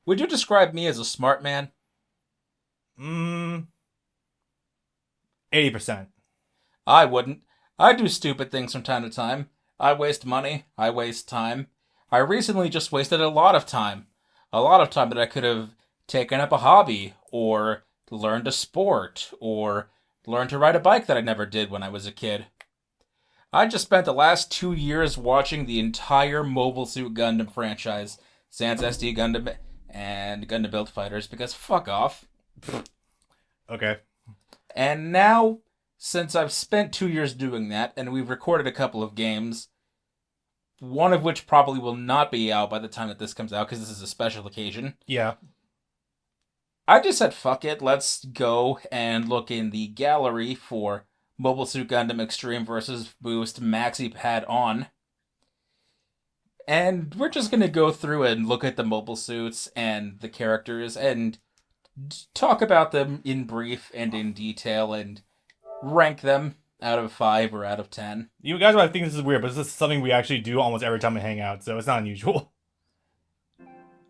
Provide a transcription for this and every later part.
Would you describe me as a smart man? 80%. I wouldn't. I do stupid things from time to time. I waste money. I waste time. I recently just wasted a lot of time. A lot of time that I could have taken up a hobby, or learned a sport, or learned to ride a bike that I never did when I was a kid. I just spent the last 2 years watching the entire Mobile Suit Gundam franchise, Sans SD Gundam and Gundam Build Fighters, because fuck off. Okay. And now, since I've spent 2 years doing that, and we've recorded a couple of games, one of which probably will not be out by the time that this comes out, because this is a special occasion, Yeah. I just said, fuck it, let's go and look in the gallery for Mobile Suit Gundam Extreme versus Boost Maxiboost On. And we're just going to go through and look at the mobile suits and the characters and talk about them in brief and in detail and rank them out of 5 or out of 10. You guys might think this is weird, but this is something we actually do almost every time we hang out, so it's not unusual.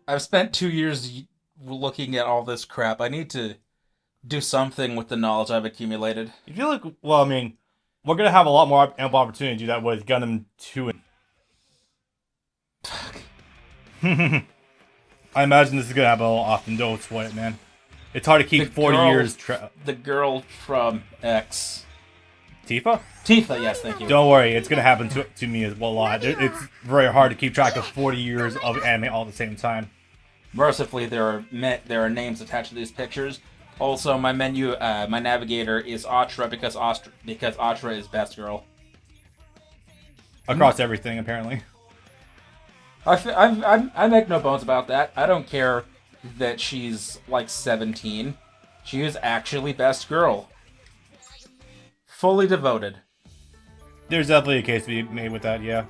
I've spent 2 years looking at all this crap. I need to do something with the knowledge I've accumulated. You feel like, well, I mean, we're going to have a lot more ample opportunity to do that with Gundam 2 and... I imagine this is going to happen a little often. Don't sweat it, man. It's hard to keep 40 years... The girl from X. Tifa? Tifa, yes, thank you. Don't worry, it's going to happen to me as well a lot. It's very hard to keep track of 40 years of anime all at the same time. Mercifully, there are names attached to these pictures. Also, my my navigator is Atra because Atra is best girl. Across everything, apparently. I make no bones about that. I don't care that she's like 17. She is actually best girl. Fully devoted. There's definitely a case to be made with that, yeah.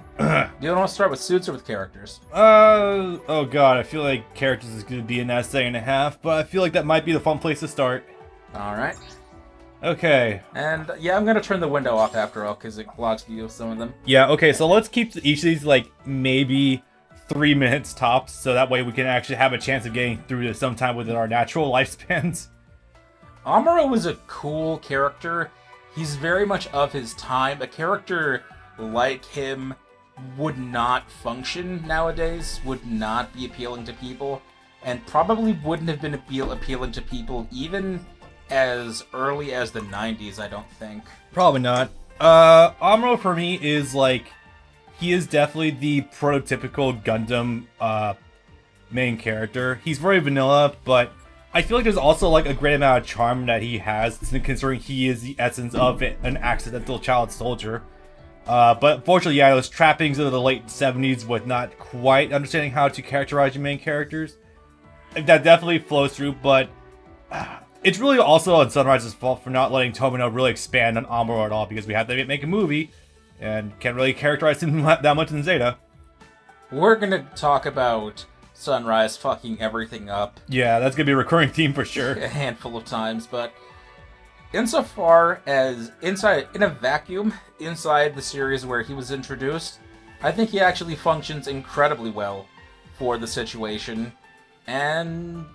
Do you want to start with suits or with characters? Oh god, I feel like characters is going to be an essay and a half, but I feel like that might be the fun place to start. Alright. Okay. And yeah, I'm going to turn the window off after all, because it blocks view of some of them. Yeah, okay, so let's keep each of these, like, maybe 3 minutes tops, so that way we can actually have a chance of getting through this sometime within our natural lifespans. Amuro is a cool character. He's very much of his time. A character like him would not function nowadays, would not be appealing to people, and probably wouldn't have been appealing to people even as early as the 90s, I don't think. Probably not. Amuro for me is like, he is definitely the prototypical Gundam main character. He's very vanilla, but I feel like there's also like a great amount of charm that he has, considering he is the essence of an accidental child soldier. But unfortunately, yeah, those trappings of the late 70s with not quite understanding how to characterize your main characters, that definitely flows through, but it's really also on Sunrise's fault for not letting Tomino really expand on Amuro at all, because we had to make a movie, and can't really characterize him that much in Zeta. We're gonna talk about Sunrise fucking everything up. Yeah, that's gonna be a recurring theme for sure. A handful of times, but insofar as in a vacuum, inside the series where he was introduced, I think he actually functions incredibly well for the situation. And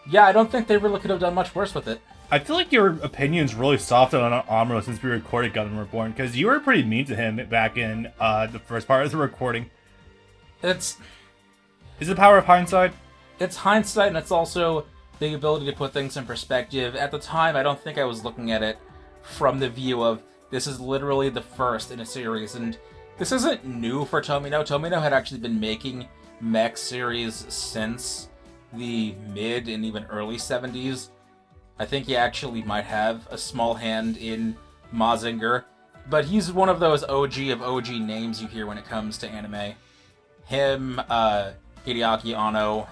yeah, I don't think they really could have done much worse with it. I feel like your opinion's really softened on Amuro since we recorded Gundam Reborn, because you were pretty mean to him back in the first part of the recording. Is it the power of hindsight? It's hindsight, and it's also the ability to put things in perspective. At the time, I don't think I was looking at it from the view of, this is literally the first in a series, and this isn't new for Tomino. Tomino had actually been making mech series since the mid and even early 70s. I think he actually might have a small hand in Mazinger, but he's one of those OG of OG names you hear when it comes to anime. Him, Hideaki Anno,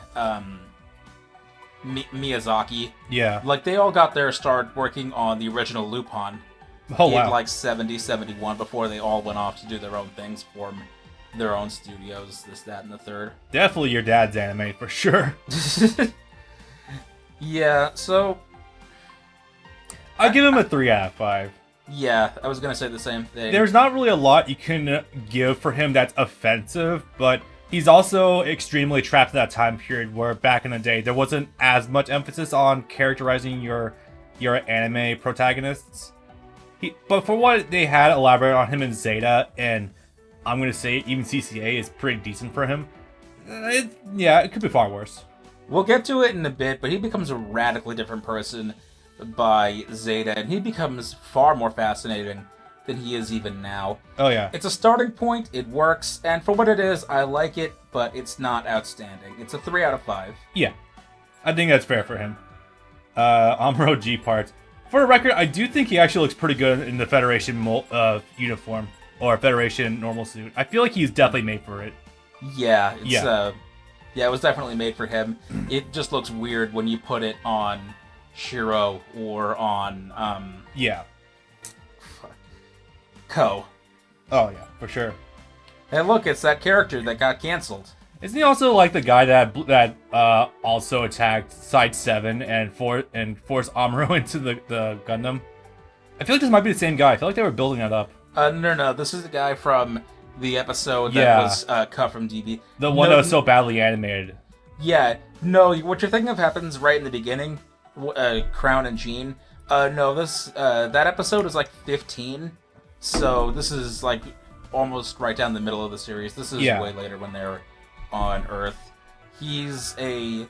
Miyazaki. Yeah. Like, they all got their start working on the original Lupin. Oh, wow. In, like, 70, 71, before they all went off to do their own things, form their own studios, this, that, and the third. Definitely your dad's anime, for sure. Yeah, so I give him a 3 out of 5. Yeah, I was gonna say the same thing. There's not really a lot you can give for him that's offensive, but He's also extremely trapped in that time period where back in the day there wasn't as much emphasis on characterizing your anime protagonists. But for what they had elaborated on him in Zeta, and I'm gonna say even CCA is pretty decent for him. It could be far worse. We'll get to it in a bit, but he becomes a radically different person by Zeta, and he becomes far more fascinating than he is even now. Oh yeah. It's a starting point, it works, and for what it is, I like it, but it's not outstanding. It's a 3 out of 5. Yeah. I think that's fair for him. Amuro G parts. For the record, I do think he actually looks pretty good in the Federation uniform, or Federation normal suit. I feel like he's definitely made for it. Yeah, it was definitely made for him. It just looks weird when you put it on Shiro or on, Ko. Oh yeah, for sure. And look, it's that character that got canceled. Isn't he also like the guy that also attacked Side 7 and forced Amuro into the Gundam? I feel like this might be the same guy. I feel like they were building that up. No. This is the guy from the episode that was cut from DB. The one that was so badly animated. Yeah. No, what you're thinking of happens right in the beginning. Crown and Jean. No, that episode is like 15. So this is like almost right down the middle of the series. This is way later when they're on Earth. He's a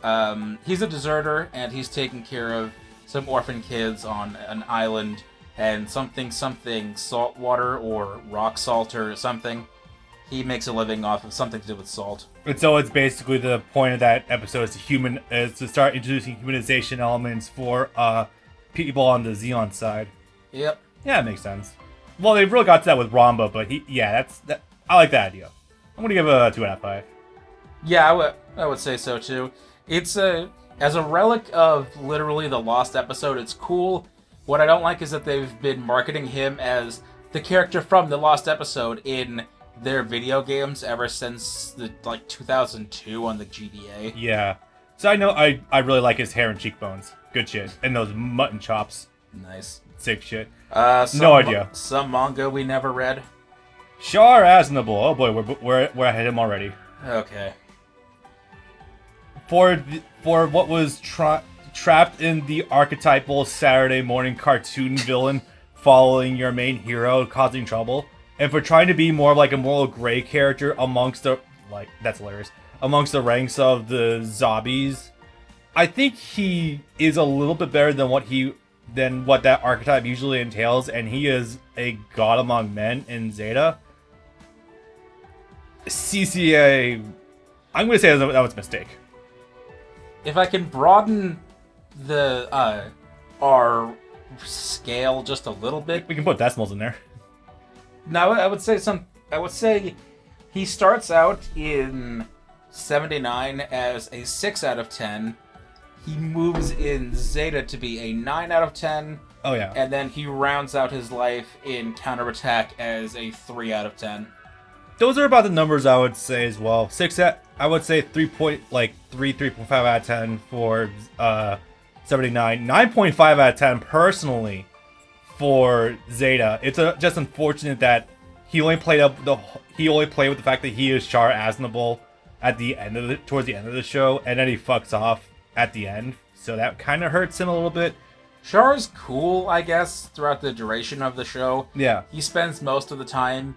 deserter, and he's taking care of some orphan kids on an island, and something salt water or rock salt or something. He makes a living off of something to do with salt. And so it's basically the point of that episode is to start introducing humanization elements for people on the Xeon side. Yep. Yeah, it makes sense. Well, they really got to that with Ramba, but I like that idea. I'm gonna give it a 2 out of 5. Yeah, I would say so too. It's as a relic of literally the lost episode, it's cool. What I don't like is that they've been marketing him as the character from the lost episode in their video games ever since the 2002 on the GBA. Yeah. So I know I really like his hair and cheekbones. Good shit. And those mutton chops. Nice. Sick shit. No idea. Some manga we never read. Char Aznable. Oh boy, we're ahead of him already. Okay. For what was trapped in the archetypal Saturday morning cartoon villain following your main hero, causing trouble, and for trying to be more of like a moral gray character amongst the that's hilarious, amongst the ranks of the zombies, I think he is a little bit better than what that archetype usually entails, and he is a god among men in Zeta. CCA, I'm going to say that was a mistake. If I can broaden the our scale just a little bit, we can put decimals in there. No, I would say he starts out in 79 as a 6 out of 10. He moves in Zeta to be a 9 out of 10. Oh yeah. And then he rounds out his life in Counterattack as a 3 out of 10. Those are about the numbers I would say as well. I would say 3.5 out of 10 for 79. 9.5 out of 10 personally for Zeta. It's just unfortunate that he only played with the fact that he is Char Aznable towards the end of the show, and then he fucks off at the end. So that kind of hurts him a little bit. Char's cool, I guess, throughout the duration of the show. Yeah. He spends most of the time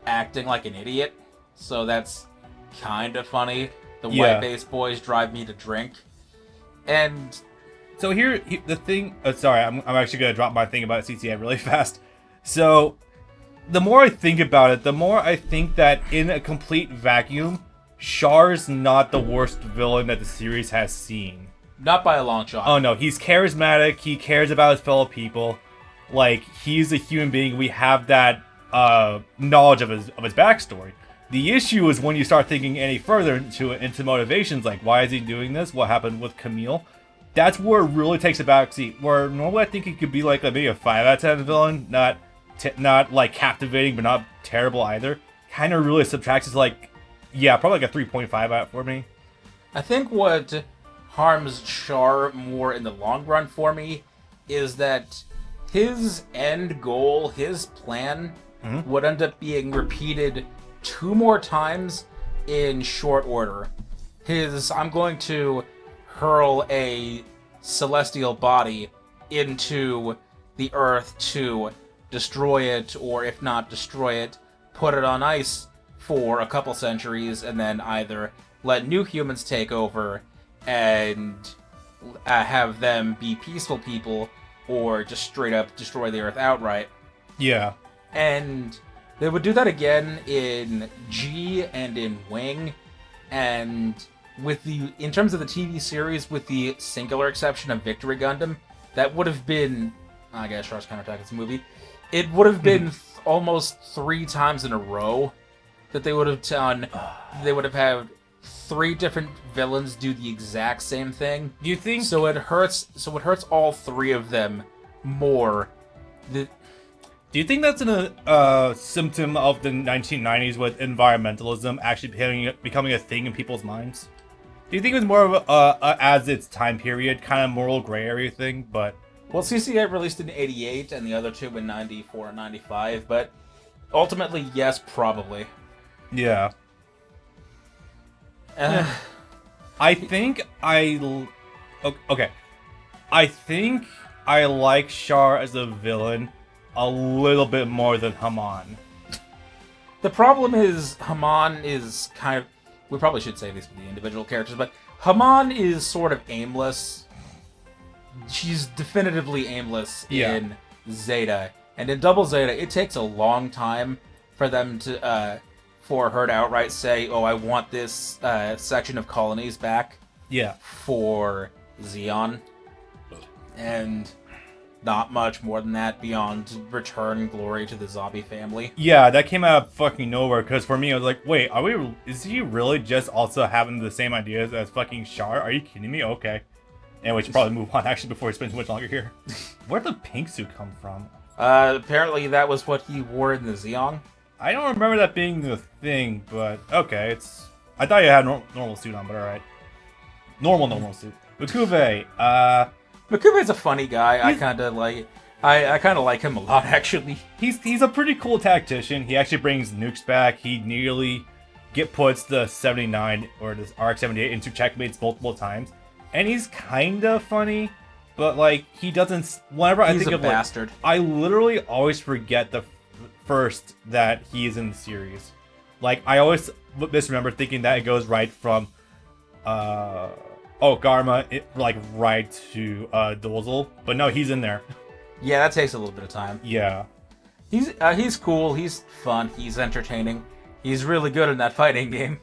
acting like an idiot, so that's kind of funny. The white base boys drive me to drink. And so here the thing, sorry, I'm actually going to drop my thing about CCA really fast. So the more I think about it, the more I think that in a complete vacuum, Char's not the worst villain that the series has seen. Not by a long shot. Oh no, he's charismatic, he cares about his fellow people. Like, he's a human being. We have that knowledge of his backstory. The issue is when you start thinking any further into motivations, like why is he doing this? What happened with Camille? That's where it really takes a backseat. Where normally I think it could be like maybe a 5 out of 10 villain, not like captivating, but not terrible either. Kind of really subtracts is like, yeah, probably like a 3.5 out for me. I think what harms Char more in the long run for me is that his end goal, his plan, would end up being repeated 2 more times in short order. I'm going to hurl a celestial body into the Earth to destroy it, or if not destroy it, put it on ice for a couple centuries, and then either let new humans take over and have them be peaceful people, or just straight up destroy the Earth outright. Yeah. And they would do that again in G and in Wing, and in terms of the TV series, with the singular exception of Victory Gundam, that would have been, I guess Shark's Counterattack is a movie, it would have been almost 3 times in a row that they would have done. They would have had 3 different villains do the exact same thing. Do you think so? It hurts all 3 of them more. Do you think that's a symptom of the 1990s with environmentalism actually becoming a thing in people's minds? Do you think it was more of as its time period, kind of moral gray area thing? But well, CC8 released in '88 and the other 2 in '94 and '95, but ultimately, yes, probably. Yeah. I think okay. I think I like Char as a villain a little bit more than Haman. The problem is Haman is kind of... We probably should say this for the individual characters, but Haman is sort of aimless. She's definitively aimless in Zeta. And in Double Zeta, it takes a long time for them to... for her to outright say, oh, I want this section of colonies back. Yeah. For Zeon. And not much more than that beyond return glory to the zombie family. Yeah, that came out of fucking nowhere, because for me, I was like, wait, is he really just also having the same ideas as fucking Char? Are you kidding me? Okay. And we should probably move on, actually, before we spend too much longer here. Where'd the pink suit come from? Apparently that was what he wore in the Zeon. I don't remember that being the thing, but okay, I thought you had a normal suit on, but alright. Normal suit. Mikuve, Makube's a funny guy. I kind of like him a lot, actually. He's a pretty cool tactician. He actually brings nukes back. He nearly puts the 79 or this RX-78 into checkmates multiple times, and he's kind of funny. But like, he doesn't. Whenever I think of bastard. I literally always forget the first that he is in the series. Like, I always misremember thinking that it goes right from Garma, right to Dozel, but no, he's in there. Yeah, that takes a little bit of time. Yeah. He's cool, he's fun, he's entertaining. He's really good in that fighting game.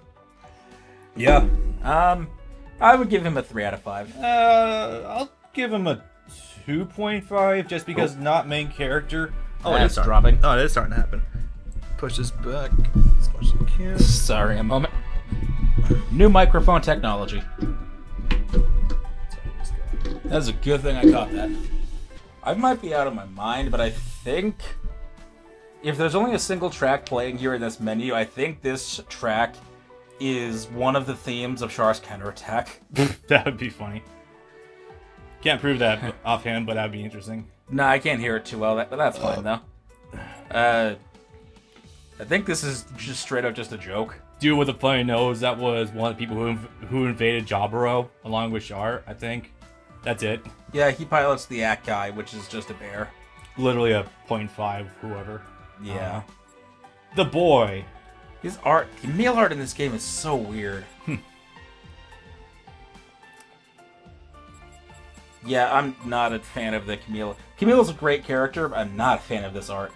Yeah. I would give him a 3 out of 5. I'll give him a 2.5 just because not main character. Oh, it is dropping. Oh, it is starting to happen. Push this back as much as you can. Sorry, a moment. New microphone technology. That's a good thing I caught that. I might be out of my mind, but I think if there's only a single track playing here in this menu, I think this track is one of the themes of Char's Counterattack. That would be funny. Can't prove that offhand, but that'd be interesting. Nah, I can't hear it too well, but that's fine, though. I think this is just straight up just a joke. Dude with a funny nose, that was one of the people who invaded Jaburo, along with Char, I think. That's it. Yeah, he pilots the Akai, which is just a bear. Literally a 0.5 whoever. Yeah. The boy. His male art in this game is so weird. Yeah, I'm not a fan of the Camille. Camille's a great character, but I'm not a fan of this art.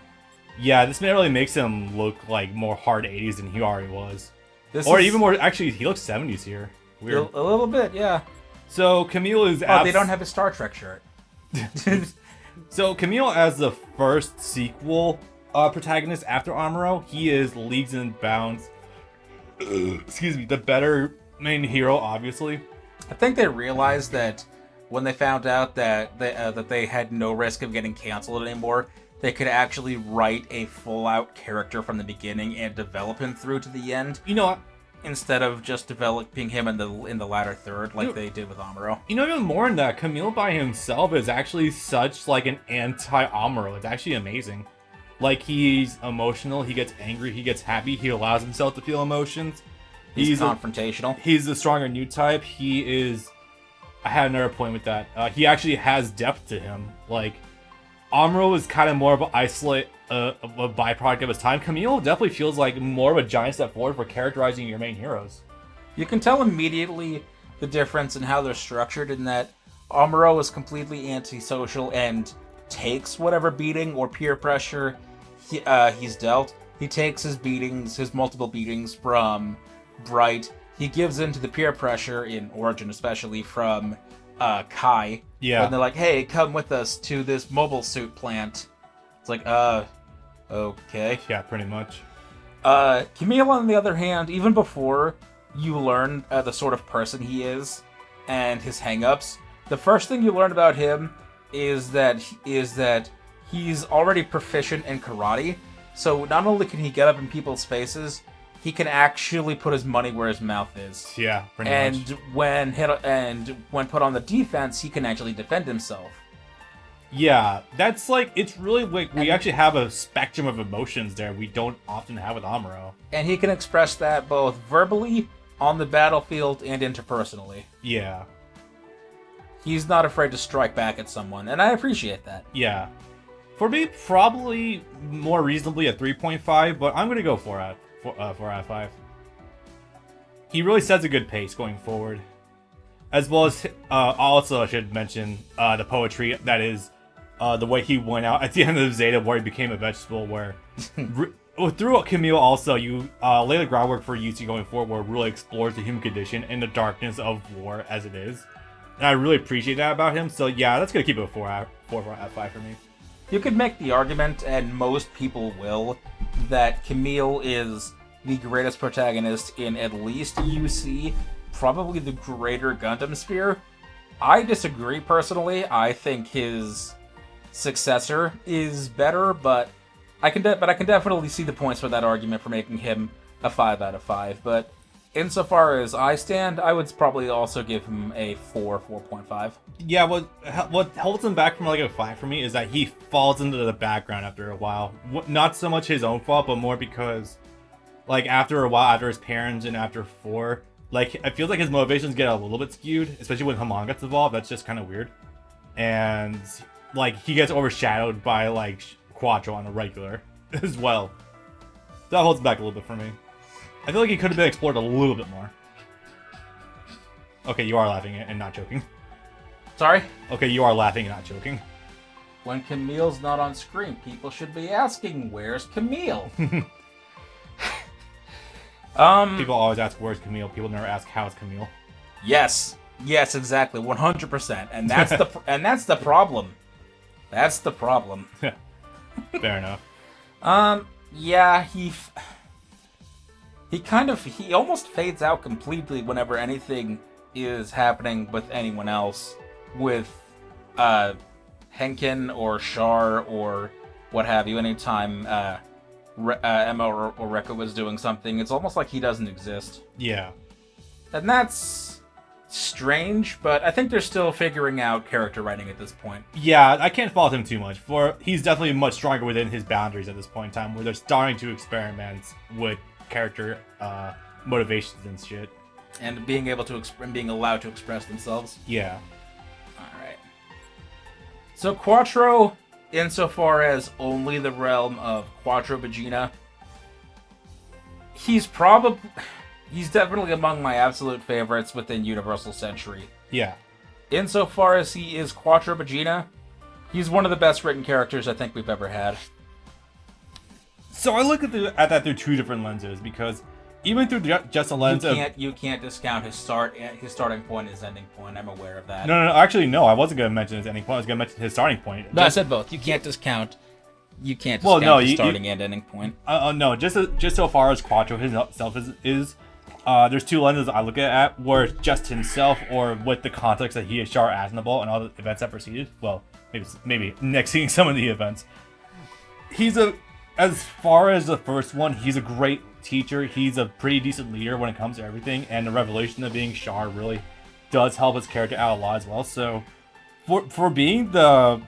Yeah, this really makes him look like more hard 80s than he already was. Even more, actually, he looks 70s here. Weird. A little bit, yeah. So, Camille is... they don't have a Star Trek shirt. So, Camille, as the first sequel protagonist after Amuro, he is leagues and bounds. Excuse me, the better main hero, obviously. I think they realized that when they found out that they had no risk of getting canceled anymore, they could actually write a full-out character from the beginning and develop him through to the end. You know what? Instead of just developing him in the latter third like they did with Amuro. You know, even more than that, Camille by himself is actually such like an anti-Amuro. It's actually amazing. Like, he's emotional, he gets angry, he gets happy, he allows himself to feel emotions. He's confrontational. He's the stronger new type. He is. I had another point with that. He actually has depth to him. Like, Amuro is kind of more of an isolate, a byproduct of his time. Camille definitely feels like more of a giant step forward for characterizing your main heroes. You can tell immediately the difference in how they're structured in that Amuro is completely antisocial and takes whatever beating or peer pressure he's dealt. He takes his multiple beatings from Bright. He gives in to the peer pressure, in Origin especially, from Kai. Yeah. When they're like, hey, come with us to this mobile suit plant. It's like, okay. Yeah, pretty much. Camille, on the other hand, even before you learn the sort of person he is and his hang-ups, the first thing you learn about him is that he's already proficient in karate. So not only can he get up in people's faces, he can actually put his money where his mouth is. Yeah, pretty much. And when put on the defense, he can actually defend himself. Yeah, that's like, it's really like we actually have a spectrum of emotions there we don't often have with Amuro. And he can express that both verbally, on the battlefield, and interpersonally. Yeah. He's not afraid to strike back at someone, and I appreciate that. Yeah. For me, probably more reasonably at 3.5, but I'm going to go 4 out of 5. He really sets a good pace going forward. As well as, also I should mention the poetry that is the way he went out at the end of Zeta, where he became a vegetable, where through Camille also, you lay the groundwork for UC going forward, where it really explores the human condition and the darkness of war as it is. And I really appreciate that about him. So yeah, that's going to keep it a 4 out of 5 for me. You could make the argument, and most people will, that Camille is the greatest protagonist in at least UC, probably the greater Gundam sphere. I disagree personally. I think his successor is better, but I can definitely see the points for that argument for making him a 5 out of 5. But insofar as I stand, I would probably also give him a 4.5. Yeah, what holds him back from like a 5 for me is that he falls into the background after a while. Not so much his own fault, but more because, like, after a while, after his parents and after 4, like, I feel like his motivations get a little bit skewed, especially when Hamon gets involved. That's just kind of weird. And, like, he gets overshadowed by, like, Quattro on a regular as well. That holds back a little bit for me. I feel like he could have been explored a little bit more. Okay, you are laughing and not joking. Sorry? Okay, you are laughing and not joking. When Camille's not on screen, people should be asking, where's Camille? People always ask, where's Camille? People never ask, how's Camille? Yes, exactly, 100%. And that's the problem. That's the problem. Fair enough. Yeah, he almost fades out completely whenever anything is happening with anyone else, with Henkin or Char or what have you. Anytime Emma or Reco was doing something, it's almost like he doesn't exist. Yeah. And that's strange, but I think they're still figuring out character writing at this point. Yeah, I can't fault him too much. He's definitely much stronger within his boundaries at this point in time, where they're starting to experiment with character motivations and shit. And being able to being allowed to express themselves. Yeah. Alright. So Quattro, insofar as only the realm of Quattro Vegeta, he's definitely among my absolute favorites within Universal Century. Yeah. Insofar as he is Quattro Vegeta, he's one of the best written characters I think we've ever had. So I look at that through two different lenses, because even through just a lens you can't discount his starting point, his ending point. I'm aware of that. No. Actually, no. I wasn't going to mention his ending point. I was going to mention his starting point. No, I said both. You can't discount his starting and ending point. No. Just so far as Quattro himself is there's two lenses I look at, where it's just himself or with the context that he is Char Aznable and all the events that preceded. Well, maybe next seeing some of the events. As far as the first one, he's a great teacher. He's a pretty decent leader when it comes to everything, and the revelation of being Char really does help his character out a lot as well. So, for being the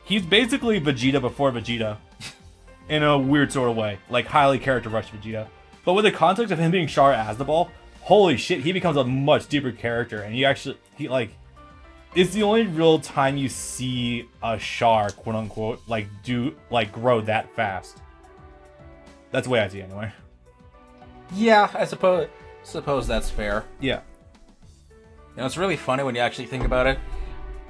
he's basically Vegeta before Vegeta, in a weird sort of way, like highly character rushed Vegeta. But with the context of him being Char Aznable, holy shit, he becomes a much deeper character, and it's the only real time you see a Char, quote unquote, grow that fast. That's the way I see it anyway. Yeah, I suppose that's fair. Yeah. You know, it's really funny when you actually think about it.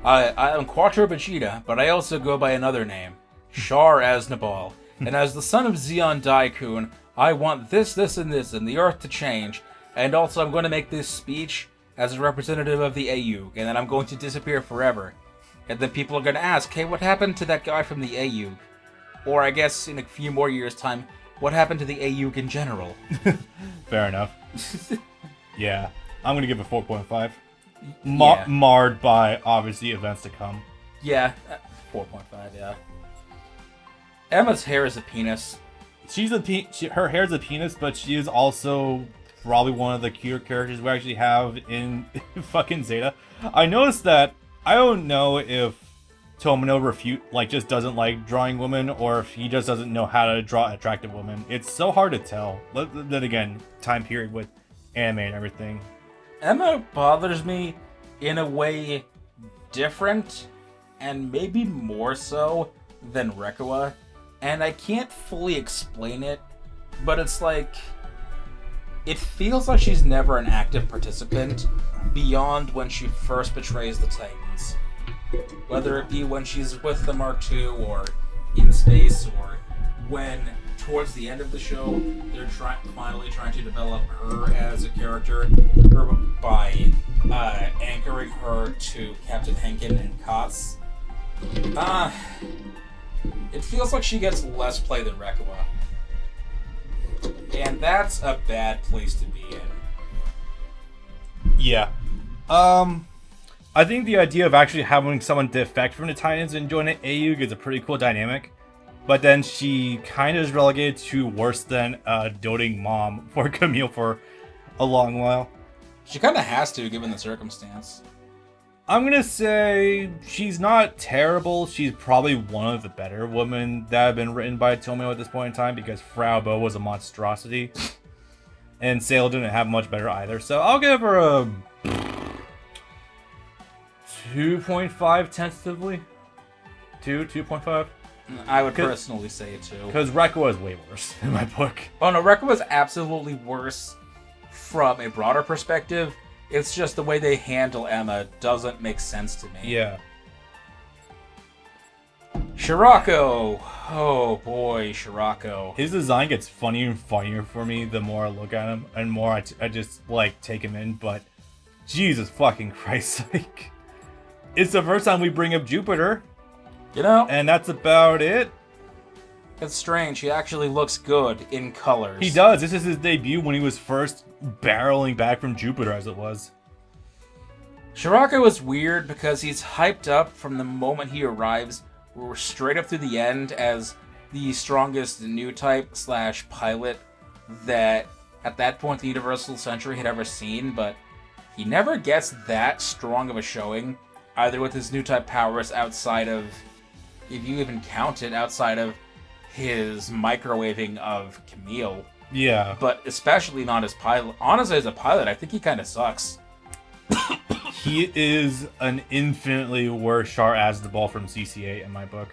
I'm Quattro Vegeta, but I also go by another name, Char Aznable. And as the son of Zeon Daikun, I want this, and this, and the Earth to change. And also I'm going to make this speech as a representative of the AU, and then I'm going to disappear forever. And then people are going to ask, hey, what happened to that guy from the AU? Or I guess in a few more years' time, what happened to the AU in general? Fair enough. Yeah. I'm going to give it 4.5. Marred by, obviously, events to come. Yeah, 4.5, yeah. Emma's hair is a penis. Her hair is a penis, but she is also probably one of the cuter characters we actually have in fucking Zeta. I noticed that, I don't know if Tomino just doesn't like drawing women, or if he just doesn't know how to draw attractive women. It's so hard to tell. But then again, time period with anime and everything. Emma bothers me in a way different, and maybe more so than Reco, and I can't fully explain it, but it's like, it feels like she's never an active participant beyond when she first betrays the Titans. Whether it be when she's with the Mark II, or in space, or when, towards the end of the show, they're finally trying to develop her as a character by anchoring her to Captain Henkin and Kotz. It feels like she gets less play than Reco. And that's a bad place to be in. Yeah. I think the idea of actually having someone defect from the Titans and join an AU is a pretty cool dynamic. But then she kind of is relegated to worse than a doting mom for Camille for a long while. She kind of has to, given the circumstance. I'm going to say she's not terrible. She's probably one of the better women that have been written by Tomio at this point in time, because Frau Bo was a monstrosity. And Sail didn't have much better either. So I'll give her a 2.5 tentatively. 2.5. I would personally say it too. Because Reco is way worse in my book. Oh no, Reco is absolutely worse from a broader perspective. It's just the way they handle Emma doesn't make sense to me. Yeah. Shirako! Oh boy, Shirako. His design gets funnier and funnier for me the more I look at him, and more I just, take him in, but Jesus fucking Christ, it's the first time we bring up Jupiter. You know? And that's about it. It's strange, he actually looks good in colors. He does. This is his debut when he was first barreling back from Jupiter, as it was. Shirako is weird because he's hyped up from the moment he arrives straight up through the end as the strongest new type / pilot that at that point the Universal Century had ever seen, but he never gets that strong of a showing, either with his new type powers outside of, if you even count it, outside of his microwaving of Camille. Yeah. But especially not as pilot. Honestly, as a pilot, I think he kind of sucks. He is an infinitely worse Char Aznable from CC8 in my book.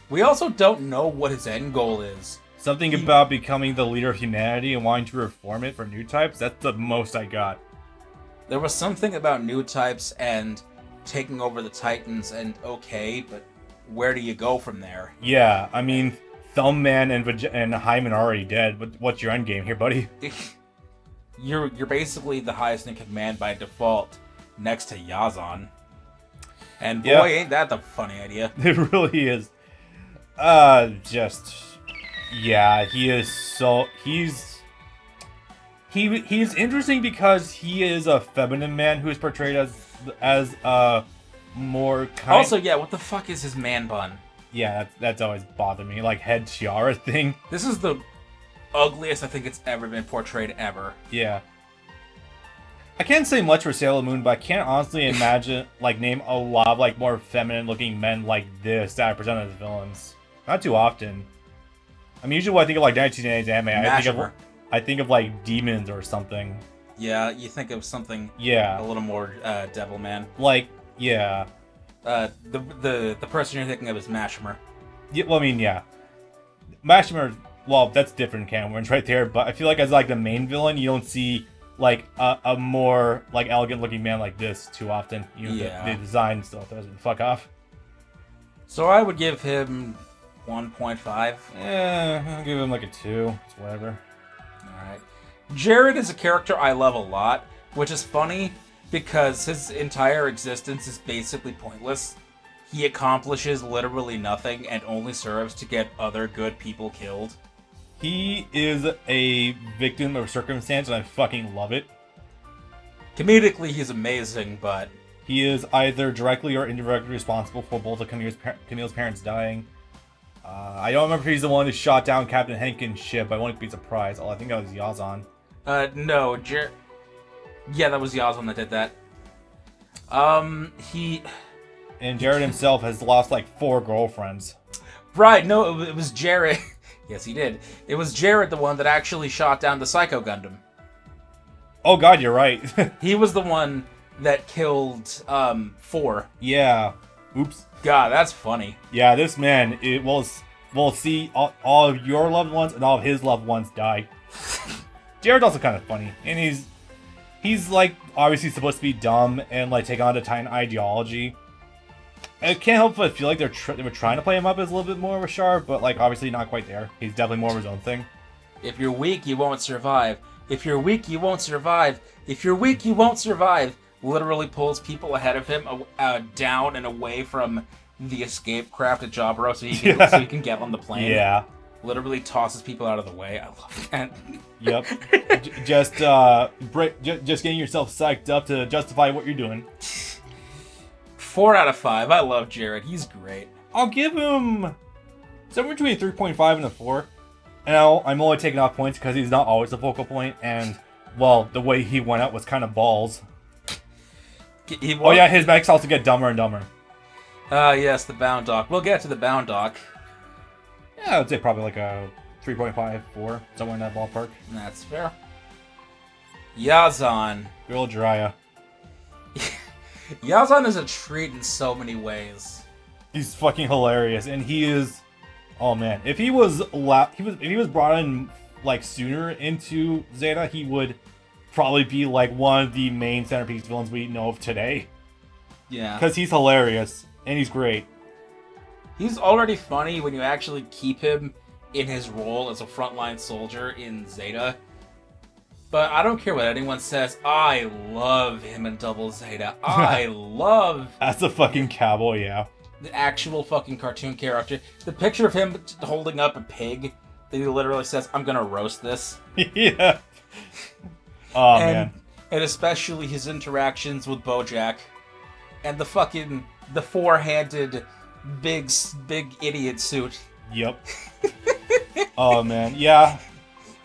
We also don't know what his end goal is. Something about becoming the leader of humanity and wanting to reform it for new types, that's the most I got. There was something about new types and taking over the Titans, and okay, but where do you go from there? Yeah, I mean, Thumbman and Hyman are already dead, but what's your end game here, buddy? You're basically the highest in command by default, next to Yazan. And boy, ain't that the funny idea. It really is. Yeah, he is so... He's interesting because he is a feminine man who is portrayed as more kind... Also, yeah, what the fuck is his man bun? Yeah, that's always bothered me. Like, head tiara thing. This is the ugliest I think it's ever been portrayed ever. Yeah. I can't say much for Sailor Moon, but I can't honestly imagine, name a lot of, more feminine-looking men like this that are presented as villains. Not too often. I mean, usually when I think of like 1980s anime, Mashimer. I think of like demons or something. Yeah, you think of something Yeah. a little more Devilman. Like, yeah. The person you're thinking of is Mashimer. Yeah, well, I mean, yeah. Maximum, well, that's different canon ones right there, but I feel like as like the main villain, you don't see like a more like elegant looking man like this too often. You know, Yeah. the design still throws it the fuck off. So I would give him 1.5. I'll give him like a 2. It's whatever. Alright. Jared is a character I love a lot, which is funny because his entire existence is basically pointless. He accomplishes literally nothing and only serves to get other good people killed. He is a victim of circumstance, and I fucking love it. Comedically, he's amazing, but... He is either directly or indirectly responsible for both of Camille's parents dying. I don't remember if he's the one who shot down Captain Hankins' ship. I wouldn't be surprised. Oh, I think that was Yazan. No, yeah, that was Yazan that did that. And Jared himself has lost like 4 girlfriends. Right, no, it was Jared. Yes, he did. It was Jared the one that actually shot down the Psycho Gundam. Oh god, you're right. He was the one that killed 4. Yeah. Oops. God, that's funny. Yeah, this man will see all of your loved ones and all of his loved ones die. Jared's also kind of funny, and he's like obviously supposed to be dumb and like take on the Titan ideology. I can't help but feel like they were trying to play him up as a little bit more of a sharp, but like obviously not quite there. He's definitely more of his own thing. If you're weak, you won't survive. If you're weak, you won't survive. If you're weak, you won't survive. Literally pulls people ahead of him down and away from the escape craft at Jaburo so he can get on the plane. Yeah. Literally tosses people out of the way. I love that. Yep. Just getting yourself psyched up to justify what you're doing. 4 out of 5. I love Jared. He's great. I'll give him somewhere between a 3.5 and a 4. And I'm only taking off points because he's not always the focal point, and well, the way he went out was kind of balls. Oh yeah, his mechs also get dumber and dumber. Yes, the bound dock. We'll get to the bound dock. Yeah, I would say probably like a 3.5, 4, somewhere in that ballpark. That's fair. Yazan. Good old Jiraiya. Yazan is a treat in so many ways. He's fucking hilarious, and he is. Oh man, if he was brought in like sooner into Zeta, he would probably be like one of the main centerpiece villains we know of today. Yeah, because he's hilarious and he's great. He's already funny when you actually keep him in his role as a frontline soldier in Zeta. But I don't care what anyone says. I love him in Double Zeta. I love... That's a fucking cowboy, yeah. The actual fucking cartoon character. The picture of him holding up a pig that he literally says, I'm gonna roast this. Yeah. Oh, man. And especially his interactions with Bojack. And the fucking... the 4-handed big idiot suit. Yep. Oh, man. Yeah.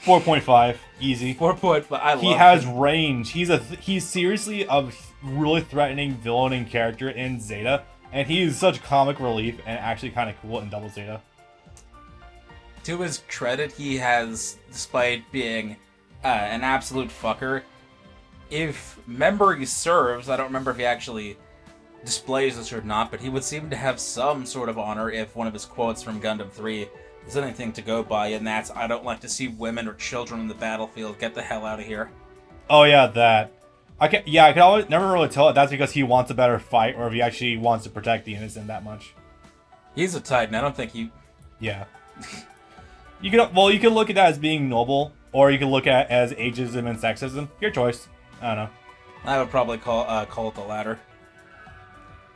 4.5. Easy. 4.5. I love He has range. He's seriously a really threatening villain and character in Zeta, and he is such comic relief and actually kind of cool in Double Zeta. To his credit, he has, despite being an absolute fucker, if memory serves, I don't remember if he actually displays this or not, but he would seem to have some sort of honor if one of his quotes from Gundam 3 is anything to go by, and that's, I don't like to see women or children in the battlefield. Get the hell out of here. Oh yeah, that. I could always never really tell if that's because he wants a better fight or if he actually wants to protect the innocent that much. He's a Titan. I don't think he... Yeah. You can look at that as being noble, or you can look at it as ageism and sexism. Your choice. I don't know. I would probably call it the latter.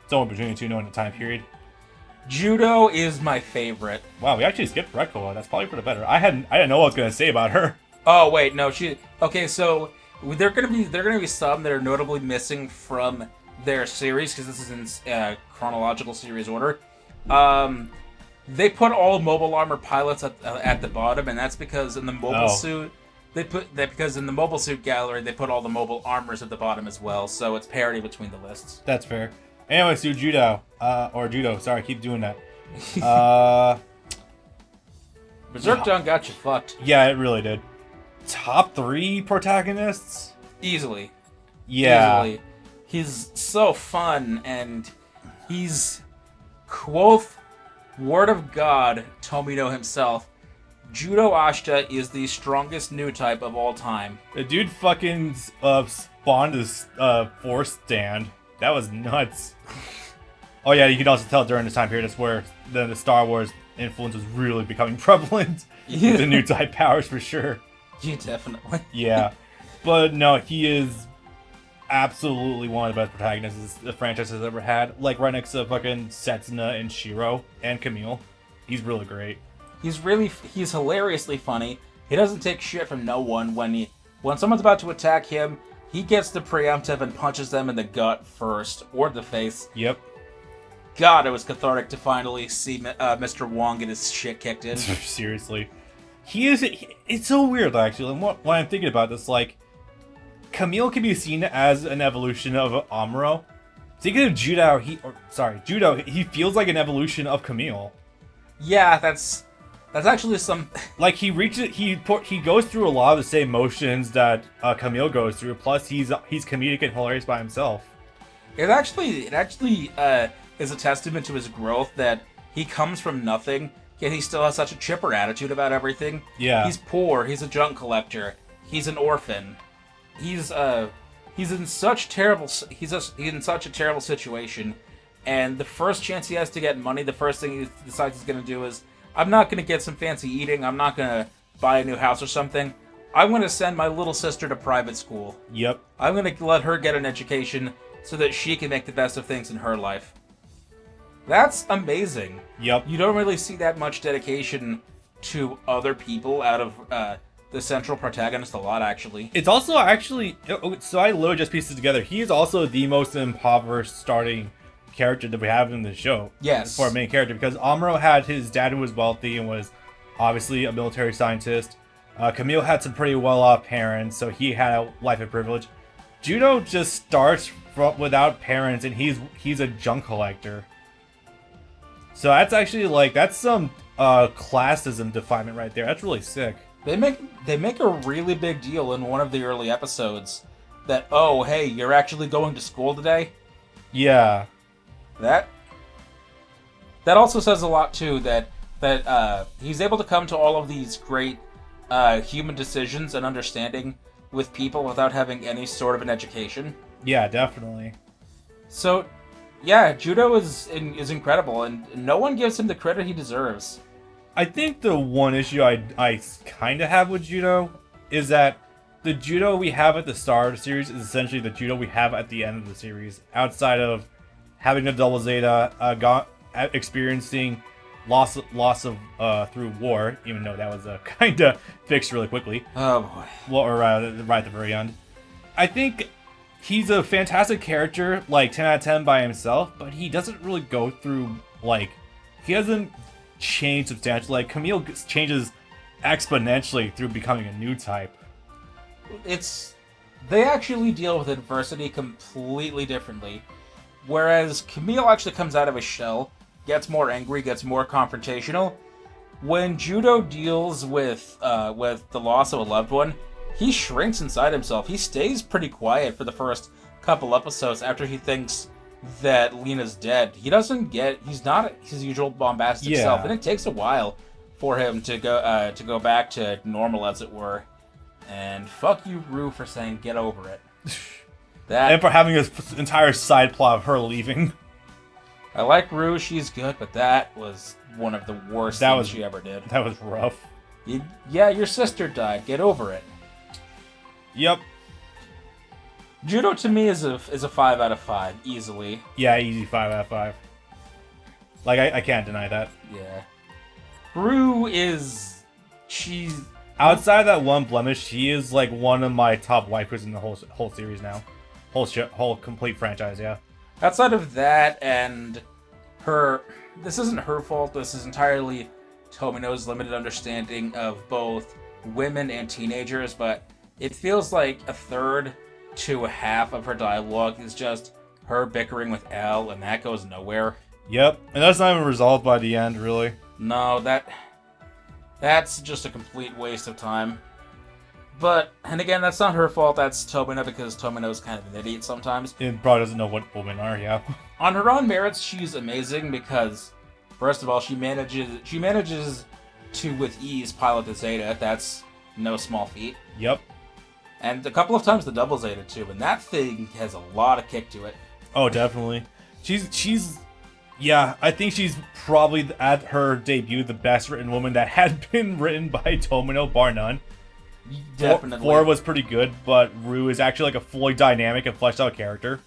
Somewhere between the two, knowing the time period. Judo is my favorite. Wow, we actually skipped Reco. That's probably for the better. I didn't know what I was gonna say about her. Oh wait, no, she. Okay, so there are gonna be some that are notably missing from their series because this is in chronological series order. They put all mobile armor pilots at the bottom, and that's because in the mobile suit because in the mobile suit gallery they put all the mobile armors at the bottom as well. So it's parity between the lists. That's fair. Anyway, so Judo. Sorry, I keep doing that. Berserk done got you fucked. Yeah, it really did. Top 3 protagonists? Easily. Yeah. Easily. He's so fun, and he's, quoth, word of God, Tomino himself, Judo Ashita is the strongest new type of all time. The dude fucking spawned his force stand. That was nuts. Oh yeah, you can also tell during this time period that's where the Star Wars influence was really becoming prevalent. Yeah. The new type powers for sure. Yeah, definitely. Yeah. But no, he is absolutely one of the best protagonists the franchise has ever had. Like right next to fucking Setsuna and Shiro and Camille. He's really great. He's hilariously funny. He doesn't take shit from no one. When someone's about to attack him, he gets the preemptive and punches them in the gut first, or the face. Yep. God, it was cathartic to finally see Mr. Wong get his shit kicked in. Seriously. It's so weird, actually. And when I'm thinking about this, like, Camille can be seen as an evolution of Amuro. Thinking of Judo, he feels like an evolution of Camille. Yeah, that's actually some. Like he goes through a lot of the same motions that Camille goes through. Plus, he's comedic and hilarious by himself. It actually is a testament to his growth that he comes from nothing, yet he still has such a chipper attitude about everything. Yeah. He's poor. He's a junk collector. He's an orphan. He's in such a terrible situation, and the first chance he has to get money, the first thing he decides he's gonna do is, I'm not gonna get some fancy eating. I'm not gonna buy a new house or something. I'm gonna send my little sister to private school. Yep. I'm gonna let her get an education so that she can make the best of things in her life. That's amazing. Yep. You don't really see that much dedication to other people out of the central protagonist a lot, actually. It's also actually, so I literally just pieced it together. He is also the most impoverished starting character that we have in the show. Yes. For a main character, because Amuro had his dad who was wealthy and was obviously a military scientist. Camille had some pretty well-off parents, so he had a life of privilege. Judo just starts without parents, and he's a junk collector. So that's actually that's some classism definement right there. That's really sick. They make a really big deal in one of the early episodes that, oh hey, you're actually going to school today? Yeah. That also says a lot too, that he's able to come to all of these great human decisions and understanding with people without having any sort of an education. Yeah, definitely. So, yeah, Judo is incredible, and no one gives him the credit he deserves. I think the one issue I kind of have with Judo is that the Judo we have at the start of the series is essentially the Judo we have at the end of the series. Outside of having the double Zeta, experiencing loss of through war, even though that was kind of fixed really quickly. Oh boy. Well, or right at the very end. I think he's a fantastic character, 10 out of 10 by himself, but he doesn't really go through, he doesn't change substantially. Camille changes exponentially through becoming a new type. They actually deal with adversity completely differently. Whereas Camille actually comes out of his shell, gets more angry, gets more confrontational. When Judo deals with the loss of a loved one, he shrinks inside himself. He stays pretty quiet for the first couple episodes after he thinks that Lena's dead. He's not his usual bombastic self, and it takes a while for him to go back to normal, as it were. And fuck you, Rue, for saying get over it. And for having this entire side plot of her leaving. I like Rue, she's good, but that was one of the worst things she ever did. That was rough. Yeah, your sister died. Get over it. Yep. Judo to me is a 5 out of 5, easily. Yeah, easy 5 out of 5. I can't deny that. Yeah. Rue she's... Outside of that one blemish, she is one of my top waifus in the whole series now. Whole complete franchise, yeah. Outside of that and this isn't her fault, this is entirely Tomino's limited understanding of both women and teenagers, but it feels like a third to a half of her dialogue is just her bickering with Elle, and that goes nowhere. Yep, and that's not even resolved by the end, really. No, That's just a complete waste of time. But, and again, that's not her fault, that's Tomino, because Tomino's kind of an idiot sometimes. It probably doesn't know what women are, yeah. On her own merits, she's amazing because, first of all, she manages to, with ease, pilot the Zeta. That's no small feat. Yep. And a couple of times the double Zeta, too, and that thing has a lot of kick to it. Oh, definitely. She's yeah, I think she's probably, at her debut, the best written woman that had been written by Tomino, bar none. Definitely. 4 was pretty good, but Rue is actually like a fully dynamic and fleshed out character.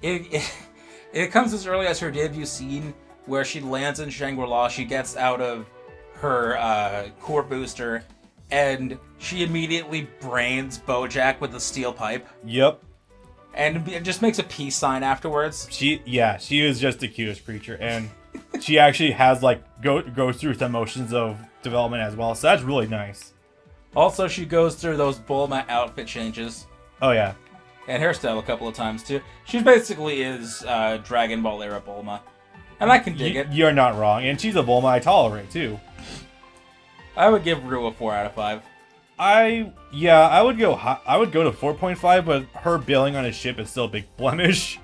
It comes as early as her debut scene where she lands in Shangri-La. She gets out of her core booster, and she immediately brains Bojack with a steel pipe. Yep. And it just makes a peace sign afterwards. She is just the cutest creature, and she actually has like goes through some motions of development as well, so that's really nice. Also, she goes through those Bulma outfit changes. Oh yeah. And hairstyle a couple of times too. She basically is Dragon Ball era Bulma. And I can dig it. You're not wrong, and she's a Bulma I tolerate too. I would give Rue a 4 out of 5. I would go to 4.5, but her bailing on his ship is still a big blemish.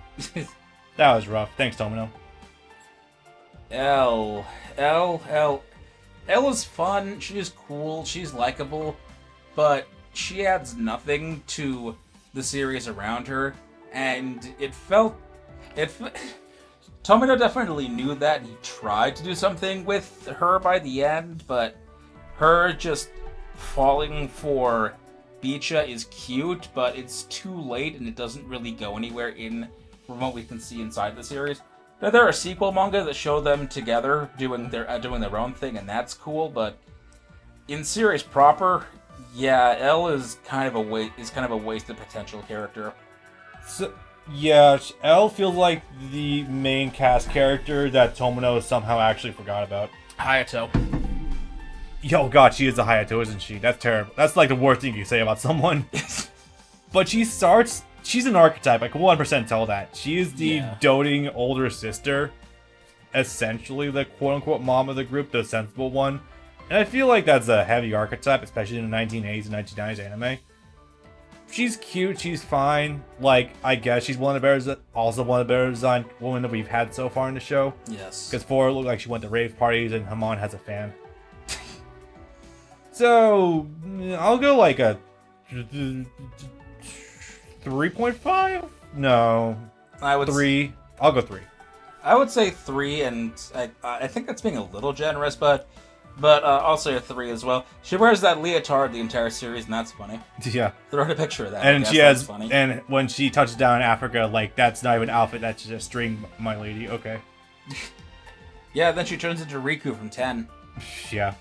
That was rough. Thanks, Tomino. L is fun, she's cool, she's likable, but she adds nothing to the series around her, and Tomino definitely knew that, and he tried to do something with her by the end, but her just falling for Bicha is cute, but it's too late, and it doesn't really go anywhere from what we can see inside the series. Now, there are sequel manga that show them together doing their own thing, and that's cool. But in series proper, yeah, L is kind of a wasted potential character. So, yeah, L feels like the main cast character that Tomino somehow actually forgot about. Hayato. Yo, God, she is a Hayato, isn't she? That's terrible. That's like the worst thing you can say about someone. But she's an archetype. I can 100% tell that. She is the doting older sister. Essentially the quote-unquote mom of the group, the sensible one. And I feel like that's a heavy archetype, especially in the 1980s and 1990s anime. She's cute, she's fine. Like, I guess she's one of the better designed women that we've had so far in the show. Yes. Because 4 looked like she went to rave parties and Hamon has a fan. So, I'll go like a 3.5? No. I would 3. I'll go 3. I would say 3, and I think that's being a little generous, but I'll say a 3 as well. She wears that leotard the entire series, and that's funny. Yeah. Throw a picture of that. And that's funny. And when she touches down in Africa, like, that's not even an outfit, that's just a string, my lady. Okay. Yeah, then she turns into Reco from 10. Yeah.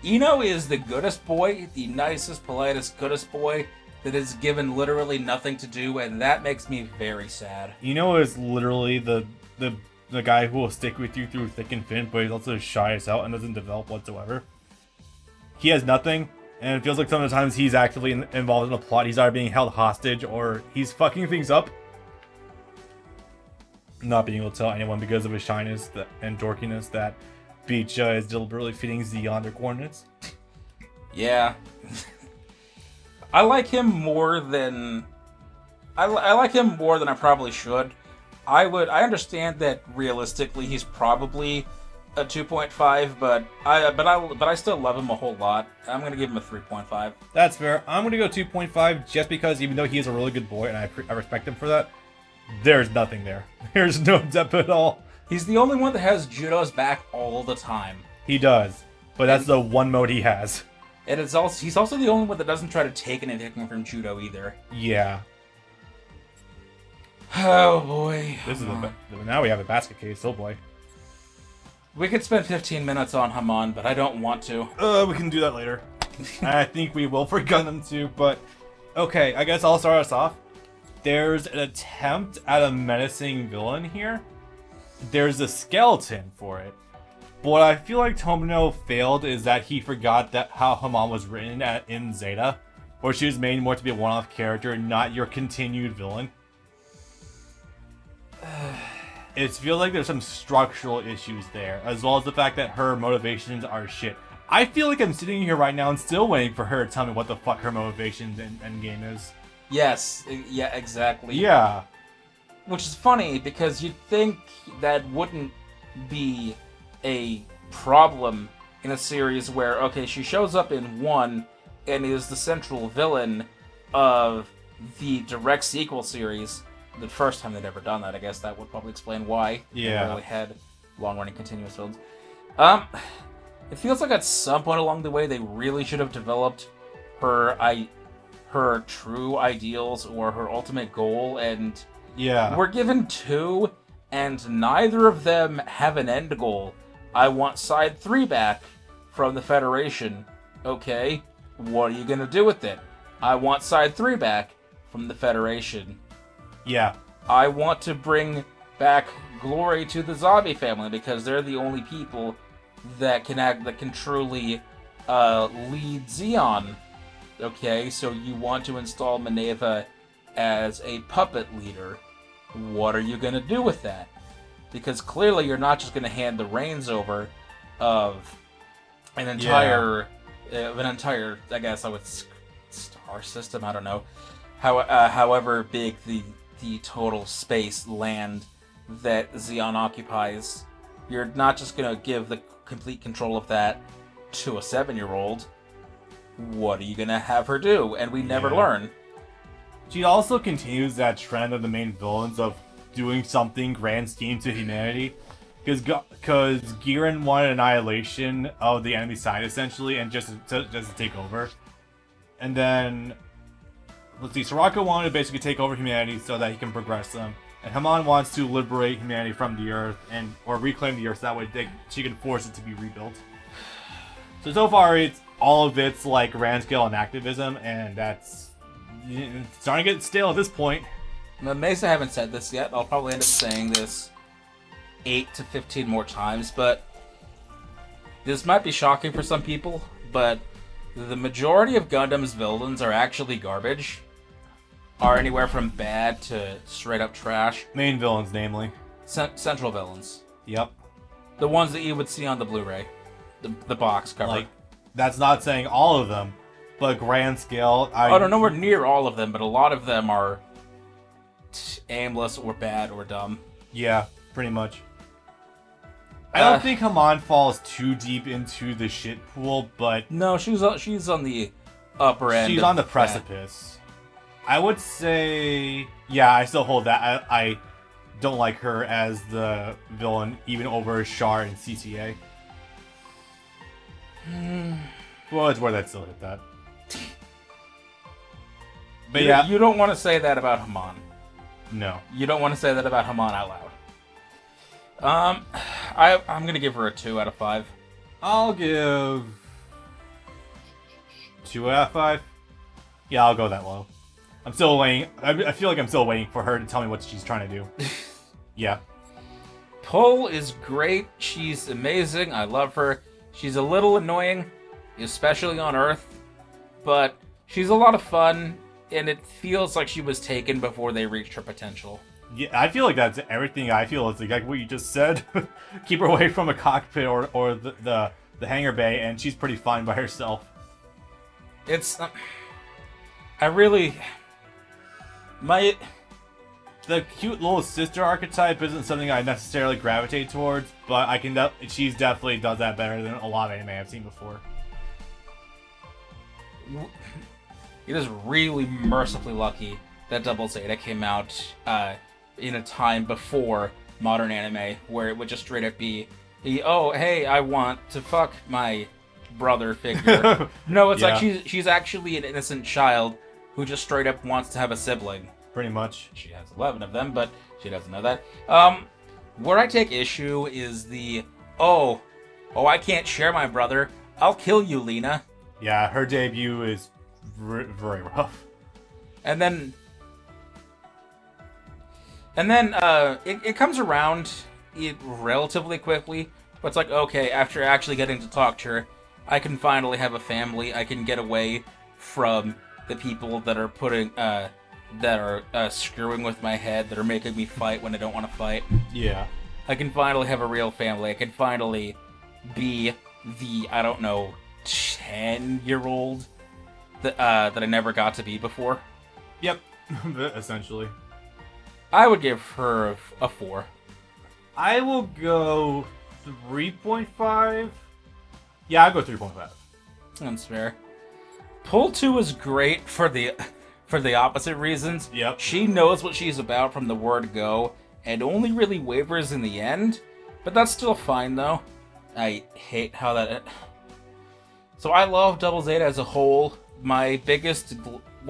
Ino is the goodest boy, the nicest, politest, goodest boy that is given literally nothing to do, and that makes me very sad. Ino is literally the guy who will stick with you through thick and thin, but he's also shy as hell and doesn't develop whatsoever. He has nothing, and it feels like sometimes he's actively involved in a plot. He's either being held hostage or he's fucking things up. Not being able to tell anyone because of his shyness and dorkiness that Bicha is deliberately feeding Zeon their coordinates. Yeah. I like him more than I probably should. I understand that realistically he's probably a 2.5, but I still love him a whole lot. I'm gonna give him a 3.5. That's fair. I'm gonna go 2.5 just because even though he is a really good boy and I respect him for that, there's nothing there. There's no depth at all. He's the only one that has Judo's back all the time. He does, but that's the one mode he has. And he's also the only one that doesn't try to take anything from Judo either. Yeah. Oh boy. Now we have a basket case. Oh boy. We could spend 15 minutes on Hamon, but I don't want to. We can do that later. I think we will for Gundam too, but okay. I guess I'll start us off. There's an attempt at a menacing villain here. There's a skeleton for it. But what I feel like Tomino failed is that he forgot that how Hamon was written in Zeta, where she was made more to be a one-off character, not your continued villain. it feels like there's some structural issues there, as well as the fact that her motivations are shit. I feel like I'm sitting here right now and still waiting for her to tell me what the fuck her motivations in Endgame is. Yes, yeah, exactly. Yeah. Which is funny, because you'd think that wouldn't be a problem in a series where, okay, she shows up in 1 and is the central villain of the direct sequel series. The first time they'd ever done that, I guess that would probably explain why they really had long-running continuous films. It feels like at some point along the way they really should have developed her true ideals or her ultimate goal, and we're given 2, and neither of them have an end goal. I want Side 3 back from the Federation. Okay, what are you gonna do with it? I want Side 3 back from the Federation. Yeah. I want to bring back glory to the zombie family because they're the only people that can truly lead Zeon. Okay, so you want to install Minerva as a puppet leader. What are you gonna do with that? Because clearly you're not just gonna hand the reins over of an entire, I guess I would star system. I don't know. However big the total space land that Zeon occupies, you're not just gonna give the complete control of that to a 7-year-old. What are you gonna have her do? And we never learn. She also continues that trend of the main villains of doing something grand scheme to humanity, because Giran wanted annihilation of the enemy side essentially, and just to take over. And then let's see, Soraka wanted to basically take over humanity so that he can progress them. And Haman wants to liberate humanity from the Earth or reclaim the Earth so that way she can force it to be rebuilt. So far, all of it's like grand scale and activism, and it's starting to get stale at this point. Mesa haven't said this yet. I'll probably end up saying this 8 to 15 more times, but this might be shocking for some people, but the majority of Gundam's villains are actually garbage. Are anywhere from bad to straight up trash. Main villains, namely. Central villains. Yep. The ones that you would see on the Blu-ray. The box cover. Like, that's not saying all of them, but grand scale. Nowhere near all of them, but a lot of them are aimless or bad or dumb. Yeah, pretty much. I don't think Haman falls too deep into the shit pool, but no, she's on the upper end. She's on the precipice. I would say, yeah, I still hold that. I don't like her as the villain, even over Char and CCA. Well, it's worth it still hit that. But yeah, you don't want to say that about Haman. No, you don't want to say that about Haman out loud. I'm gonna give her a 2 out of 5. I'll give 2 out of 5. Yeah, I'll go that low. I'm still waiting. I feel like I'm still waiting for her to tell me what she's trying to do. Yeah. Pull is great. She's amazing. I love her. She's a little annoying, especially on Earth, but she's a lot of fun, and it feels like she was taken before they reached her potential. Yeah, I feel like that's everything. I feel it's like what you just said. Keep her away from a cockpit or the hangar bay, and she's pretty fine by herself. It's I really the cute little sister archetype isn't something I necessarily gravitate towards, but I can she's definitely does that better than a lot of anime I've seen before. It is really mercifully lucky that Double Zeta came out in a time before modern anime, where it would just straight up be, oh, hey, I want to fuck my brother figure. No, it's like she's actually an innocent child who just straight up wants to have a sibling. Pretty much. She has 11 of them, but she doesn't know that. Where I take issue is the, oh, I can't share my brother. I'll kill you, Lena. Yeah, her debut is very rough. And then it comes around relatively quickly. But it's like, okay, after actually getting to talk to her, I can finally have a family. I can get away from the people that are putting that are screwing with my head, that are making me fight when I don't want to fight. Yeah. I can finally have a real family. I can finally be the, I don't know, 10-year-old that I never got to be before. Yep. Essentially. I would give her a 4. I will go 3.5. Yeah, I'll go 3.5. That's fair. Pull 2 is great for the opposite reasons. Yep. She knows what she's about from the word go, and only really wavers in the end. But that's still fine, though. I hate how that... So I love Double Zeta as a whole. One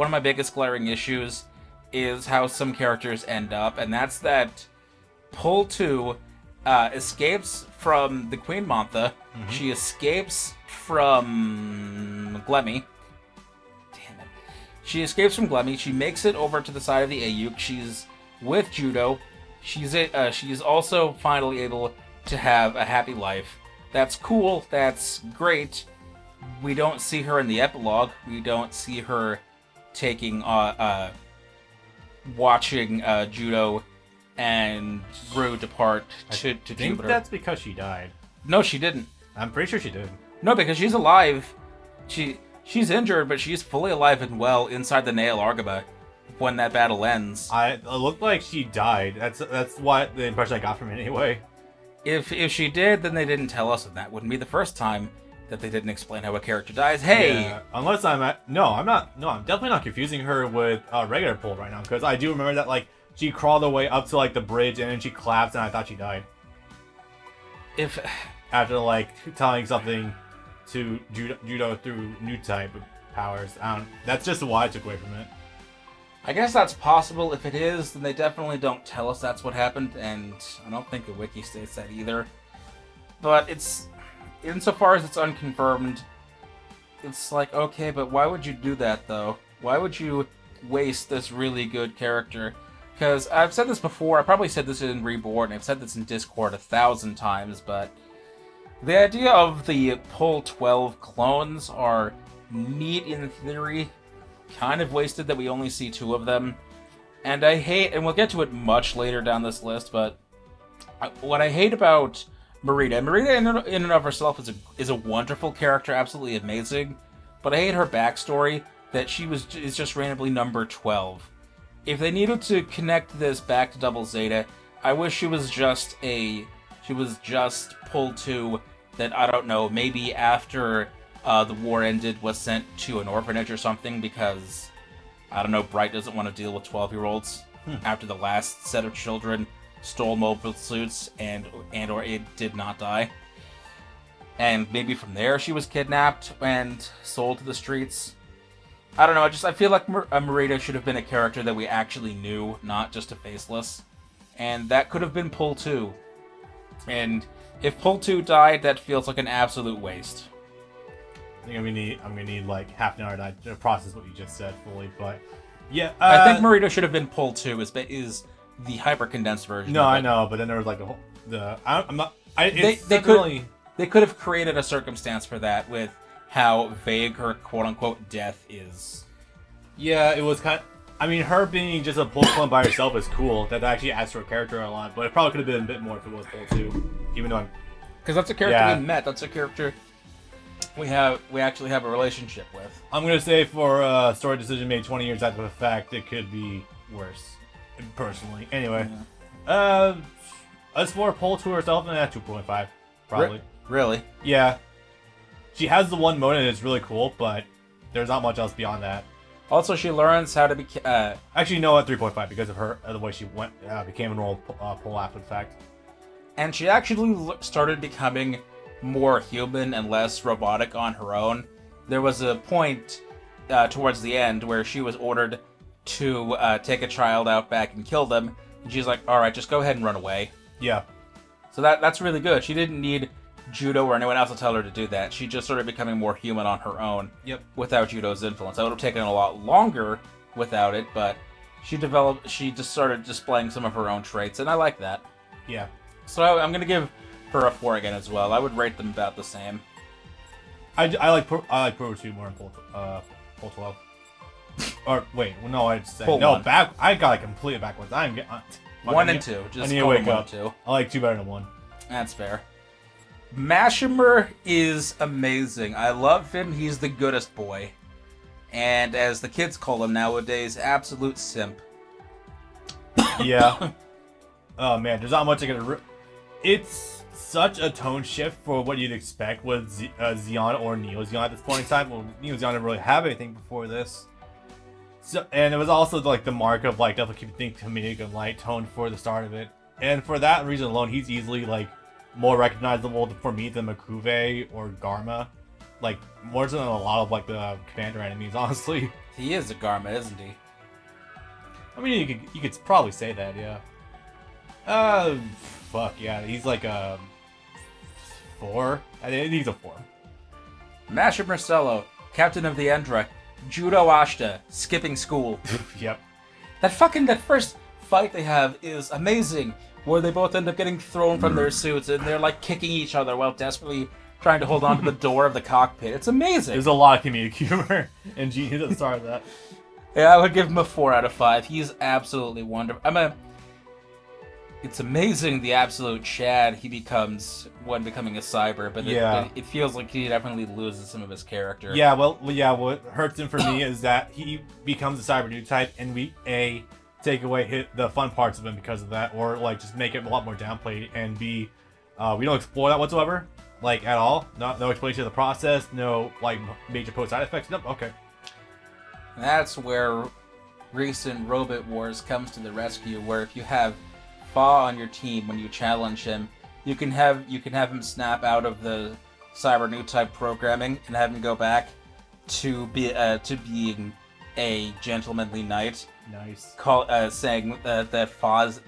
of my biggest glaring issues is how some characters end up, and that's that Pull 2 escapes from the Queen Mantha. Mm-hmm. She escapes from Glemmy. Damn it. She escapes from Glemmy. She makes it over to the side of the Ayuk. She's with Judo. She's also finally able to have a happy life. That's cool. That's great. We don't see her in the epilogue. We don't see her taking watching Judo and Rue depart to Jupiter. I think that's because she died. No, she didn't. I'm pretty sure she did. No, because she's alive. She's injured, but she's fully alive and well inside the Nail Argaba when that battle ends. It looked like she died. That's what the impression I got from it anyway. If she did, then they didn't tell us, and that wouldn't be the first time that they didn't explain how a character dies. Hey! Yeah, unless I'm definitely not confusing her with regular Pull right now, because I do remember that, like, she crawled her way up to, like, the bridge, and then she collapsed, and I thought she died. After, like, telling something to Judo through new type of powers. That's just what I took away from it. I guess that's possible. If it is, then they definitely don't tell us that's what happened, and I don't think the wiki states that either. But it's... Insofar as it's unconfirmed, it's like, okay, but why would you do that, though? Why would you waste this really good character? Because I've said this before, I probably said this in Reborn, I've said this in Discord 1,000 times, but the idea of the Pull 12 clones are neat in theory, kind of wasted that we only see 2 of them. And I hate, and we'll get to it much later down this list, but what I hate about Merida in and of herself is a wonderful character, absolutely amazing, but I hate her backstory, that she is just randomly number 12. If they needed to connect this back to Double Zeta, I wish she was just Pull 2 that, I don't know, maybe after the war ended was sent to an orphanage or something, because, I don't know, Bright doesn't want to deal with 12-year-olds after the last set of children stole mobile suits and or it did not die. And maybe from there she was kidnapped and sold to the streets. I don't know, I feel like Merida should have been a character that we actually knew, not just a faceless. And that could have been Pull 2. And if Pull 2 died, that feels like an absolute waste. I think I'm gonna need like half an hour to process what you just said fully, but yeah. I think Merida should have been Pull 2 is the hyper condensed version. No, I know, but then there was like they could have created a circumstance for that with how vague her quote unquote death is. Yeah, it was kind of, I mean, her being just a Pull clone by herself is cool. That actually adds to her character a lot, but it probably could have been a bit more if it was Pull 2. Even though because that's a character we met. That's a character we actually have a relationship with. I'm gonna say for a story decision made 20 years after the fact, it could be worse. Personally. Anyway. Yeah. As for Pull 2 herself, 2.5. Probably. Really? Yeah. She has the one mode and it's really cool, but there's not much else beyond that. Also, she learns how to be... Actually, no, at 3.5 because of her, the way she became a normal Pull after the fact. And she actually started becoming more human and less robotic on her own. There was a point towards the end where she was ordered to take a child out back and kill them, and she's like, alright, just go ahead and run away. Yeah. So that's really good. She didn't need Judo or anyone else to tell her to do that. She just started becoming more human on her own. Yep. Without Judo's influence. That would have taken a lot longer without it, but she just started displaying some of her own traits, and I like that. Yeah. So I'm going to give her a 4 again as well. I would rate them about the same. I like Pro 2 more than Pull 12. Or wait, well, no, I'd say Full no. one. I got it completely backwards. I'm getting 1 and 2. Just I need to call them wake 1 up. and 2. I like 2 better than 1. That's fair. Mashimer is amazing. I love him. He's the goodest boy. And as the kids call him nowadays, absolute simp. Yeah. Oh man, there's not much I can. It's such a tone shift for what you'd expect with Zeon or Neo Zeon at this point in time. Well, Neo Zeon didn't really have anything before this. So, and it was also like the mark of like definitely keeping things comedic and light tone for the start of it. And for that reason alone, he's easily like more recognizable for me than Makuve or Garma. Like more than a lot of like the commander enemies, honestly. He is a Garma, isn't he? I mean, you could probably say that, yeah. Fuck yeah, he's like a 4. I think he's a 4. Masher Marcello, Captain of the Endra, Judo Ashta, skipping school. Yep. That first fight they have is amazing, where they both end up getting thrown from their suits and they're like kicking each other while desperately trying to hold on to the door of the cockpit. It's amazing. There's a lot of comedic humor and genius at the start of that. Yeah, I would give him a 4 out of 5. He's absolutely wonderful. It's amazing the absolute Chad he becomes when becoming a cyber, but it feels like he definitely loses some of his character. Yeah, what hurts him for me is that he becomes a cyber new type, and we take away the fun parts of him because of that, or like just make it a lot more downplayed, and we don't explore that whatsoever, like at all. No explanation of the process, no like major post side effects. Nope. Okay. That's where recent Robot Wars comes to the rescue, where if you have Fa on your team when you challenge him, you can have him snap out of the cyber new type programming and have him go back to being a gentlemanly knight. Nice. Saying that Fa's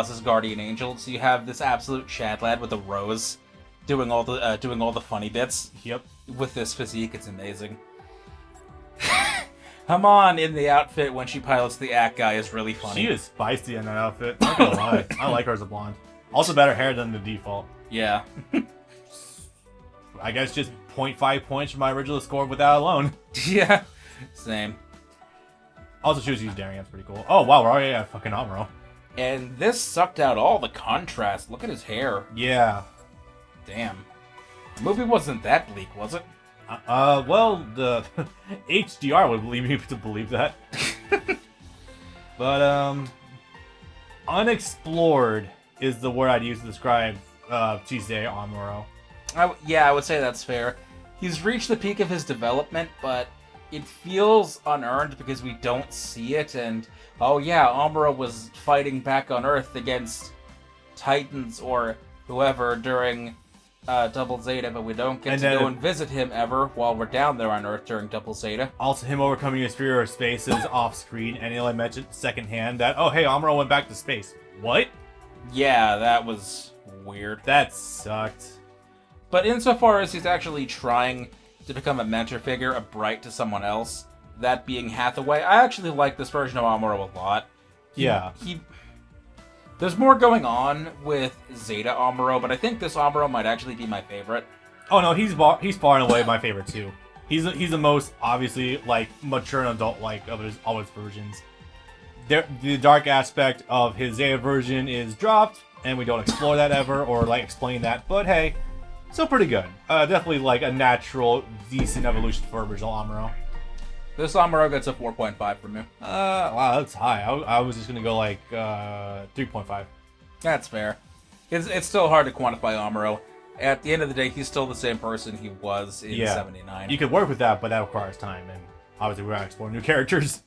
his guardian angel. So you have this absolute Chad lad with a rose doing all the funny bits. Yep. With this physique, it's amazing. Hamon in the outfit when she pilots the Act Guy is really funny. She is spicy in that outfit. Not gonna lie. I like her as a blonde. Also better hair than the default. Yeah. I guess just 0.5 points from my original score with that alone. Yeah. Same. Also, she was using daring. That's pretty cool. Oh wow, we're already at fucking Amuro. And this sucked out all the contrast. Look at his hair. Yeah. Damn. The movie wasn't that bleak, was it? Well, the HDR would lead me to believe that. But, unexplored is the word I'd use to describe Chisei Amuro. I would say that's fair. He's reached the peak of his development, but it feels unearned because we don't see it, and, oh yeah, Amuro was fighting back on Earth against Titans or whoever during Double Zeta, but we don't get to go and visit him ever while we're down there on Earth during Double Zeta. Also, him overcoming his fear of space is off screen, and he'll mention secondhand that, oh hey, Amuro went back to space. What? Yeah, that was weird. That sucked. But insofar as he's actually trying to become a mentor figure, a bright to someone else, that being Hathaway, I actually like this version of Amuro a lot. There's more going on with Zeta Amuro, but I think this Amuro might actually be my favorite. Oh no, he's far and away my favorite too. He's the most obviously like mature and adult like of all his versions. The dark aspect of his Zeta version is dropped, and we don't explore that ever or like explain that. But hey, still pretty good. Definitely like a natural, decent evolution for original Amuro. This Amuro gets a 4.5 from me. Wow, that's high. I was just gonna go like 3.5. That's fair. It's still hard to quantify Amuro. At the end of the day, he's still the same person he was in 79. You could work with that, but that requires time, and obviously we're exploring new characters.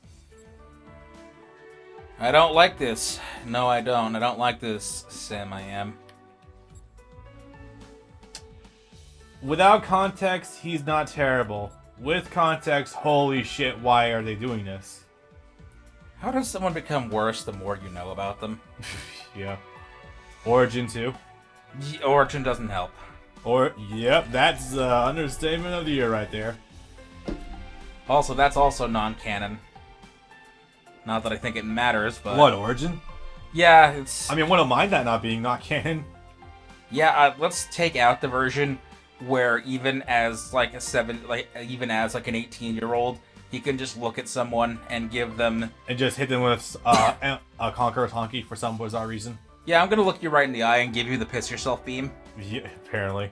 I don't like this. No, I don't. I don't like this, Sam. I am. Without context, he's not terrible. With context, holy shit, why are they doing this? How does someone become worse the more you know about them? Yeah. Origin too. Origin doesn't help. Yep, that's the understatement of the year right there. Also, that's also non-canon. Not that I think it matters, but... What, Origin? Yeah, it's... I mean, I wouldn't mind that not being not canon. Yeah, let's take out the version where even as like an 18-year-old, he can just look at someone and give them... And just hit them with a Conqueror's Honky for some bizarre reason. Yeah, I'm gonna look you right in the eye and give you the piss yourself beam. Yeah, apparently.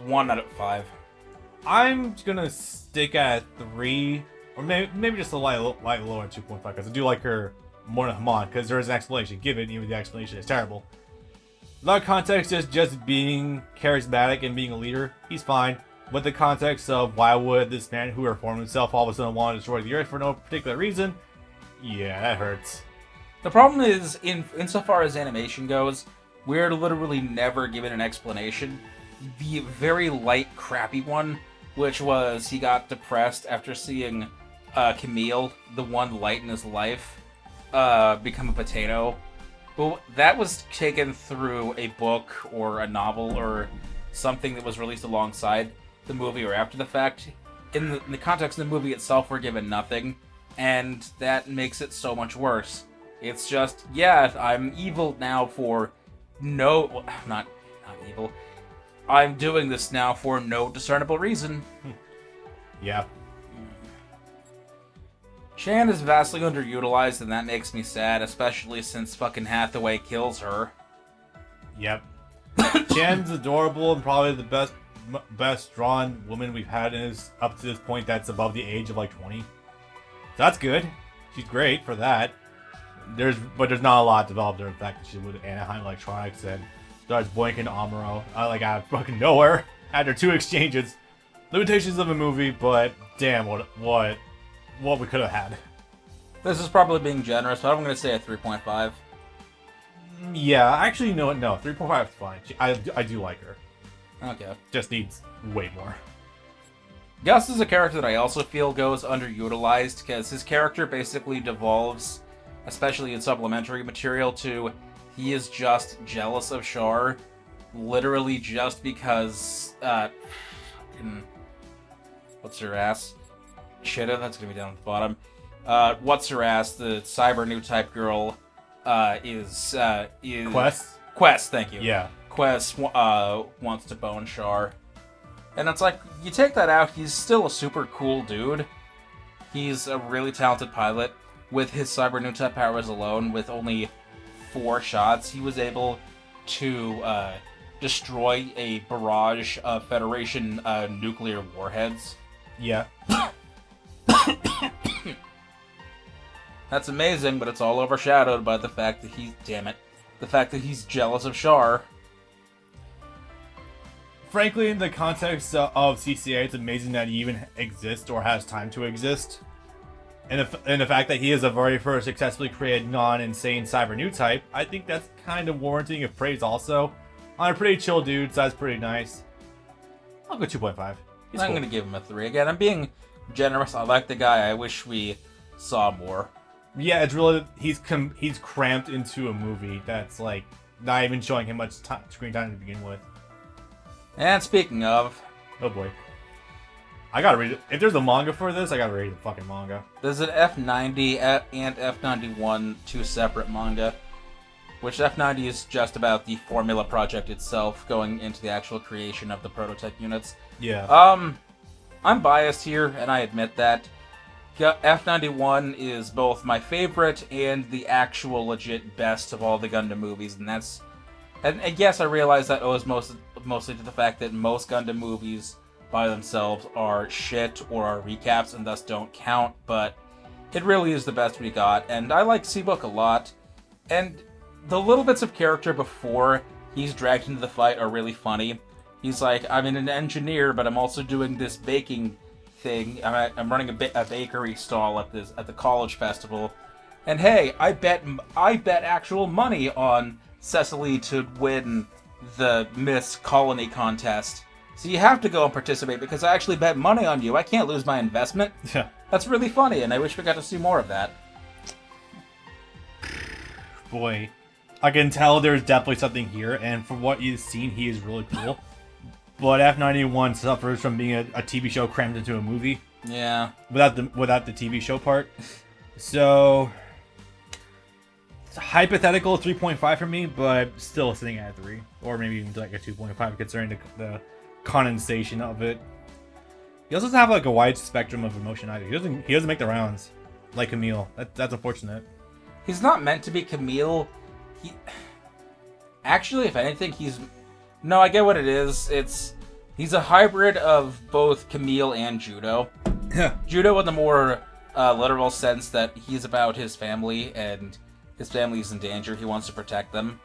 1 out of 5. I'm gonna stick at 3, or maybe just a light lower at 2.5, because I do like her more than Hamon, because there is an explanation given, even the explanation is terrible. Without context, just being charismatic and being a leader, he's fine. With the context of why would this man who reformed himself all of a sudden want to destroy the Earth for no particular reason, yeah, that hurts. The problem is, insofar as animation goes, we're literally never given an explanation. The very light, crappy one, which was he got depressed after seeing Camille, the one light in his life, become a potato. But that was taken through a book or a novel or something that was released alongside the movie or after the fact. In the context of the movie itself, we're given nothing, and that makes it so much worse. It's just, yeah, I'm evil now for no... Well, not evil. I'm doing this now for no discernible reason. Yeah. Chan is vastly underutilized, and that makes me sad, especially since fucking Hathaway kills her. Yep. Chan's adorable and probably the best drawn woman we've had up to this point that's above the age of like 20. So that's good. She's great for that. But there's not a lot developed in the fact that she was with Anaheim Electronics and starts boinking Amuro out of fucking nowhere after 2 exchanges. Limitations of a movie, but damn, what we could have had. This is probably being generous, but I'm going to say a 3.5. Yeah, actually, no, 3.5 is fine. I do like her. Okay. Just needs way more. Gus is a character that I also feel goes underutilized, because his character basically devolves, especially in supplementary material, to he is just jealous of Char, literally just because, what's her ass? Chitta, that's gonna be down at the bottom. What's her ass? The cyber new type girl, is Quest, thank you. Yeah. Quest, wants to bone Char. And it's like, you take that out, he's still a super cool dude. He's a really talented pilot. With his cyber new type powers alone, with only 4 shots, he was able to destroy a barrage of Federation nuclear warheads. Yeah. That's amazing, but it's all overshadowed by the fact that he's jealous of Char. Frankly, in the context of CCA, it's amazing that he even exists or has time to exist. And the fact that he is the very first successfully created non-insane cyber new type, I think that's kind of warranting of praise also. On a pretty chill dude, so that's pretty nice. I'll go 2.5. I'm going to give him a 3. Again, I'm being generous. I like the guy. I wish we saw more. Yeah, it's really... He's cramped into a movie that's, like, not even showing him much screen time to begin with. And speaking of... Oh boy. I gotta read it. If there's a manga for this, I gotta read the fucking manga. There's an F90 and F91, 2 separate manga. Which F90 is just about the formula project itself, going into the actual creation of the prototype units. Yeah. I'm biased here, and I admit that. F91 is both my favorite and the actual legit best of all the Gundam movies, and that's... And yes, I realize that owes mostly to the fact that most Gundam movies by themselves are shit or are recaps and thus don't count, but it really is the best we got, and I like Seabook a lot. And the little bits of character before he's dragged into the fight are really funny. He's like, I'm an engineer, but I'm also doing this baking thing. I'm running a bakery stall at the college festival, and hey, I bet actual money on Cecily to win the Miss Colony contest. So you have to go and participate because I actually bet money on you. I can't lose my investment. Yeah. That's really funny, and I wish we got to see more of that. Boy, I can tell there's definitely something here, and from what you've seen, he is really cool. But F91 suffers from being a TV show crammed into a movie. Yeah. Without the TV show part. So... hypothetical 3.5 for me, but still sitting at 3, or maybe even like a 2.5 considering the condensation of it. He also doesn't have like a wide spectrum of emotion either. He doesn't make the rounds like Camille. That's unfortunate. He's not meant to be Camille. Actually, if anything, no, I get what it is. He's a hybrid of both Camille and Judo. Judo in the more literal sense that he's about his family and his family is in danger. He wants to protect them.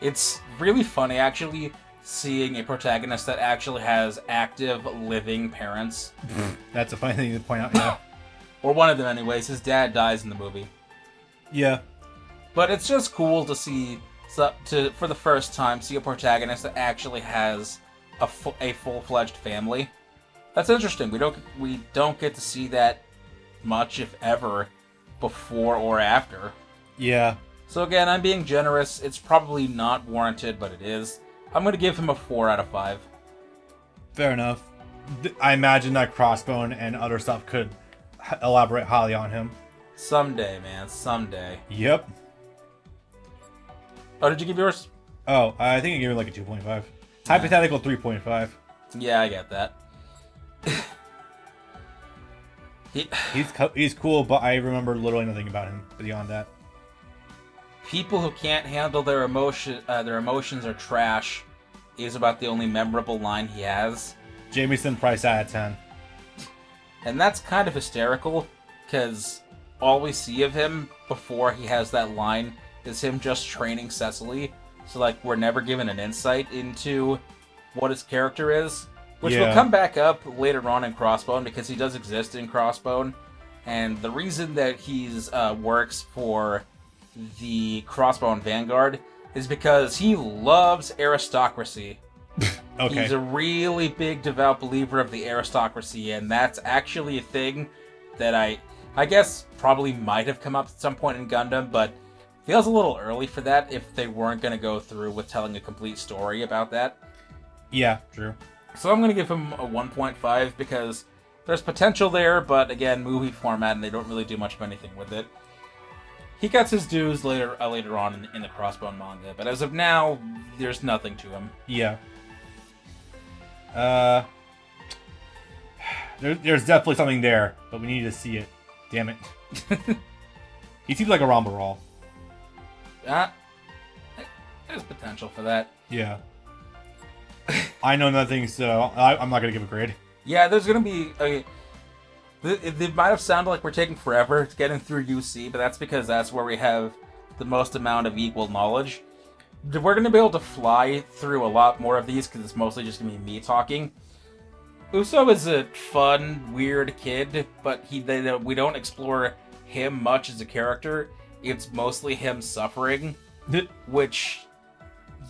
It's really funny, actually, seeing a protagonist that actually has active, living parents. That's a funny thing to point out, yeah. Or one of them, anyways. His dad dies in the movie. Yeah. But it's just cool to see, for the first time, see a protagonist that actually has a full-fledged family. That's interesting. We don't get to see that much, if ever, before or after. Yeah. So again, I'm being generous. It's probably not warranted, but it is. I'm going to give him a 4 out of 5. Fair enough. I imagine that Crossbone and other stuff could elaborate highly on him. Someday, man. Someday. Yep. Oh, did you give yours? Oh, I think I gave it like a 2.5. Hypothetical 3.5. Yeah, I get that. He's cool, but I remember literally nothing about him beyond that. People who can't handle their emotions are trash is about the only memorable line he has. Jamieson Price out of 10. And that's kind of hysterical, because all we see of him before he has that line is him just training Cecily. So, like, we're never given an insight into what his character is. Which will come back up later on in Crossbone, because he does exist in Crossbone. And the reason that he's works for the Crossbone Vanguard is because he loves aristocracy. Okay. He's a really big devout believer of the aristocracy, and that's actually a thing that I guess probably might have come up at some point in Gundam, but feels a little early for that if they weren't going to go through with telling a complete story about that. Yeah, true. So I'm going to give him a 1.5 because there's potential there, but again, movie format, and they don't really do much of anything with it. He gets his dues later on in the Crossbone manga, but as of now, there's nothing to him. Yeah. There's definitely something there, but we need to see it. Damn it. He seems like a Rambarol. There's potential for that. Yeah. I know nothing, so I'm not going to give a grade. Yeah, there's going to be... It might have sounded like we're taking forever getting through UC, but that's because that's where we have the most amount of equal knowledge. We're going to be able to fly through a lot more of these because it's mostly just going to be me talking. Uso is a fun, weird kid, but we don't explore him much as a character. It's mostly him suffering, which,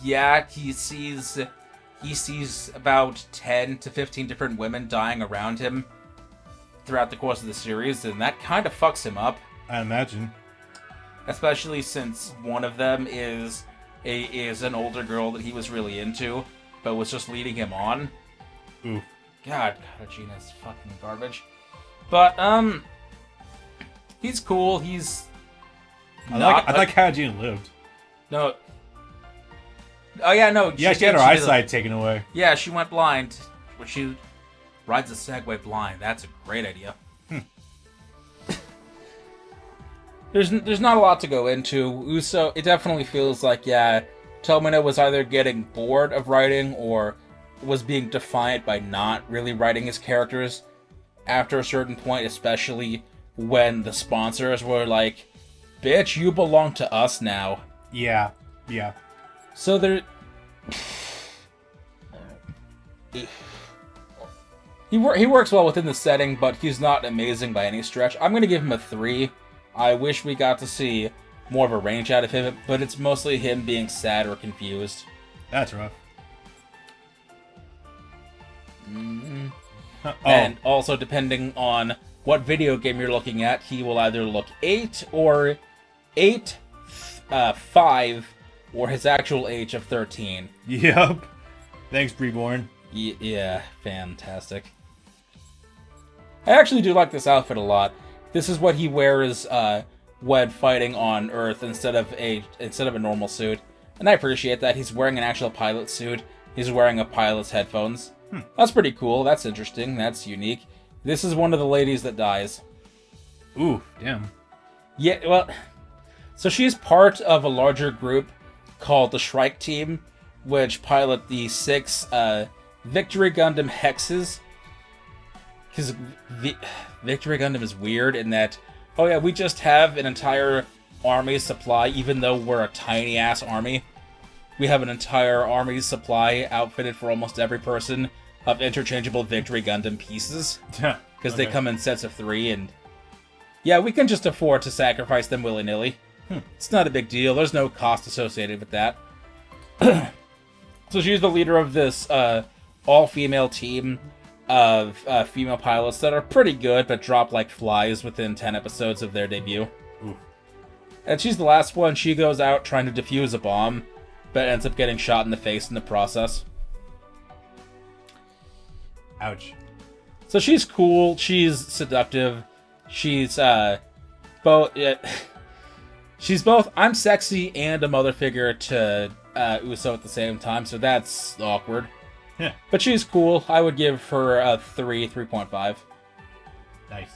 yeah, he sees about 10 to 15 different women dying around him throughout the course of the series, and that kind of fucks him up. I imagine. Especially since one of them is an older girl that he was really into, but was just leading him on. Oof. God, Regina's fucking garbage. But, he's cool, I like how Regina lived. No. Oh, yeah, no. Yeah, she had her eyesight taken away. Yeah, she went blind, but she rides a Segway blind. That's a great idea. There's not a lot to go into. Uso, it definitely feels like, yeah, Tomino was either getting bored of writing or was being defiant by not really writing his characters after a certain point, especially when the sponsors were like, bitch, you belong to us now. Yeah. So there... He works well within the setting, but he's not amazing by any stretch. I'm going to give him a 3. I wish we got to see more of a range out of him, but it's mostly him being sad or confused. That's rough. Mm-hmm. And also, depending on what video game you're looking at, he will either look 8 or 8, 5, or his actual age of 13. Yep. Thanks, Preborn. Yeah, fantastic. I actually do like this outfit a lot. This is what he wears when fighting on Earth instead of a normal suit, and I appreciate that. He's wearing an actual pilot suit. He's wearing a pilot's headphones. That's pretty cool. That's interesting. That's unique. This is one of the ladies that dies. Ooh, damn. Yeah, well, so she's part of a larger group called the Shrike Team, which pilot the 6 Victory Gundam Hexes. Because Victory Gundam is weird in that, oh yeah, we just have an entire army supply, even though we're a tiny-ass army. We have an entire army supply outfitted for almost every person of interchangeable Victory Gundam pieces. Because they come in sets of 3, and yeah, we can just afford to sacrifice them willy-nilly. It's not a big deal. There's no cost associated with that. So she's the leader of this all-female team of female pilots that are pretty good, but drop like flies within 10 episodes of their debut. Ooh. And she's the last one. She goes out trying to defuse a bomb, but ends up getting shot in the face in the process. Ouch. So she's cool. She's seductive. She's both. She's both. I'm sexy and a mother figure to Uso at the same time. So that's awkward. Yeah. But she's cool. I would give her a 3.5. Nice.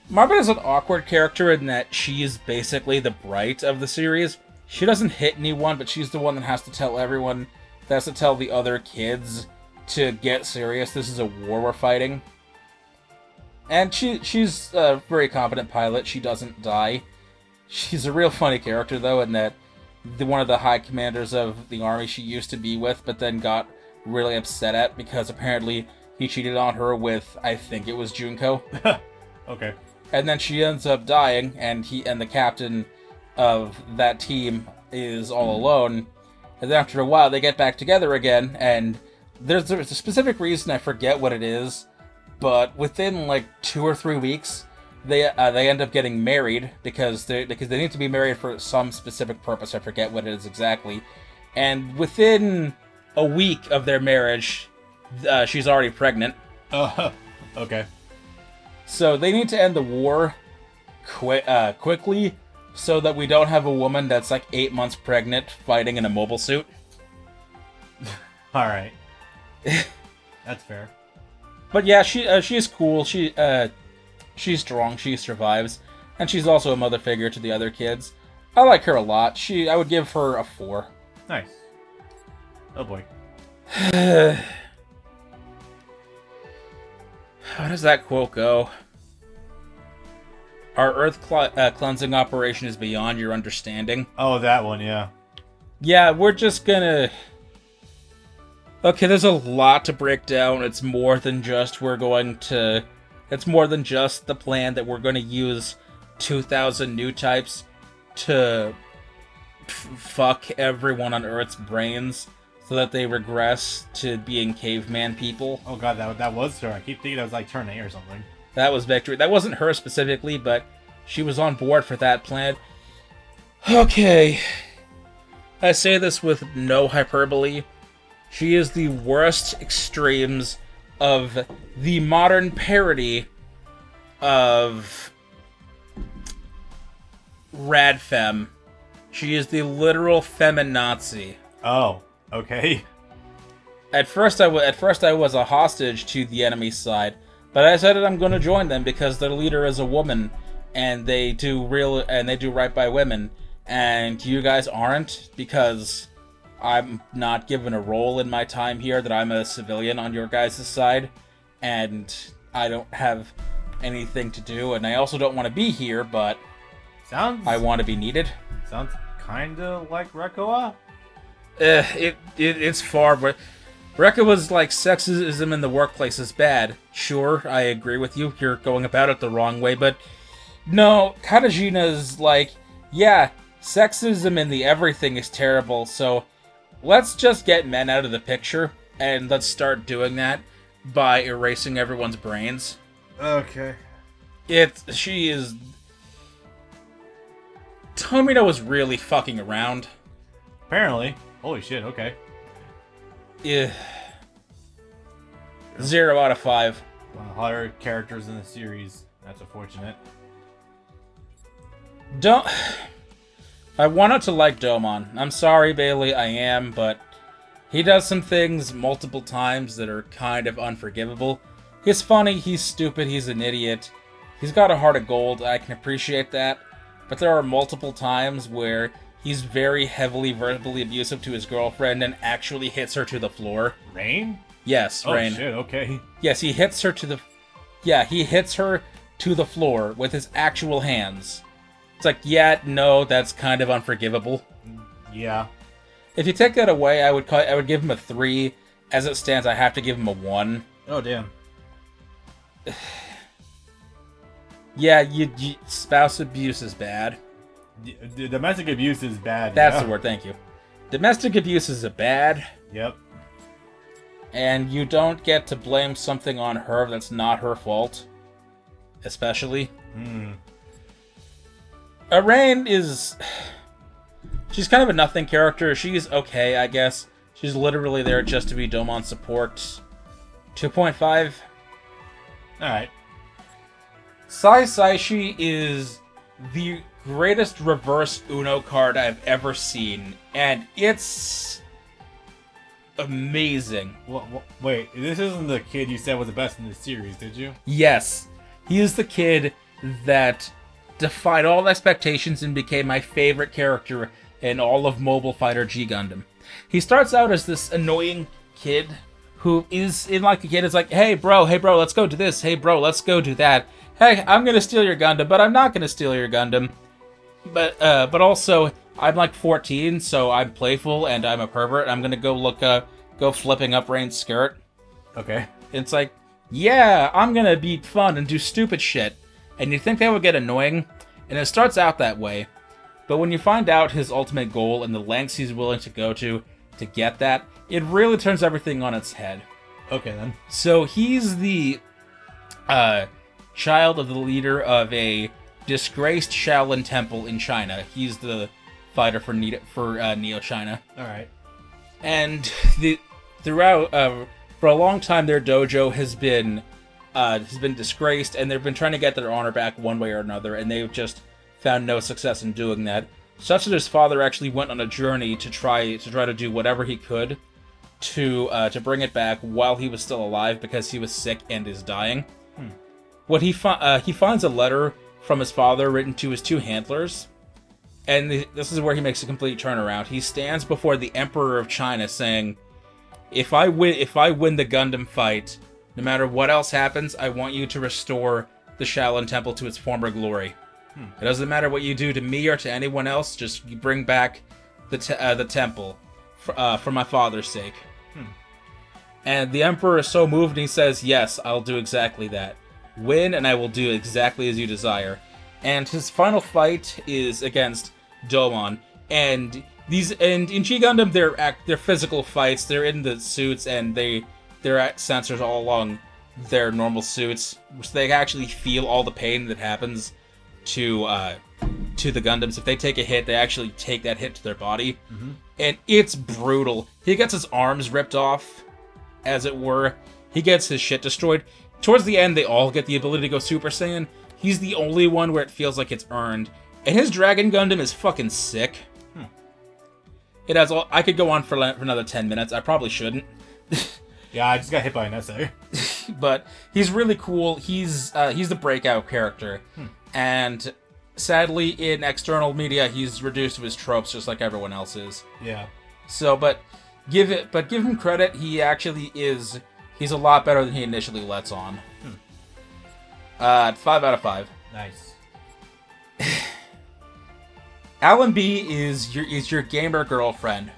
Marvin is an awkward character in that she's basically the bright of the series. She doesn't hit anyone, but she's the one that has to tell everyone, that has to tell the other kids to get serious. This is a war we're fighting. And she's a very competent pilot. She doesn't die. She's a real funny character, though, in that one of the high commanders of the army she used to be with, but then got really upset at because apparently he cheated on her with, I think it was Junko. Okay. And then she ends up dying, and the captain of that team is all alone. And then after a while, they get back together again, and there's a specific reason, I forget what it is, but within like 2 or 3 weeks, they end up getting married because they need to be married for some specific purpose. I forget what it is exactly. And within a week of their marriage, she's already pregnant. Okay. So they need to end the war quickly so that we don't have a woman that's like 8 months pregnant fighting in a mobile suit. All right. That's fair. But yeah, she's cool. She's strong. She survives, and she's also a mother figure to the other kids. I like her a lot. I would give her a 4. Nice. Oh boy. How does that quote go? Our Earth cleansing operation is beyond your understanding. Oh, that one, yeah. Yeah, we're just gonna... Okay, there's a lot to break down. It's more than just It's more than just the plan that we're going to use 2,000 new types to fuck everyone on Earth's brains so that they regress to being caveman people. Oh god, that was her. I keep thinking that was like Turn A or something. That was Victory. That wasn't her specifically, but she was on board for that plan. Okay. I say this with no hyperbole. She is the worst extremes of the modern parody of Radfem. She is the literal feminazi. Oh, okay. At first I was a hostage to the enemy side, but I decided I'm going to join them because their leader is a woman, and they do right by women, and you guys aren't, because I'm not given a role in my time here that I'm a civilian on your guys' side, and I don't have anything to do, and I also don't want to be here, but I want to be needed. Sounds kinda like Reco. It's far, but Reco was like, sexism in the workplace is bad. Sure, I agree with you, you're going about it the wrong way, but no, Katajina's like, yeah, sexism in the everything is terrible, so let's just get men out of the picture, and let's start doing that by erasing everyone's brains. Okay. She is... Tomino was really fucking around. Apparently. Holy shit, okay. Yeah. 0 out of 5. One of the hotter characters in the series. That's unfortunate. I wanted to like Domon. I'm sorry, Bailey, I am, but He does some things multiple times that are kind of unforgivable. He's funny, he's stupid, he's an idiot. He's got a heart of gold, I can appreciate that. But there are multiple times where he's very heavily verbally abusive to his girlfriend and actually hits her to the floor. Rain? Yes, Rain. Oh shit, okay. Yes, he hits her to the... Yeah, he hits her to the floor with his actual hands. It's like, yeah, no, that's kind of unforgivable. Yeah. If you take that away, I would give him a 3. As it stands, I have to give him a 1. Oh, damn. Yeah, spouse abuse is bad. Domestic abuse is bad. That's the word, thank you. Domestic abuse is bad. Yep. And you don't get to blame something on her that's not her fault. Especially. Rain is... She's kind of a nothing character. She's okay, I guess. She's literally there just to be Domon support. 2.5. Alright. Sai Saishi is the greatest reverse Uno card I've ever seen. And it's... amazing. Wait, this isn't the kid you said was the best in the series, did you? Yes. He is the kid that defied all expectations and became my favorite character in all of Mobile Fighter G Gundam. He starts out as this annoying kid who is in like a kid is like, hey bro, let's go do this. Hey bro, let's go do that. Hey, I'm gonna steal your Gundam, but I'm not gonna steal your Gundam. But also, I'm like 14, so I'm playful and I'm a pervert. I'm gonna go flipping up Rain's skirt. Okay. It's like, yeah, I'm gonna be fun and do stupid shit. And you'd think that would get annoying, and it starts out that way. But when you find out his ultimate goal and the lengths he's willing to go to get that, it really turns everything on its head. Okay, then. So he's the child of the leader of a disgraced Shaolin temple in China. He's the fighter for Neo China. All right. And throughout for a long time, their dojo has been disgraced, and they've been trying to get their honor back one way or another, and they've just found no success in doing that. Such that his father actually went on a journey to try to do whatever he could to bring it back while he was still alive, because he was sick and is dying. What he finds a letter from his father written to his 2 handlers, and this is where he makes a complete turnaround. He stands before the Emperor of China saying, if I win the Gundam fight, no matter what else happens, I want you to restore the Shaolin Temple to its former glory. It doesn't matter what you do to me or to anyone else, just bring back the temple for my father's sake. And the Emperor is so moved, and he says, yes, I'll do exactly that. Win, and I will do exactly as you desire. And his final fight is against Domon. And in G Gundam, they're physical fights. They're in the suits, and they're at sensors all along their normal suits, which they actually feel all the pain that happens to the Gundams. If they take a hit, they actually take that hit to their body. And it's brutal. He gets his arms ripped off, as it were. He gets his shit destroyed. Towards the end, they all get the ability to go Super Saiyan. He's the only one where it feels like it's earned. And his Dragon Gundam is fucking sick. It has all... I could go on for another 10 minutes. I probably shouldn't. Yeah, I just got hit by an essay. But he's really cool. He's the breakout character. And sadly, in external media, he's reduced to his tropes just like everyone else is. Yeah. So, but give him credit. He actually is... He's a lot better than he initially lets on. 5 out of 5. Nice. Alan B is your gamer girlfriend.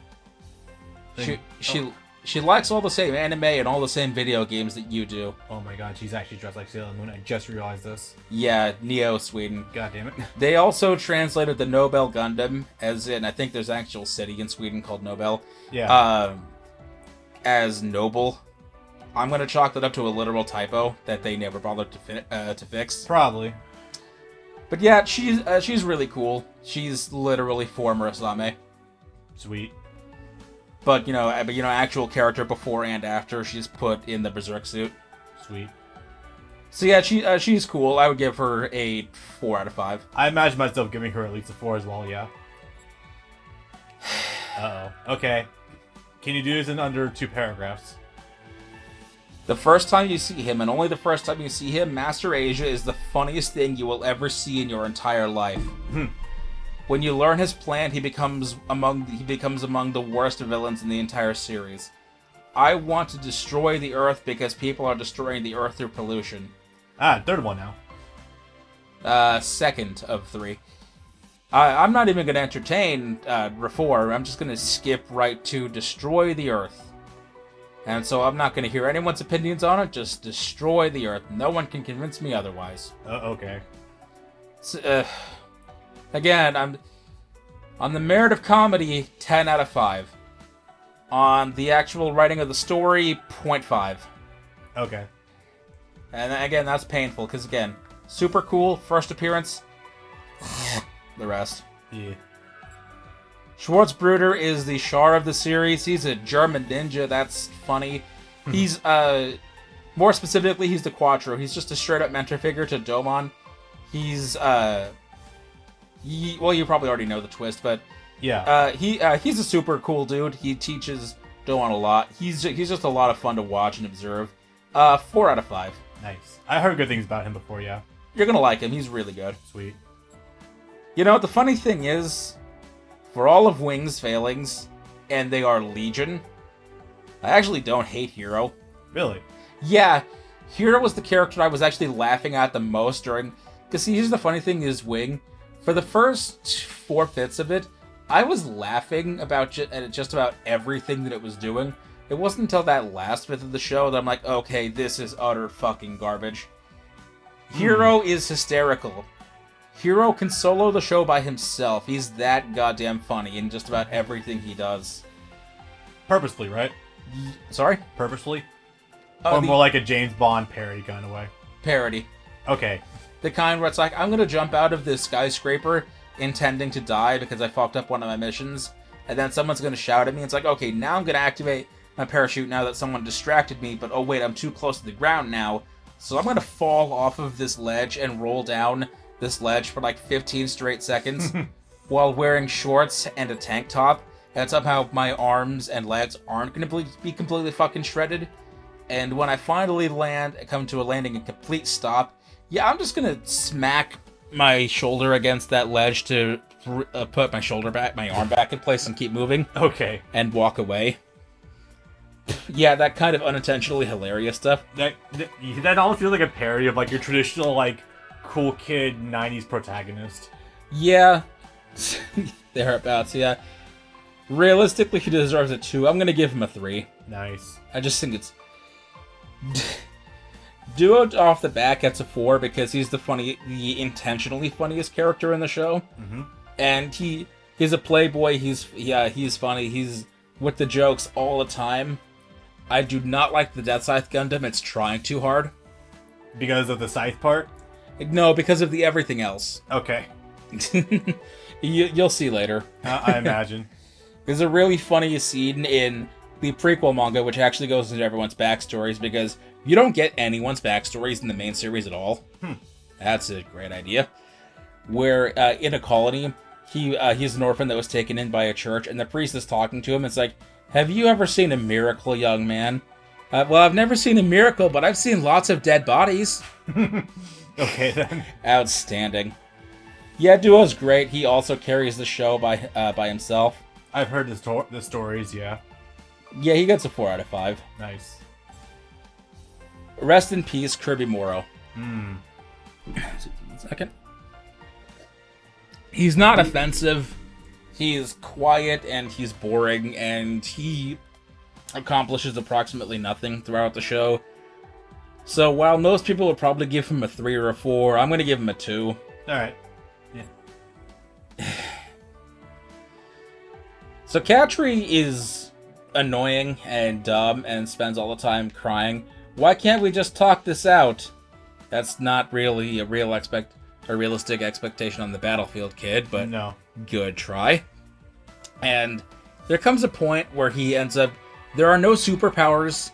She likes all the same anime and all the same video games that you do. Oh my god, she's actually dressed like Sailor Moon. I just realized this. Yeah, Neo, Sweden. God damn it. They also translated the Nobel Gundam, as in, I think there's an actual city in Sweden called Nobel. Yeah. As Noble. I'm gonna chalk that up to a literal typo that they never bothered to fix. Probably. But yeah, she's really cool. She's literally for Murasame. Sweet. But actual character before and after she's put in the Berserk suit. Sweet. So yeah, she's cool. I would give her a 4 out of 5. I imagine myself giving her at least a 4 as well. Yeah. Uh-oh. Okay. Can you do this in under 2 paragraphs? The first time you see him, and only the first time you see him, Master Asia is the funniest thing you will ever see in your entire life. When you learn his plan, he becomes among the worst villains in the entire series. I want to destroy the Earth because people are destroying the Earth through pollution. Third one now. Second of 3. I'm not even going to entertain Reform. I'm just going to skip right to destroy the Earth. And so I'm not going to hear anyone's opinions on it. Just destroy the Earth. No one can convince me otherwise. Okay. So, again, I'm on the merit of comedy, 10 out of 5. On the actual writing of the story, 0.5. Okay. And again, that's painful, because again, super cool, first appearance, the rest. Yeah. Schwarzbruder is the Char of the series. He's a German ninja, that's funny. He's, more specifically, he's the Quattro. He's just a straight-up mentor figure to Domon. He's, well, you probably already know the twist, but yeah, he's a super cool dude. He teaches Domon a lot. He's just a lot of fun to watch and observe. 4 out of 5. Nice. I heard good things about him before, yeah. You're gonna like him. He's really good. Sweet. You know, the funny thing is, for all of Wing's failings, and they are legion, I actually don't hate Hero. Really? Yeah, Hero was the character I was actually laughing at the most during... Because see, here's the funny thing is, Wing, for the first 4/5 of it, I was laughing at just about everything that it was doing. It wasn't until that last fifth of the show that I'm like, okay, this is utter fucking garbage. Hero is hysterical. Hero can solo the show by himself. He's that goddamn funny in just about everything he does. Purposefully, right? Sorry? Purposefully? Or more like a James Bond parody kind of way? Parody. Okay. The kind where it's like, I'm gonna jump out of this skyscraper intending to die because I fucked up one of my missions, and then someone's gonna shout at me. It's like, okay, now I'm gonna activate my parachute now that someone distracted me, but oh wait, I'm too close to the ground now, so I'm gonna fall off of this ledge and roll down this ledge for like 15 straight seconds while wearing shorts and a tank top, and somehow my arms and legs aren't going to be completely fucking shredded. And when I finally come to a landing and complete stop, yeah, I'm just going to smack my shoulder against that ledge to put my arm back in place and keep moving. Okay. And walk away. Yeah, that kind of unintentionally hilarious stuff. That almost feels like a parody of like your traditional like cool kid 90s protagonist. Yeah. Thereabouts, yeah. Realistically, he deserves a 2. I'm gonna give him a 3. Nice. I just think it's... Duo off the bat gets a 4 because he's the intentionally funniest character in the show. Mm-hmm. And he's a playboy, he's funny, he's with the jokes all the time. I do not like the Death Scythe Gundam, it's trying too hard. Because of the scythe part? No, because of the everything else. Okay. You'll see later. I imagine. There's a really funny scene in the prequel manga, which actually goes into everyone's backstories, because you don't get anyone's backstories in the main series at all. That's a great idea. Where, in a colony, he's an orphan that was taken in by a church, and the priest is talking to him. It's like, have you ever seen a miracle, young man? Well, I've never seen a miracle, but I've seen lots of dead bodies. Okay, then. Outstanding. Yeah, Duo's great. He also carries the show by himself. I've heard the stories, yeah. Yeah, he gets a 4 out of 5. Nice. Rest in peace, Kirby Morrow. 1 second. He's not offensive. He's quiet and he's boring, and he accomplishes approximately nothing throughout the show. So while most people would probably give him a 3 or a 4, I'm going to give him a 2. Alright. Yeah. So Katri is annoying and dumb and spends all the time crying. Why can't we just talk this out? That's not really a realistic expectation on the battlefield, kid, but no. Good try. And there comes a point where he ends up... There are no superpowers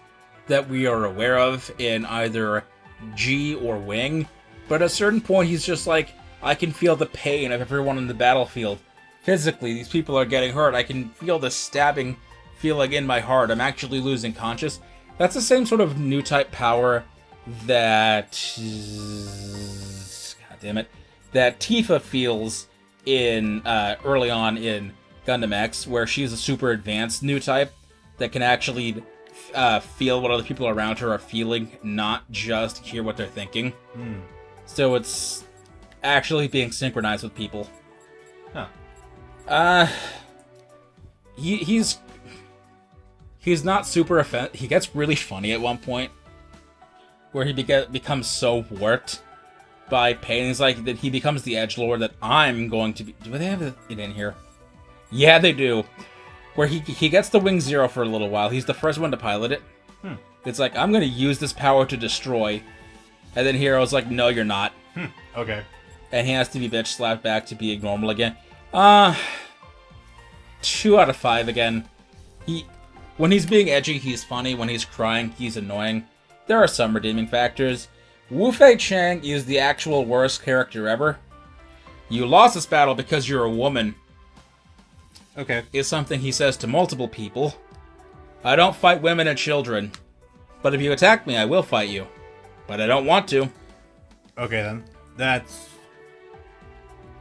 that we are aware of in either G or Wing, but at a certain point he's just like, I can feel the pain of everyone on the battlefield. Physically, these people are getting hurt. I can feel the stabbing feeling in my heart I'm actually losing conscious. That's the same sort of new type power that... God damn it. That Tifa feels in early on in Gundam X, where she's a super advanced new type that can actually feel what other people around her are feeling, not just hear what they're thinking. So it's actually being synchronized with people. Huh. He's not super he gets really funny at one point, where he becomes so warped by pain. He's like that he becomes the edgelord that I'm going to be. Do they have it in here? Yeah, they do. Where he gets the Wing Zero for a little while. He's the first one to pilot it. It's like, I'm going to use this power to destroy. And then Hero's like, no, you're not. Okay. And he has to be bitch slapped back to being normal again. 2 out of 5 again. When he's being edgy, he's funny. When he's crying, he's annoying. There are some redeeming factors. Wu Fei Chang is the actual worst character ever. You lost this battle because you're a woman. Okay. Is something he says to multiple people. I don't fight women and children. But if you attack me, I will fight you. But I don't want to. Okay, then. That's...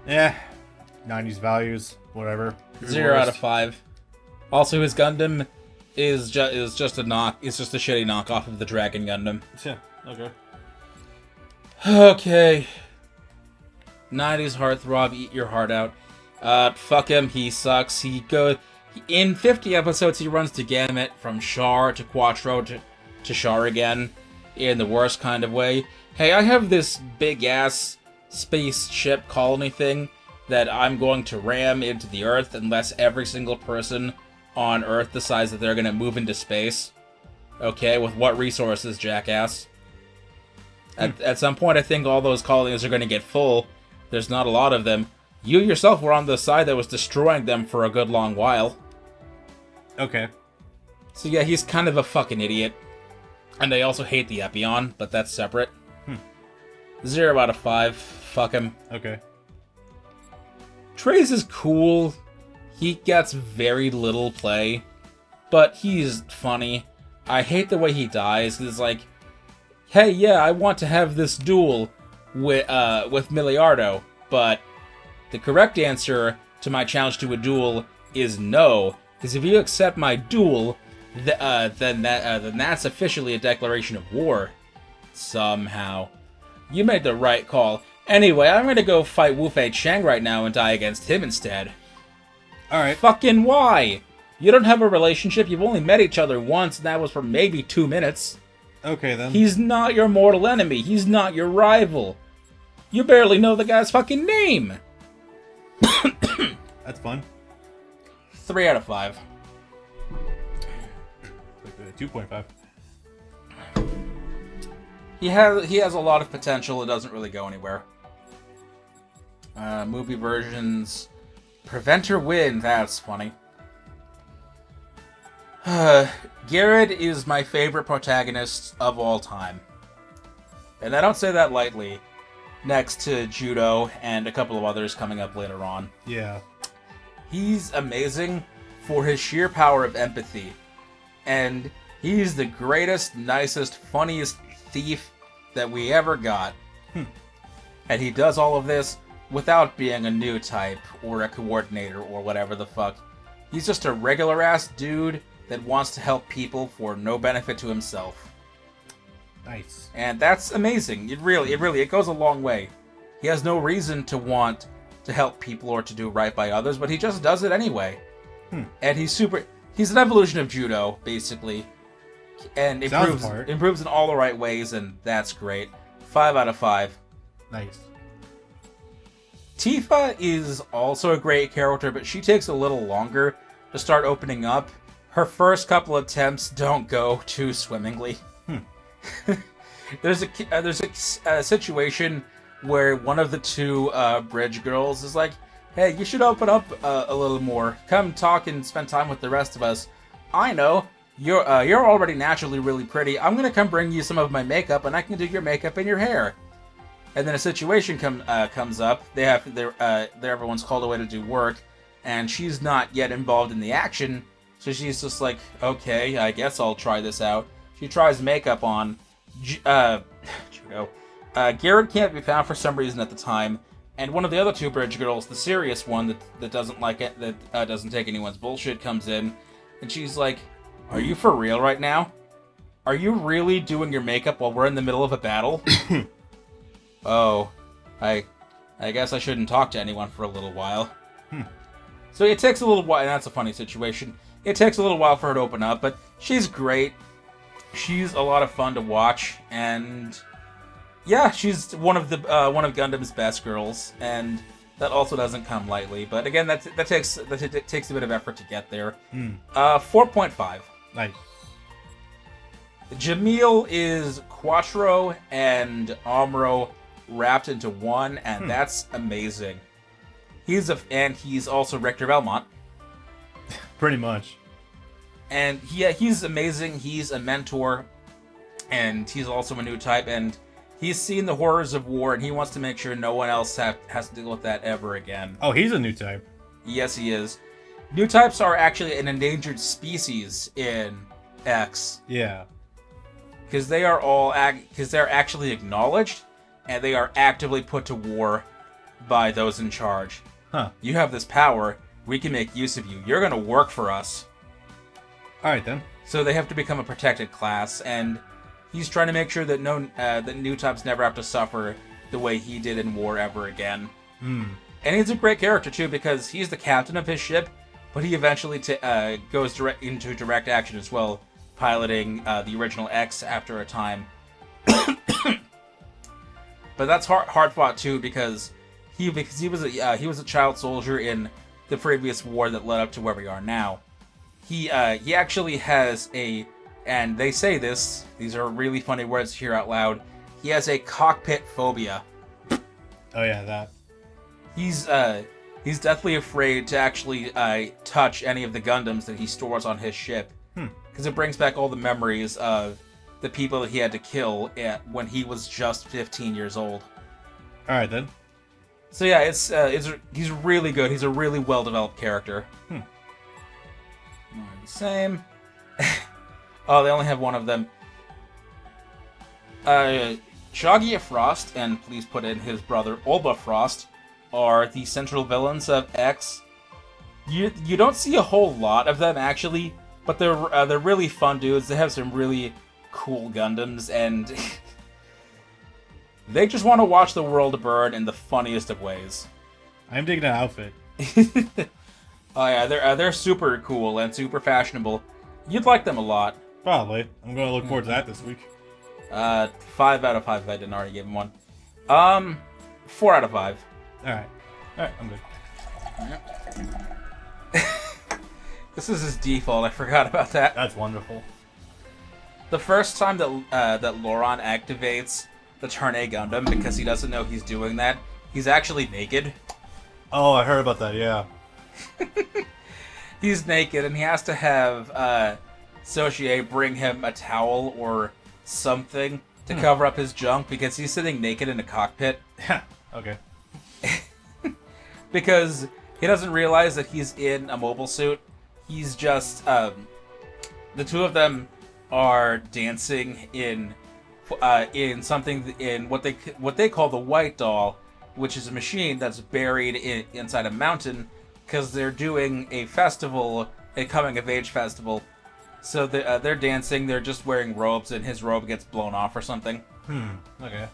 Yeah. 90s values. Whatever. 0 out of 5. Also, his Gundam is just a shitty knockoff of the Dragon Gundam. Yeah. Okay. Okay. 90s heartthrob, eat your heart out. Fuck him, he sucks. In 50 episodes, he runs the gamut from Char to Quattro to Char again, in the worst kind of way. Hey, I have this big-ass spaceship colony thing that I'm going to ram into the Earth unless every single person on Earth decides that they're going to move into space. Okay, with what resources, jackass? At some point, I think all those colonies are going to get full. There's not a lot of them. You yourself were on the side that was destroying them for a good long while. Okay. So yeah, he's kind of a fucking idiot. And I also hate the Epion, but that's separate. 0 out of 5. Fuck him. Okay. Trace is cool. He gets very little play, but he's funny. I hate the way he dies, because it's like, hey, yeah, I want to have this duel with Miliardo, but the correct answer to my challenge to a duel is no, because if you accept my duel, then that's officially a declaration of war. Somehow. You made the right call. Anyway, I'm gonna go fight Wu Fei Chang right now and die against him instead. Alright. Fucking why? You don't have a relationship, you've only met each other once, and that was for maybe 2 minutes. Okay, then. He's not your mortal enemy, he's not your rival. You barely know the guy's fucking name! That's fun. 3 out of 5. 2.5. He has a lot of potential, it doesn't really go anywhere. Movie versions... Preventer win, that's funny. Garrett is my favorite protagonist of all time. And I don't say that lightly, next to Judo and a couple of others coming up later on. Yeah. He's amazing for his sheer power of empathy. And he's the greatest, nicest, funniest thief that we ever got. And he does all of this without being a new type or a coordinator or whatever the fuck. He's just a regular ass dude that wants to help people for no benefit to himself. Nice. And that's amazing. It goes a long way. He has no reason to want to help people or to do right by others, but he just does it anyway. And he's an evolution of Judo, basically. And improves in all the right ways, and that's great. 5 out of 5. Nice. Tifa is also a great character, but she takes a little longer to start opening up. Her first couple attempts don't go too swimmingly. There's a situation where one of the two bridge girls is like, hey, you should open up a little more. Come talk and spend time with the rest of us. I know, you're already naturally really pretty. I'm gonna come bring you some of my makeup, and I can do your makeup and your hair. And then a situation comes up. Everyone's called away to do work, and she's not yet involved in the action. So she's just like, okay, I guess I'll try this out. She tries makeup on. Garrett can't be found for some reason at the time, and one of the other two bridge girls, the serious one that doesn't like it, that doesn't take anyone's bullshit, comes in, and she's like, "Are you for real right now? Are you really doing your makeup while we're in the middle of a battle?" Oh, I guess I shouldn't talk to anyone for a little while. So it takes a little while, and that's a funny situation. It takes a little while for her to open up, but she's great. She's a lot of fun to watch, and yeah, she's one of Gundam's best girls, and that also doesn't come lightly. But again, that takes a bit of effort to get there. 4.5. Nice. Jamil is Quattro and Amuro wrapped into one, and that's amazing. He's also Richter Belmont. Pretty much. And he's amazing. He's a mentor, and he's also a new type, and he's seen the horrors of war, and he wants to make sure no one else has to deal with that ever again. Oh, he's a new type. Yes, he is. New types are actually an endangered species in X. Yeah. Because they're actually acknowledged, and they are actively put to war by those in charge. Huh. You have this power. We can make use of you. You're going to work for us. All right, then. So they have to become a protected class, and he's trying to make sure that that new types never have to suffer the way he did in war ever again. And he's a great character, too, because he's the captain of his ship, but he eventually goes into direct action as well, piloting the original X after a time. But that's hard fought, too, because he was a child soldier in the previous war that led up to where we are now. He actually has and they say these are really funny words to hear out loud. He has a cockpit phobia. Oh yeah, that. He's deathly afraid to actually touch any of the Gundams that he stores on his ship, because it brings back all the memories of the people that he had to kill when he was just 15 years old. All right then. So yeah, he's really good. He's a really well-developed character. The same. Oh, they only have one of them. Shaggy Frost, and please put in his brother Olba Frost, are the central villains of X. You don't see a whole lot of them actually, but they're really fun dudes. They have some really cool Gundams, and they just want to watch the world burn in the funniest of ways. I'm digging an outfit. Oh yeah, they're super cool and super fashionable. You'd like them a lot. Probably. I'm going to look forward to that this week. 5 out of 5 if I didn't already give him one. 4 out of 5. Alright, I'm good. This is his default, I forgot about that. That's wonderful. The first time that Loran activates the Turn A Gundam, because he doesn't know he's doing that, he's actually naked. Oh, I heard about that, yeah. He's naked, and he has to have Sochie bring him a towel or something to cover up his junk, because he's sitting naked in a cockpit. Okay. Because he doesn't realize that he's in a mobile suit. He's just the two of them are dancing in something in what they call the White Doll, which is a machine that's buried inside a mountain, because they're doing a festival, a coming of age festival. So they're dancing. They're just wearing robes, and his robe gets blown off or something. Okay.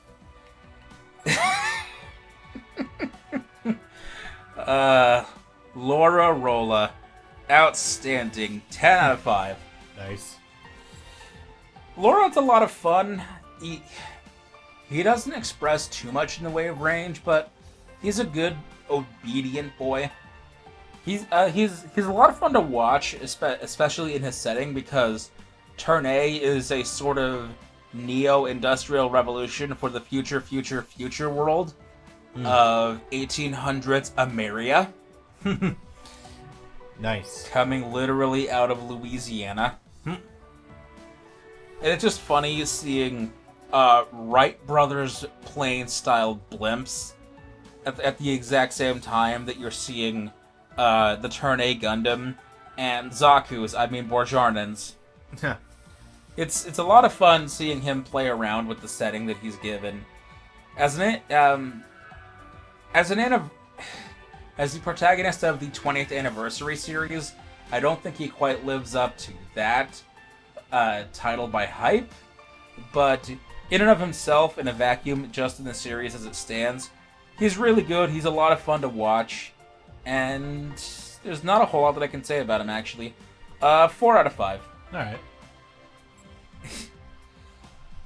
Laura Rolla, outstanding. 10 out of 5. Nice. Laura's a lot of fun. He doesn't express too much in the way of range, but he's a good, obedient boy. He's a lot of fun to watch, especially in his setting, because Turn A is a sort of neo-industrial revolution for the future world of 1800s Ameria. Nice. Coming literally out of Louisiana. And it's just funny seeing Wright Brothers plane-style blimps at the exact same time that you're seeing the Turn A Gundam and Zaku's, Borjarnan's. It's a lot of fun seeing him play around with the setting that he's given. As the protagonist of the 20th anniversary series, I don't think he quite lives up to that title by hype, but in and of himself, in a vacuum, just in the series as it stands, he's really good. He's a lot of fun to watch, and there's not a whole lot that I can say about him, actually. 4 out of 5. Alright.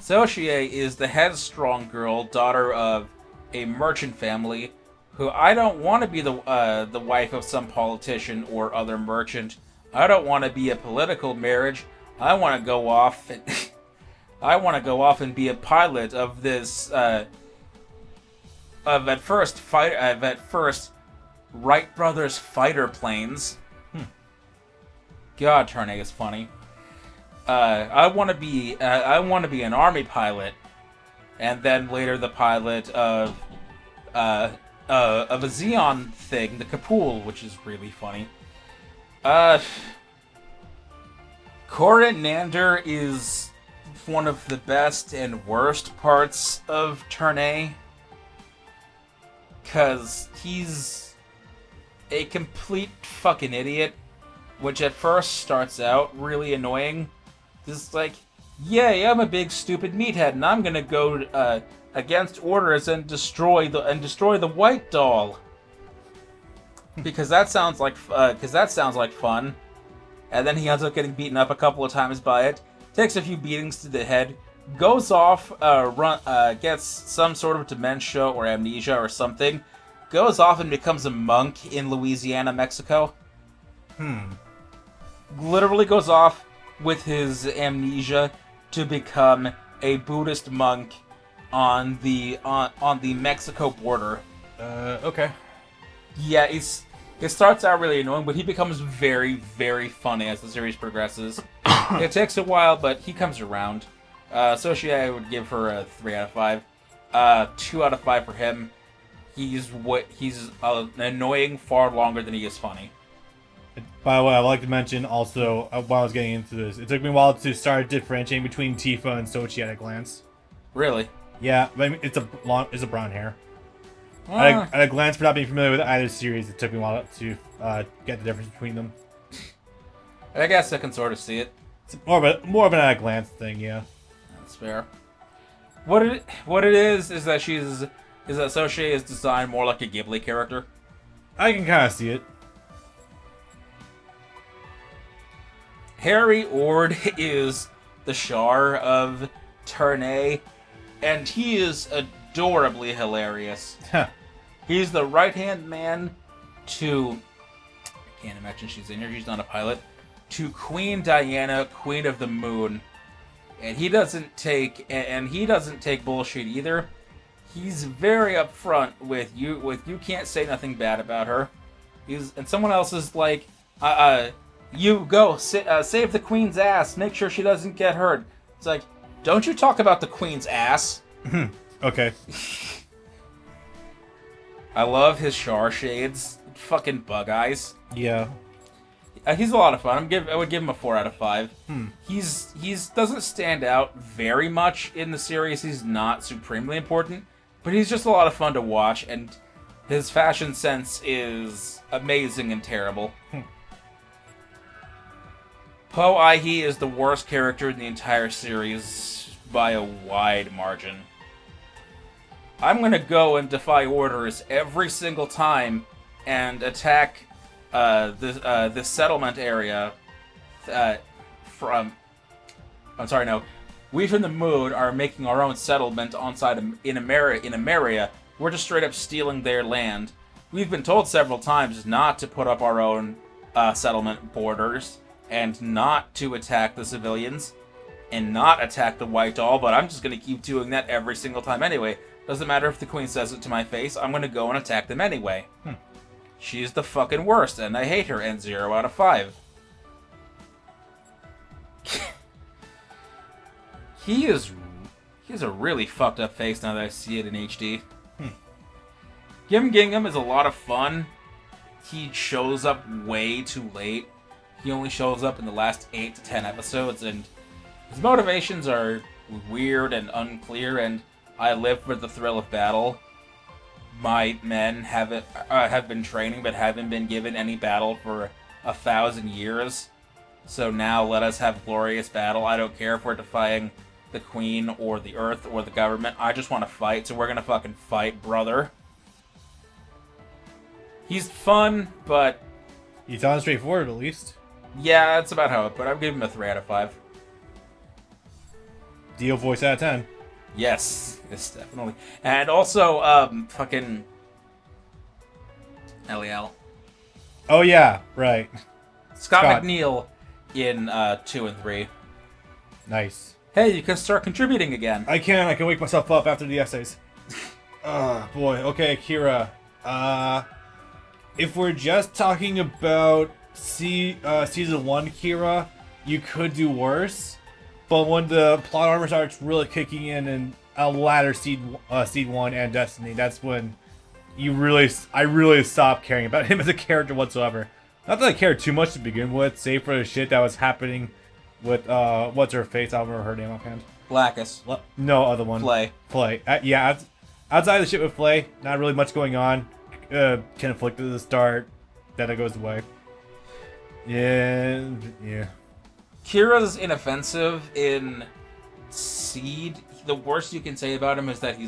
Sochie is the headstrong girl, daughter of a merchant family, who I don't want to be the wife of some politician or other merchant. I don't want to be a political marriage. I want to go off and be a pilot of this at first Wright Brothers fighter planes. God, Ternay is funny. I want to be an army pilot, and then later the pilot of a Xeon thing, the Kapool, which is really funny. Corin Nander is one of the best and worst parts of Ternay, cause he's a complete fucking idiot, which at first starts out really annoying. Just like, yay, I'm a big stupid meathead, and I'm gonna go against orders and destroy the white doll. Because that sounds like fun. And then he ends up getting beaten up a couple of times by it. Takes a few beatings to the head. Goes off, gets some sort of dementia or amnesia or something. Goes off and becomes a monk in Louisiana, Mexico. Literally goes off with his amnesia to become a Buddhist monk on the Mexico border. Okay. Yeah, it starts out really annoying, but he becomes very, very funny as the series progresses. It takes a while, but he comes around. Sochie, I would give her a 3 out of 5. 2 out of 5 for him. He's annoying far longer than he is funny. By the way, I'd like to mention also, while I was getting into this, it took me a while to start differentiating between Tifa and Sochie at a glance. Really? Yeah, but I mean, it's a brown hair. At a glance, for not being familiar with either series, it took me a while to get the difference between them. I guess I can sort of see it. It's more of an at a glance thing, yeah. That's fair. What it is that Sochie is designed more like a Ghibli character. I can kind of see it. Harry Ord is the Char of Ternay, and he is adorably hilarious. He's the right-hand man to... I can't imagine she's in here, she's not a pilot. To Queen Diana, Queen of the Moon. And he doesn't take bullshit either. He's very upfront with you can't say nothing bad about her. And someone else is like, you go, save the Queen's ass, make sure she doesn't get hurt. It's like, don't you talk about the Queen's ass. Okay. I love his Char shades. Fucking bug eyes. Yeah. He's a lot of fun. I would give him a 4 out of 5. He's doesn't stand out very much in the series. He's not supremely important, but he's just a lot of fun to watch, and his fashion sense is amazing and terrible. Po Aihi is the worst character in the entire series by a wide margin. I'm gonna go and defy orders every single time and attack the settlement area We from the Moon are making our own settlement in Ameria. We're just straight up stealing their land. We've been told several times not to put up our own settlement borders and not to attack the civilians and not attack the white doll, but I'm just going to keep doing that every single time anyway. Doesn't matter if the Queen says it to my face, I'm going to go and attack them anyway. She's the fucking worst, and I hate her, and 0 out of 5. He has a really fucked up face now that I see it in HD. Gim Gingham is a lot of fun. He shows up way too late. he only shows up in the last 8 to 10 episodes, and his motivations are weird and unclear, and I live for the thrill of battle. My men have been training but haven't been given any battle for 1,000 years. So now let us have glorious battle. I don't care if we're defying the Queen or the Earth or the government. I just want to fight, so we're gonna fucking fight, brother. He's fun, but... He's on straightforward, at least. Yeah, that's about how I put it. I'm giving him a 3 out of 5. Deal voice out of 10. Yes, definitely. And also, fucking... L.E.L. Oh, yeah, right. Scott McNeil in 2 and 3. Nice. Hey, you can start contributing again. I can wake myself up after the essays. Oh, boy. Okay, Akira. If we're just talking about Season 1 Kira, you could do worse. But when the plot armor starts really kicking in and a latter Seed 1 and Destiny, that's when I really stopped caring about him as a character whatsoever. Not that I cared too much to begin with, save for the shit that was happening with, what's her face? I don't remember her name offhand. Lacus. No, other one. Flay. Yeah, outside of the shit with Flay, not really much going on. Conflicted at the start, then it goes away. Yeah. Kira's inoffensive in Seed. The worst you can say about him is that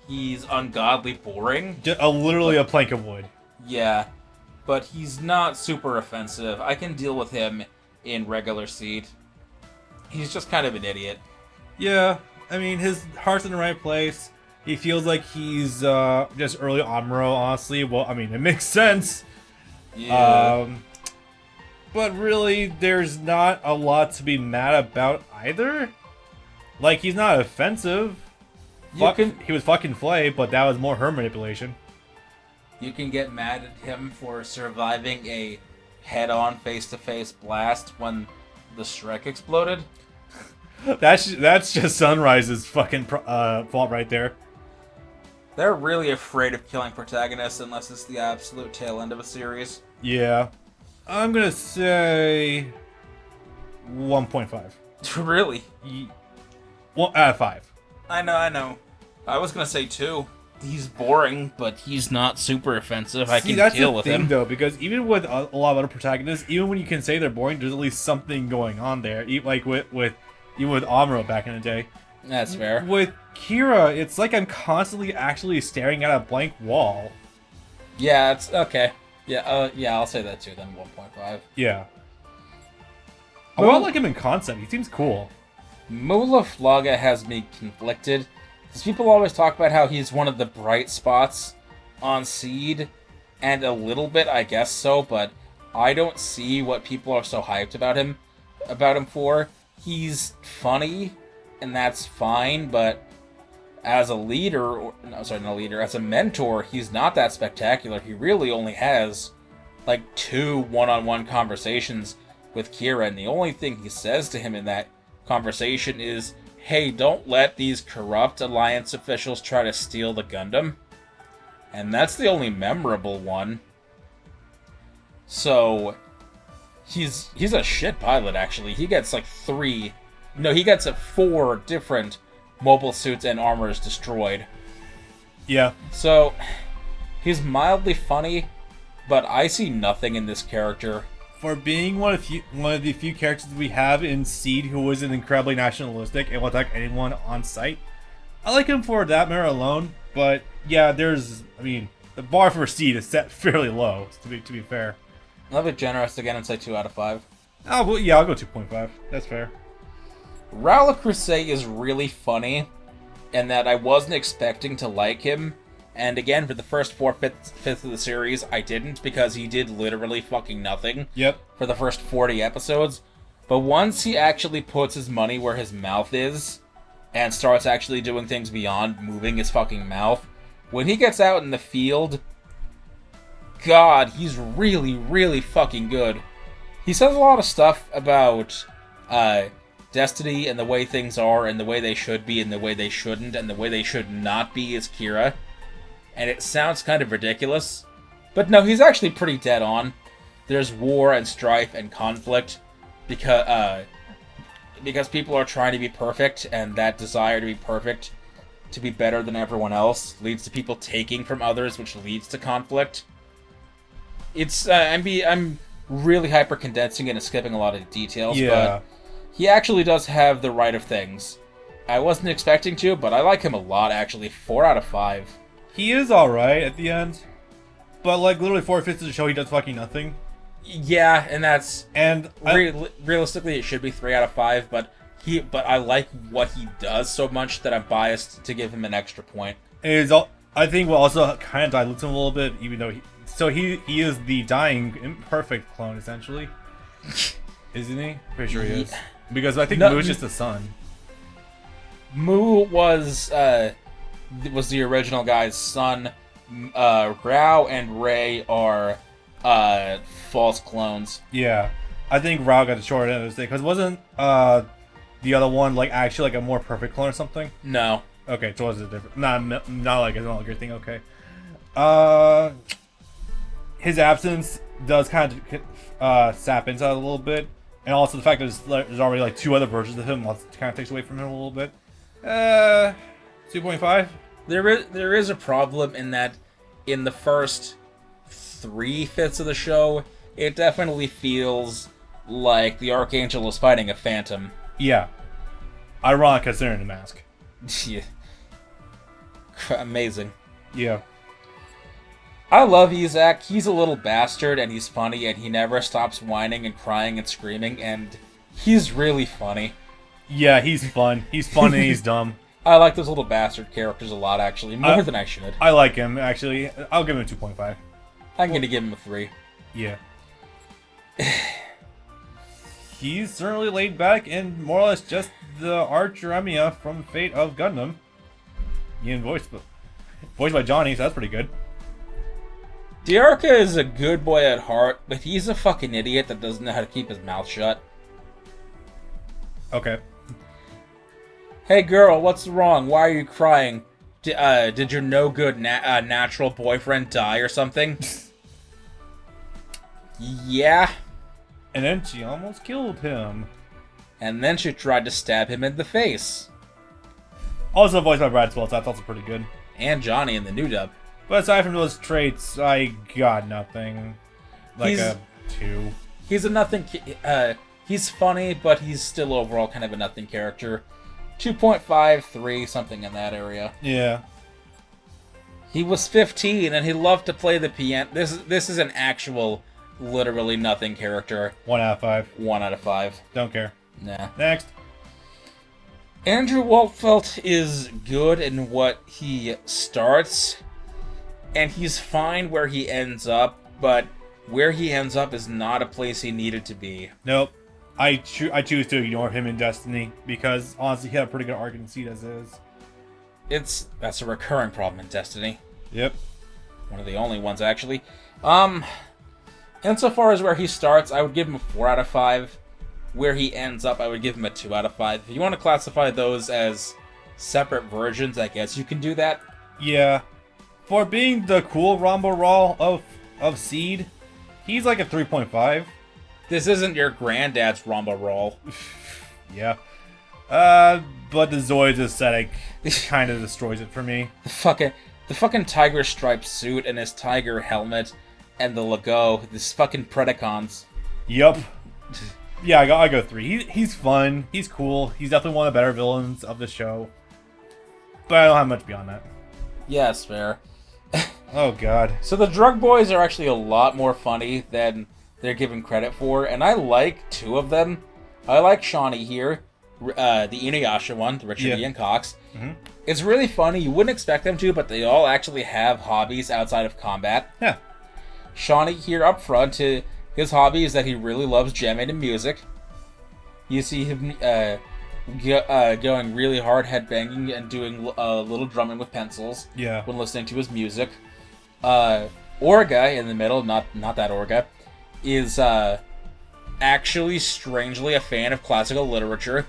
he's ungodly boring. Literally a plank of wood. Yeah, but he's not super offensive. I can deal with him in regular Seed. He's just kind of an idiot. Yeah, I mean, his heart's in the right place. He feels like he's just early Amuro, honestly. Well, I mean, it makes sense. Yeah. But really, there's not a lot to be mad about either. Like, he's not offensive. He was fucking Flay, but that was more her manipulation. You can get mad at him for surviving a head-on, face-to-face blast when the Shrek exploded. That's just Sunrise's fucking fault right there. They're really afraid of killing protagonists unless it's the absolute tail end of a series. Yeah. I'm gonna say 1.5. Really? 1 out of 5. I know. I was gonna say 2. He's boring, but he's not super offensive. I can deal with him. That's the thing, though, because even with a lot of other protagonists, even when you can say they're boring, there's at least something going on there. Like even with Amuro back in the day. That's fair. With Kira, it's like I'm constantly actually staring at a blank wall. Yeah, it's okay. Yeah, I'll say that too, then 1.5. Yeah. I would like him in concept. He seems cool. Mula Flaga has me conflicted, because people always talk about how he's one of the bright spots on Seed, and a little bit, I guess so, but I don't see what people are so hyped about him for. He's funny, and that's fine, but as a leader, as a mentor, he's not that spectacular. He really only has, like, 2 one-on-one conversations with Kira, and the only thing he says to him in that conversation is, hey, don't let these corrupt Alliance officials try to steal the Gundam. And that's the only memorable one. So, he's a shit pilot, actually. He gets, like, 4 different mobile suits and armors destroyed. Yeah. So, he's mildly funny, but I see nothing in this character. For being one of the few characters we have in Seed who isn't incredibly nationalistic and will attack anyone on sight, I like him for that merit alone. But yeah, the bar for Seed is set fairly low, to be fair. I'll be generous again and say 2 out of 5. Oh, well, yeah, I'll go 2.5. That's fair. Raul Crusade is really funny, and that I wasn't expecting to like him. And again, for the first 4/5 of the series, I didn't, because he did literally fucking nothing. Yep. For the first 40 episodes. But once he actually puts his money where his mouth is, and starts actually doing things beyond moving his fucking mouth, when he gets out in the field, God, he's really, really fucking good. He says a lot of stuff about Destiny and the way things are and the way they should be and the way they shouldn't and the way they should not be as Kira. And it sounds kind of ridiculous. But no, he's actually pretty dead on. there's war and strife and conflict because people are trying to be perfect, and that desire to be perfect, to be better than everyone else, leads to people taking from others, which leads to conflict. It's I'm really hyper condensing and skipping a lot of details, but he actually does have the right of things. I wasn't expecting to, but I like him a lot, actually. 4 out of 5. He is alright at the end. But, like, literally 4/5 of the show, he does fucking nothing. Yeah, and that's... And realistically, it should be 3 out of 5, but I like what he does so much that I'm biased to give him an extra point. I think what also kind of dilutes him a little bit, even though he is the dying, imperfect clone, essentially. Isn't he? Pretty sure he is. Because I think Moo's just the son. Moo was the original guy's son. Rao and Ray are false clones. Yeah, I think Rao got the short end of the stick because wasn't the other one like actually like a more perfect clone or something? No. Okay, so was it different? Not like it's not a good thing. Okay. His absence does kind of sap into it a little bit, and also the fact that there's already like 2 other versions of him kind of takes away from him a little bit. 2.5. There is a problem in that in the first 3/5 of the show, it definitely feels like the Archangel is fighting a phantom. Yeah. Ironic considering the mask. Yeah. Amazing. Yeah. I love Isaac. He's a little bastard, and he's funny, and he never stops whining and crying and screaming, and he's really funny. Yeah, he's fun. He's fun and he's dumb. I like those little bastard characters a lot, actually. More than I should. I like him, actually. I'll give him a 2.5. I'm going to give him a 3. Yeah. He's certainly laid back and more or less just the Arch Remia from Fate of Gundam. Ian voiced by Johnny, so that's pretty good. Diarca is a good boy at heart, but he's a fucking idiot that doesn't know how to keep his mouth shut. Okay. Hey girl, what's wrong? Why are you crying? Did your no-good natural boyfriend die or something? Yeah. And then she almost killed him. And then she tried to stab him in the face. Also voiced by Brad Swell, so that's also pretty good. And Johnny in the new dub. But aside from those traits, I got nothing. Like a 2. He's a nothing... he's funny, but he's still overall kind of a nothing character. 2.5, 3, something in that area. Yeah. He was 15 and he loved to play the piano. This is an actual, literally nothing character. 1 out of 5. 1 out of 5. Don't care. Nah. Next. Andrew Waltfelt is good in what he starts, and he's fine where he ends up, but where he ends up is not a place he needed to be. Nope. I choose to ignore him in Destiny because honestly he had a pretty good arc in Seed as is. That's a recurring problem in Destiny. Yep. One of the only ones actually. Insofar as where he starts, I would give him a 4 out of 5. Where he ends up, I would give him a 2 out of 5. If you want to classify those as separate versions, I guess you can do that. Yeah. For being the cool Rambo Raw of Seed, he's like a 3.5. This isn't your granddad's Ramba Roll. Yeah. But the Zoids aesthetic kind of destroys it for me. The fucking tiger striped suit and his tiger helmet and the logo, this fucking Predacons. Yup. Yeah, I go 3. He's fun. He's cool. He's definitely one of the better villains of the show. But I don't have much beyond that. Yes, fair. Oh god. So the drug boys are actually a lot more funny than they're given credit for, and I like 2 of them. I like Shawnee here, the Inuyasha one, the Richard Ian Cox. Mm-hmm. It's really funny. You wouldn't expect them to, but they all actually have hobbies outside of combat. Yeah. Shawnee here up front, his hobby is that he really loves jamming and music. You see him going really hard headbanging and doing a little drumming with pencils when listening to his music. Orga in the middle, not that Orga, is actually strangely a fan of classical literature.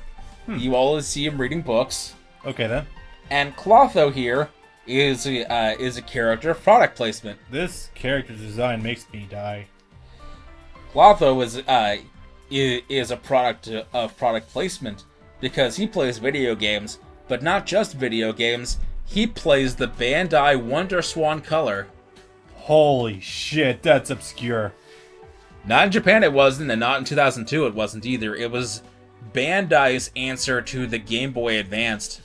You always see him reading books. Okay then. And Clotho here is a character of product placement. This character design makes me die. Clotho is a product of product placement because he plays video games, but not just video games. He plays the Bandai Wonder Swan color. Holy shit, that's obscure. Not in Japan it wasn't, and not in 2002 it wasn't either. It was Bandai's answer to the Game Boy Advanced.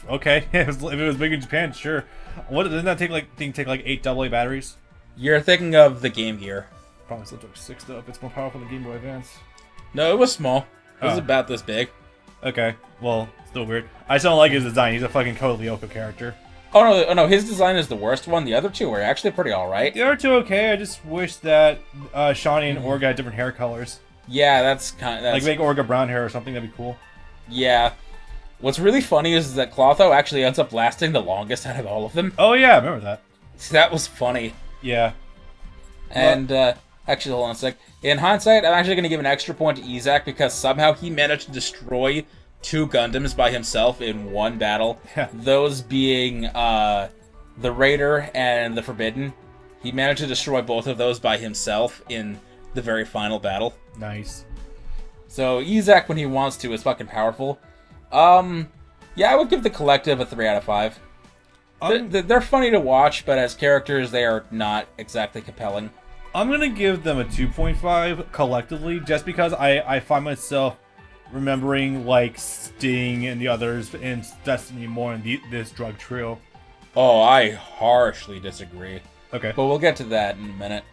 Okay, if it was big in Japan, sure. What doesn't that take like 8 AA batteries? You're thinking of the Game Gear. Probably still took 6 though. If it's more powerful than Game Boy Advance. No, it was small. It was Oh. about this big. Okay, well, still weird. I still don't like his design. He's a fucking Code Lyoko character. Oh no, his design is the worst one. The other two are actually pretty alright. The other two okay. I just wish that Shawnee and Orga had different hair colors. Yeah, that's kind of... Like make Orga brown hair or something. That'd be cool. Yeah. What's really funny is that Clotho actually ends up lasting the longest out of all of them. Oh yeah, I remember that. That was funny. Yeah. And, actually, hold on a sec. In hindsight, I'm actually going to give an extra point to Izak because somehow he managed to destroy 2 Gundams by himself in one battle. Yeah. Those being, the Raider and the Forbidden. He managed to destroy both of those by himself in the very final battle. Nice. So, Izak, when he wants to, is fucking powerful. Yeah, I would give the Collective a 3 out of 5. They're funny to watch, but as characters, they are not exactly compelling. I'm gonna give them a 2.5 collectively, just because I find myself remembering like Sting and the others in Destiny more in this drug trio. Oh, I harshly disagree. Okay. But we'll get to that in a minute.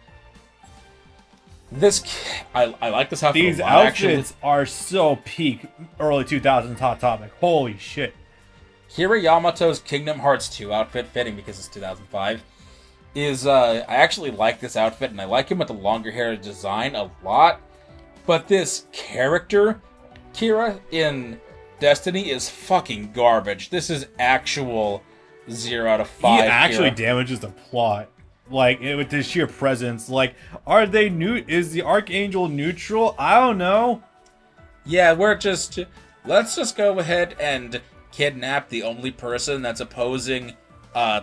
I like this outfit. These a lot, outfits are so peak early 2000s Hot Topic. Holy shit. Kira Yamato's Kingdom Hearts 2 outfit, fitting because it's 2005, is, I actually like this outfit, and I like him with the longer hair design a lot. But this character, Kira, in Destiny is fucking garbage. This is actual 0 out of 5. He actually Kira. damages the plot. Like, with his sheer presence. Like, are they new? Is the Archangel neutral? I don't know. Yeah, let's just go ahead and kidnap the only person that's opposing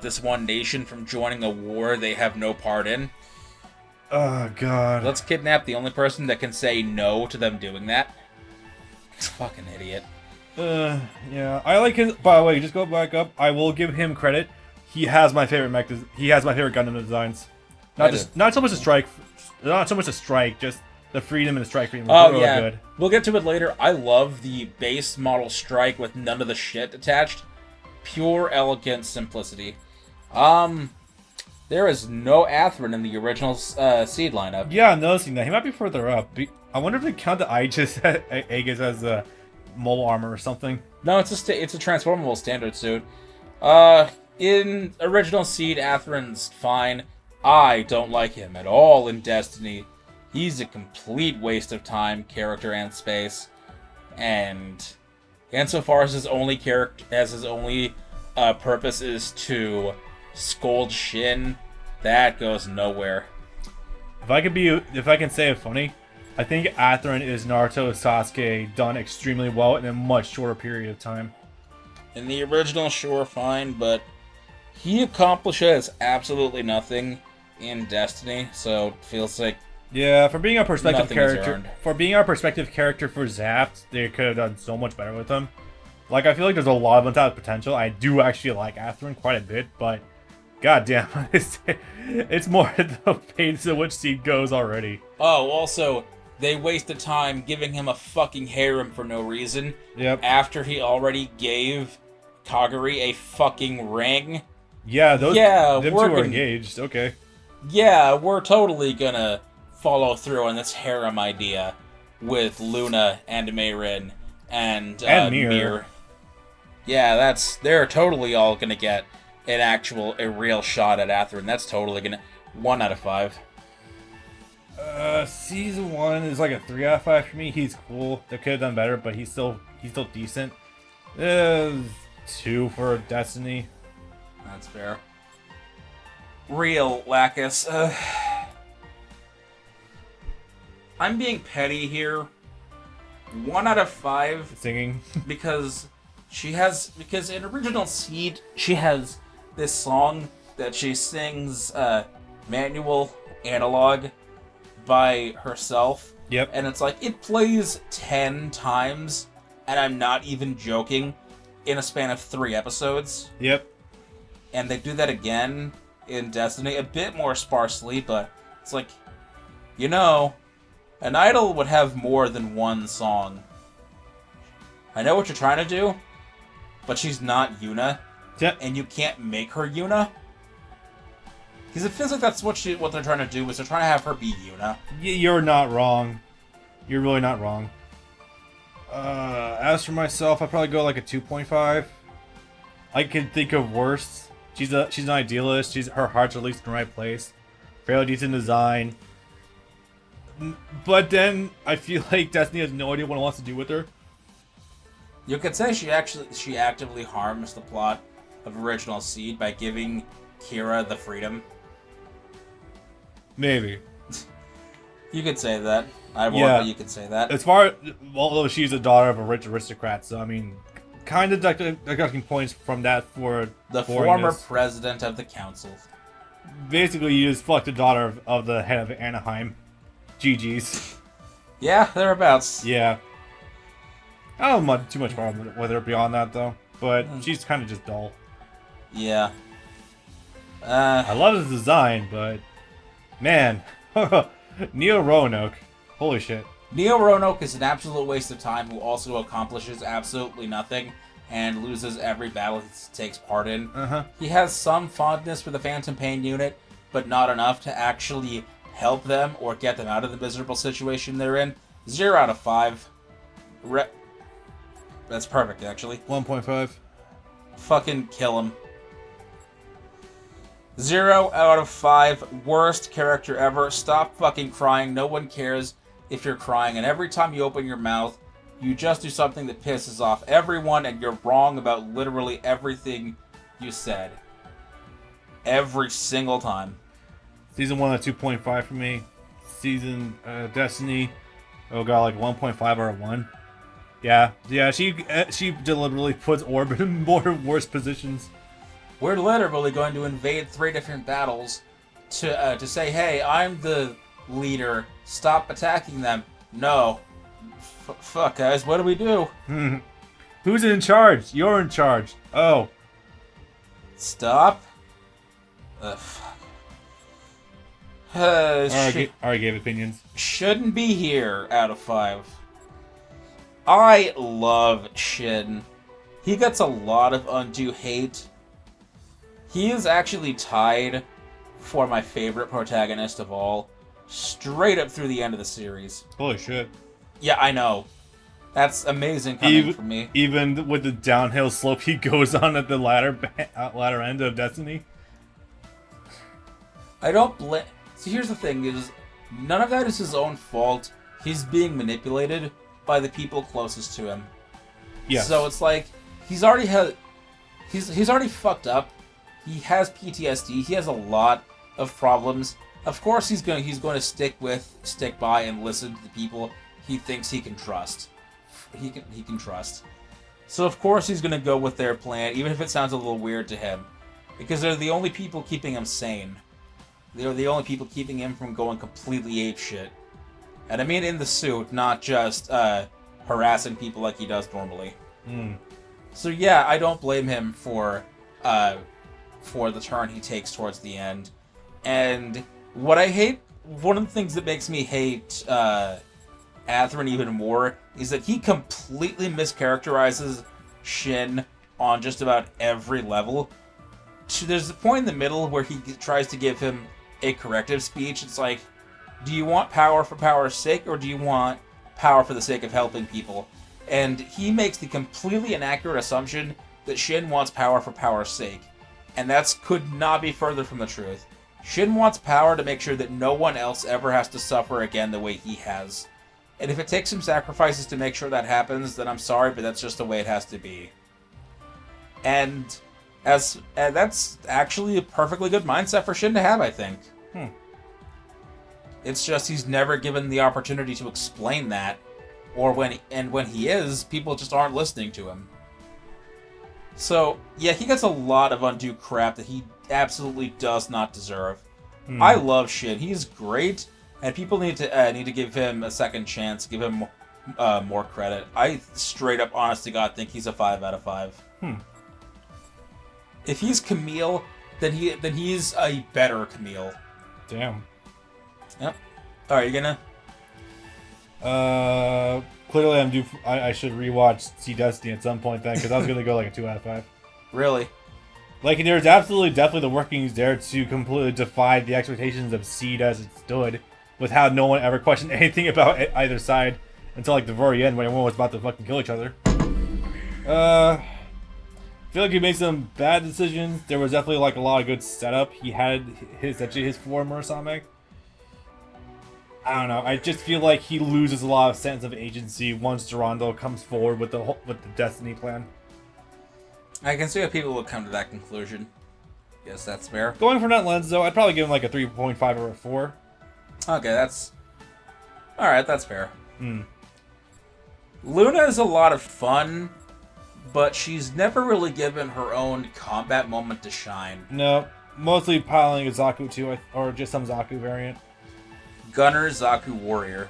this one nation from joining a war they have no part in. Oh, God. Let's kidnap the only person that can say no to them doing that. Fucking idiot. Yeah. I like his... By the way, just go back up. I will give him credit. He has my favorite he has my favorite Gundam designs. Not so much the strike, just the freedom and the strike freedom. Oh, really yeah. Good. We'll get to it later. I love the base model strike with none of the shit attached. Pure, elegant simplicity. There is no Atherin in the original seed lineup. Yeah, I'm noticing that. He might be further up. I wonder if they count the Aegis as a mobile armor or something. No, it's a transformable standard suit. In original seed, Atherin's fine. I don't like him at all in Destiny. He's a complete waste of time, character, and space. And insofar as his only purpose is to scold Shin, that goes nowhere. If I can say it funny, I think Atherin is Naruto Sasuke done extremely well in a much shorter period of time. In the original, sure, fine, but he accomplishes absolutely nothing in Destiny, so it feels like yeah, for being a perspective nothing is character, earned. for Zaft, they could have done so much better with him. Like, I feel like there's a lot of untapped potential. I do actually like Atherin quite a bit, but goddamn, it's more the pace at which Seed goes already. Oh, also, they wasted time giving him a fucking harem for no reason. Yep. After he already gave Kaguri a fucking ring. Yeah, them two are engaged. Okay. Yeah, we're totally gonna follow through on this harem idea with Luna and Mayrin and Mir. Yeah, they're totally all gonna get a real shot at Atherin. That's totally gonna 1 out of 5. Season 1 is like a 3 out of 5 for me. He's cool. They could have done better, but he's still decent. 2 for Destiny. That's fair. Real Lacus. I'm being petty here. 1 out of 5 Singing. because in original Seed she has this song that she sings manual analog by herself. Yep. And it's like, it plays 10 times, and I'm not even joking, in a span of 3 episodes. Yep. And they do that again in Destiny, a bit more sparsely, but it's like, you know, an idol would have more than one song. I know what you're trying to do, but she's not Yuna, and you can't make her Yuna. Because it feels like that's what they're trying to do, is they're trying to have her be Yuna. You're not wrong. You're really not wrong. As for myself, I'd probably go like a 2.5. I can think of worse. She's an idealist. Her heart's at least in the right place. Fairly decent design. But then I feel like Destiny has no idea what it wants to do with her. You could say she actively harms the plot of Original Seed by giving Kira the freedom. Maybe. You could say that. I won't, but you could say that. As far, although she's the daughter of a rich aristocrat, so I mean, kind of deducting points from that for the former president of the council. Basically, you just fucked the daughter of the head of Anaheim. GG's. Yeah, thereabouts. Yeah. I don't have too much problem with her beyond that, though. But she's kind of just dull. Yeah. I love the design, but man, Neo Roanoke, holy shit. Neo Roanoke is an absolute waste of time who also accomplishes absolutely nothing and loses every battle he takes part in. He has some fondness for the Phantom Pain unit, but not enough to actually help them or get them out of the miserable situation they're in. 0 out of 5. That's perfect, actually. 1.5. Fucking kill him. 0 out of 5. Worst character ever. Stop fucking crying. No one cares if you're crying. And every time you open your mouth, you just do something that pisses off everyone, and you're wrong about literally everything you said. Every single time. Season 1 at 2.5 for me. Season Destiny, got like 1.5 or a 1. Yeah. She deliberately puts Orb in more worse positions. We're literally going to invade 3 different battles to say, hey, I'm the leader. Stop attacking them. No. Fuck, guys. What do we do? Who's in charge? You're in charge. Oh. Stop. Fuck. Already gave opinions. Shouldn't be here out of 5. I love Shin. He gets a lot of undue hate. He is actually tied for my favorite protagonist of all, straight up through the end of the series. Holy shit. Yeah, I know. That's amazing coming from me. Even with the downhill slope he goes on at the latter end of Destiny. I don't blame... See, here's the thing, is none of that is his own fault. He's being manipulated by the people closest to him. Yeah. So it's like, he's already fucked up. He has PTSD. He has a lot of problems. Of course he's going to stick by and listen to the people he thinks he can trust. He can trust. So of course he's going to go with their plan, even if it sounds a little weird to him. Because they're the only people keeping him sane. They're the only people keeping him from going completely apeshit. And I mean in the suit, not just harassing people like he does normally. So yeah, I don't blame him for the turn he takes towards the end. And what I hate, one of the things that makes me hate Atherin even more, is that he completely mischaracterizes Shin on just about every level. There's a point in the middle where he tries to give him a corrective speech. It's like, do you want power for power's sake, or do you want power for the sake of helping people? And he makes the completely inaccurate assumption that Shin wants power for power's sake. And that could not be further from the truth. Shin wants power to make sure that no one else ever has to suffer again the way he has. And if it takes some sacrifices to make sure that happens, then I'm sorry, but that's just the way it has to be. And that's actually a perfectly good mindset for Shin to have, I think. It's just he's never given the opportunity to explain that, or when he is, people just aren't listening to him. So yeah, he gets a lot of undue crap that he absolutely does not deserve. I love Shin. He's great, And people need to give him a second chance, give him more credit. I straight up, honest to God, think he's a 5 out of 5. If he's Camille, then he's a better Camille. Damn. Yep. All right, you gonna? Clearly I'm due. I should rewatch Sea Destiny at some point then, because I was gonna go like a 2 out of 5. Really? Like, there's definitely the workings there to completely defy the expectations of Seed as it stood, with how no one ever questioned anything about either side until like the very end when everyone was about to fucking kill each other. I feel like he made some bad decisions. There was definitely like a lot of good setup. He had his form Murasame. I don't know. I just feel like he loses a lot of sense of agency once Durando comes forward with the Destiny plan. I can see how people would come to that conclusion. Yes, that's fair. Going from that lens, though, I'd probably give him like a 3.5 or a 4. Okay, that's... Alright, that's fair. Luna is a lot of fun, but she's never really given her own combat moment to shine. No, mostly piling a Zaku too, or just some Zaku variant. Gunner, Zaku, Warrior.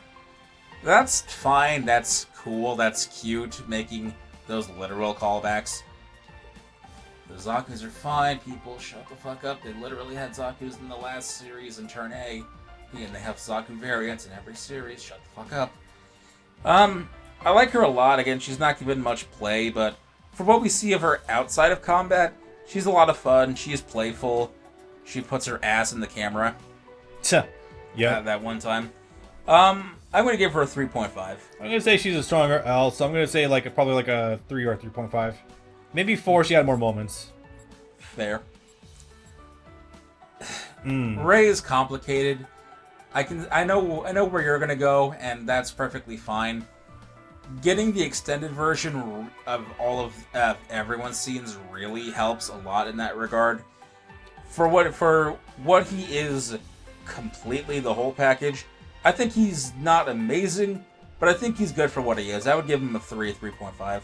That's fine, that's cool, that's cute, making those literal callbacks. The Zakus are fine, people, shut the fuck up. They literally had Zakus in the last series in Turn A, and they have Zaku variants in every series, shut the fuck up. I like her a lot. Again, she's not given much play, but for what we see of her outside of combat, she's a lot of fun, she is playful, she puts her ass in the camera. Yeah. That one time. I'm going to give her a 3.5. I'm going to say she's a stronger L, so I'm going to say probably like a 3 or a 3.5. Maybe 4, she had more moments. Fair. Rey is complicated. I know where you're going to go, and that's perfectly fine. Getting the extended version of all of everyone's scenes really helps a lot in that regard. For what he is completely, the whole package, I think he's not amazing, but I think he's good for what he is. I would give him a 3.5.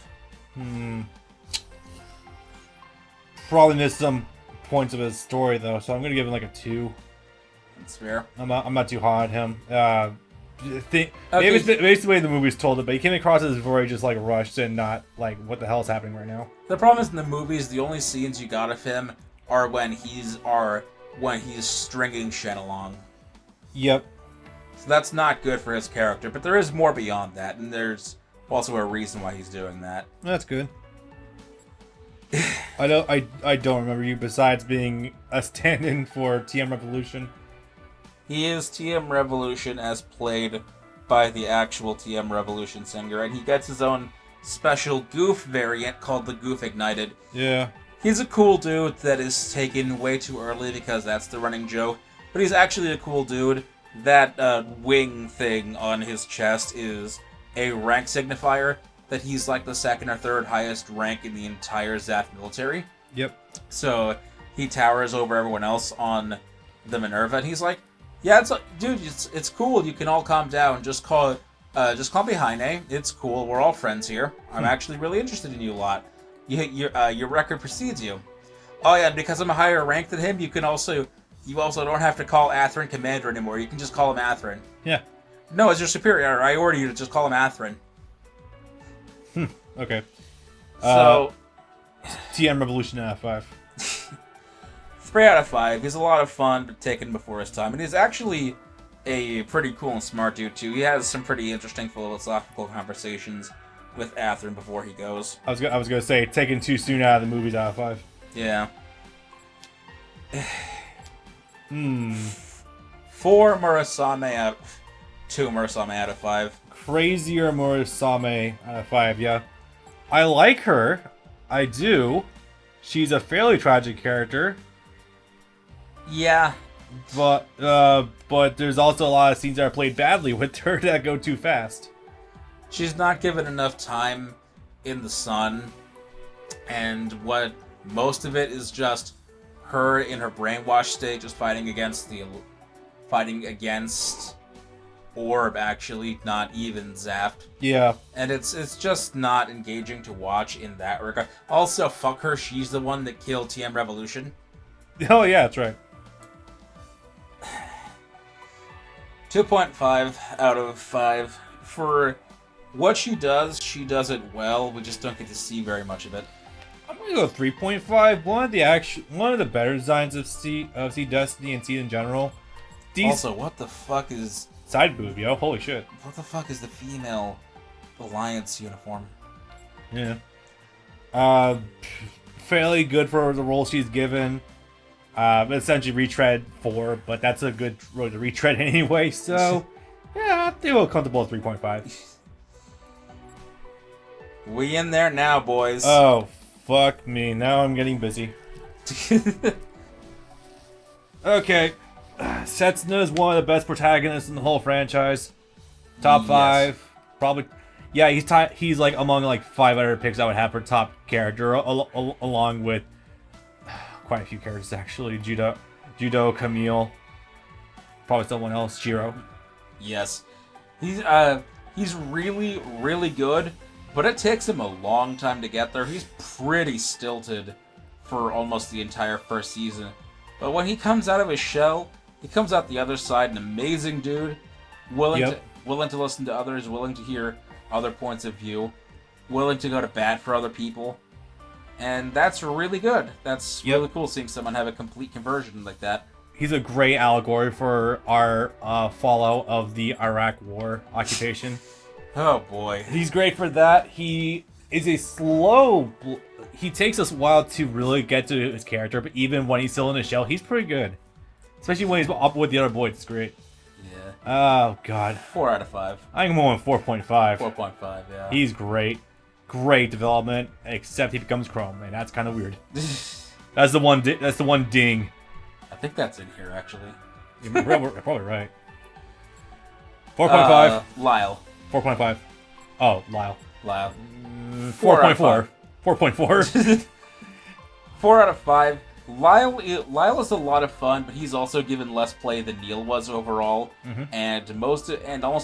Probably missed some points of his story though, so I'm gonna give him like a 2. That's fair. I'm not too hot on him. Maybe it's the way the movie's told it, but he came across as very just like rushed and not like what the hell is happening right now. The problem is in the movies, the only scenes you got of him are when he's stringing Shen along. Yep. So that's not good for his character, but there is more beyond that, and there's also a reason why he's doing that. That's good. I don't remember you besides being a stand-in for TM Revolution. He is TM Revolution as played by the actual TM Revolution singer, and he gets his own special Goof variant called the Goof Ignited. Yeah. He's a cool dude that is taken way too early because that's the running joke, but he's actually a cool dude. That wing thing on his chest is a rank signifier that he's like the second or third highest rank in the entire Zaf military. Yep. So he towers over everyone else on the Minerva, and he's like, "Yeah, it's cool. You can all calm down. Just call me Heine. It's cool. We're all friends here. I'm actually really interested in you a lot. Your record precedes you. Oh yeah, and because I'm a higher rank than him, you also don't have to call Atherin Commander anymore. You can just call him Atherin. Yeah. No, as your superior, I order you to just call him Atherin. Okay. So, TM Revolution out of 5. 3 out of 5. He's a lot of fun, but taken before his time. And he's actually a pretty cool and smart dude, too. He has some pretty interesting philosophical conversations with Atherin before he goes. I was gonna say, taken too soon out of the movies out of 5. Yeah. 4 Murasame out... 2 Murasame out of 5. Crazier Murasame out of 5, yeah. I like her. I do. She's a fairly tragic character. Yeah. But there's also a lot of scenes that are played badly with her that go too fast. She's not given enough time in the sun, and what most of it is just her in her brainwashed state, just fighting against Orb, actually, not even Zapped. Yeah. And it's just not engaging to watch in that regard. Also, fuck her, she's the one that killed TM Revolution. Oh yeah, that's right. 2.5 out of 5. For what she does it well. We just don't get to see very much of it. I'm gonna go 3.5. One of the better designs of Sea Destiny and Sea in general. Also, what the fuck is side boob, yo? Holy shit! What the fuck is the female Alliance uniform? Yeah. Fairly good for the role she's given. Essentially retread 4, but that's a good road to retread anyway. So, yeah, they will comfortable at 3.5. We in there now, boys. Oh, fuck me. Now I'm getting busy. Okay. Setsuna is one of the best protagonists in the whole franchise. Top 5. Probably. Yeah, he's like among like 5 other picks I would have for top character, along with quite a few characters actually. Judo, Camille, probably someone else, Jiro. Yes. He's really, really good, but it takes him a long time to get there. He's pretty stilted for almost the entire first season. But when he comes out of his shell, he comes out the other side an amazing dude, willing to listen to others, willing to hear other points of view, willing to go to bat for other people. And that's really good. That's really cool seeing someone have a complete conversion like that. He's a great allegory for our fallout of the Iraq War occupation. Oh boy. He's great for that. He is a slow... He takes us a while to really get to his character, but even when he's still in the shell, he's pretty good. Especially when he's up with the other boys, it's great. Yeah. Oh, God. 4 out of 5. I'm going 4.5. 4.5, yeah. He's great. Great development, except he becomes Chrome, and that's kind of weird. That's the one ding. I think that's in here, actually. You're probably right. 4.5. Lyle. 4.5. Oh, Lyle. 4.4. 4.4. 4 out of 5. Lyle is a lot of fun, but he's also given less play than Neil was overall, and almost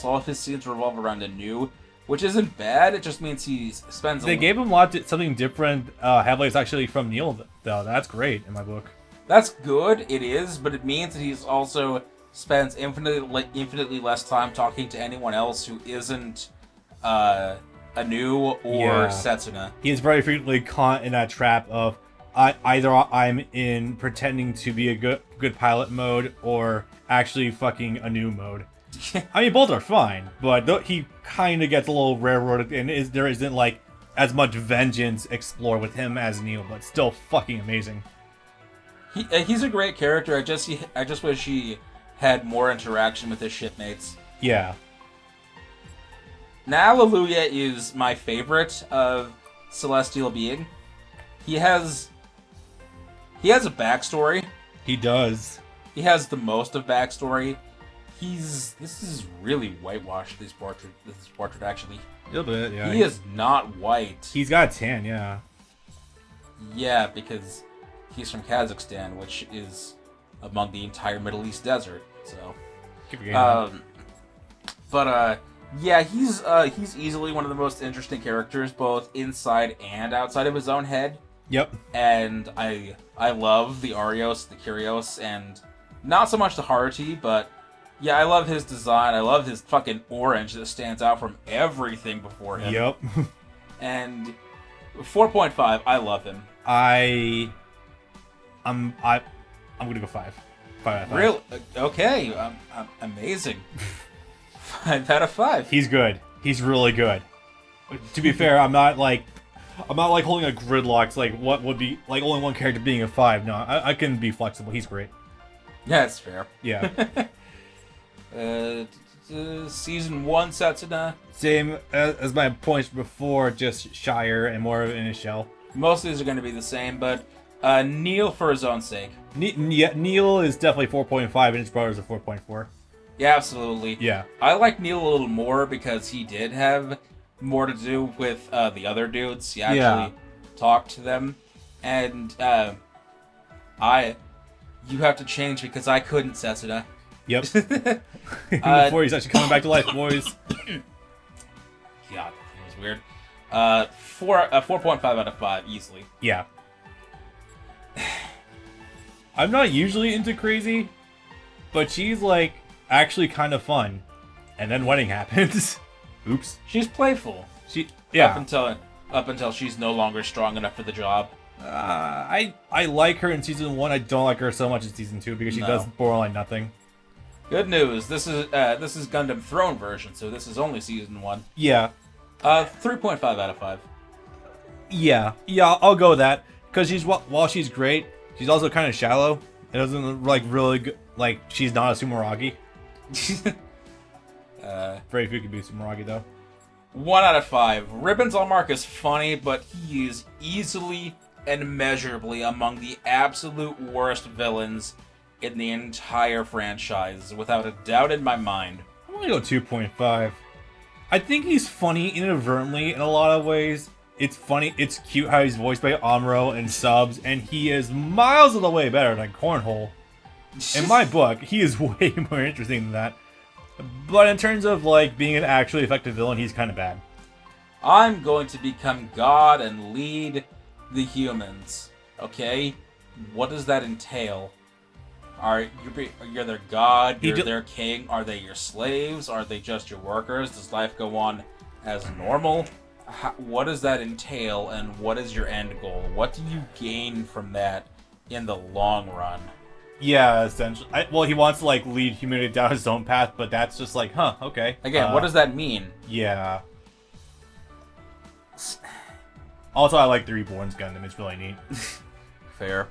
all of his scenes revolve around Anu, which isn't bad. It just means he spends. They gave him something different. Heavily, it's actually from Neil, though. That's great in my book. That's good. It is, but it means that he's also spends infinitely less time talking to anyone else who isn't Anu or Setsuna. He is very frequently caught in that trap of either I'm in pretending to be a good pilot mode or actually fucking Anu mode. I mean, both are fine, but he kind of gets a little railroaded, and there isn't like as much vengeance explored with him as Neil, but still fucking amazing. He's a great character. I just wish he had more interaction with his shipmates. Yeah. Now Alleluia is my favorite of Celestial Being. He has a backstory. He does. He has the most of backstory. This is really whitewashed, this portrait actually. A little bit, yeah. He is not white. He's got a tan, yeah. Yeah, because he's from Kazakhstan, which is among the entire Middle East desert, so. Yeah, he's easily one of the most interesting characters, both inside and outside of his own head. Yep. And I love the Arios, the Kyrios, and not so much the Haruti, but yeah, I love his design. I love his fucking orange that stands out from everything before him. Yep. And 4.5, I love him. I'm gonna go 5. 5 out of 5. Really? Okay. Amazing. 5 out of 5. He's good. He's really good. To be fair, I'm not like holding a gridlock. It's like what would be like only one character being a 5. No, I can be flexible. He's great. Yeah, it's fair. Yeah. Season 1 Setsuna. Same as my points before, just shyer and more in his shell. Most of these are going to be the same, but Neil for his own sake. Neil is definitely 4.5 and his brothers are 4.4. Yeah, absolutely. Yeah. I like Neil a little more because he did have more to do with the other dudes. He actually talked to them. And you have to change because I couldn't, Setsuna. Yep. Before he's actually coming back to life, boys. God, that was weird. 4.5 out of 5, easily. Yeah. I'm not usually into crazy, but she's like, actually kind of fun. And then wedding happens. Oops. She's playful. Yeah. Up until she's no longer strong enough for the job. I like her in season 1. I don't like her so much in season 2 because she does borderline nothing. Good news. This is Gundam Throne version, so this is only season 1. Yeah. 3.5 out of 5. Yeah, I'll go with that because while she's great, she's also kind of shallow. It doesn't like really good, like she's not a Sumeragi. Very few can be Sumeragi though. 1 out of 5. Ribbons on Mark is funny, but he is easily and measurably among the absolute worst villains in the entire franchise, without a doubt in my mind. I'm gonna go 2.5. I think he's funny inadvertently in a lot of ways. It's funny, it's cute how he's voiced by Amuro and subs, and he is miles of the way better than Cornhole. In my book, he is way more interesting than that. But in terms of like being an actually effective villain, he's kind of bad. I'm going to become God and lead the humans. Okay? What does that entail? You're their god, you're their king, are they your slaves, are they just your workers, does life go on as normal? What does that entail, and what is your end goal? What do you gain from that in the long run? Yeah, essentially. Well, he wants to like lead humanity down his own path, but that's just like, huh, okay. Again, what does that mean? Yeah. Also, I like the Reborn's Gundam. It's really neat. Fair.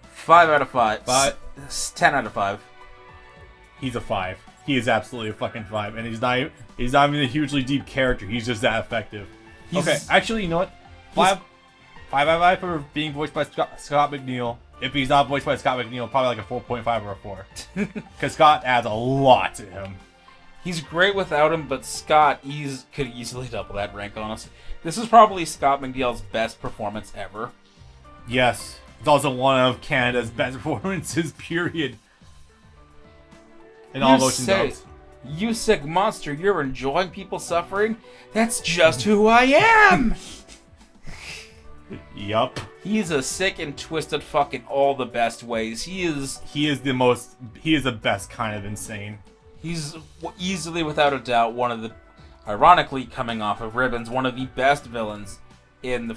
5 out of 5. 10 out of 5. He's a 5. He is absolutely a fucking 5, and he's not even a hugely deep character. He's just that effective. Okay, actually, you know what? 5 out of 5 for being voiced by Scott McNeil. If he's not voiced by Scott McNeil, probably like a 4.5 or a 4. Because Scott adds a lot to him. He's great without him, but Scott could easily double that rank, honestly. This is probably Scott McNeil's best performance ever. Yes. It's also one of Canada's best performances, period. In all motion dubs. You sick monster, you're enjoying people suffering? That's just who I am! Yup. He's a sick and twisted fuck in all the best ways. He is the best kind of insane. He's easily, without a doubt, one of the, ironically coming off of Ribbons, one of the best villains in the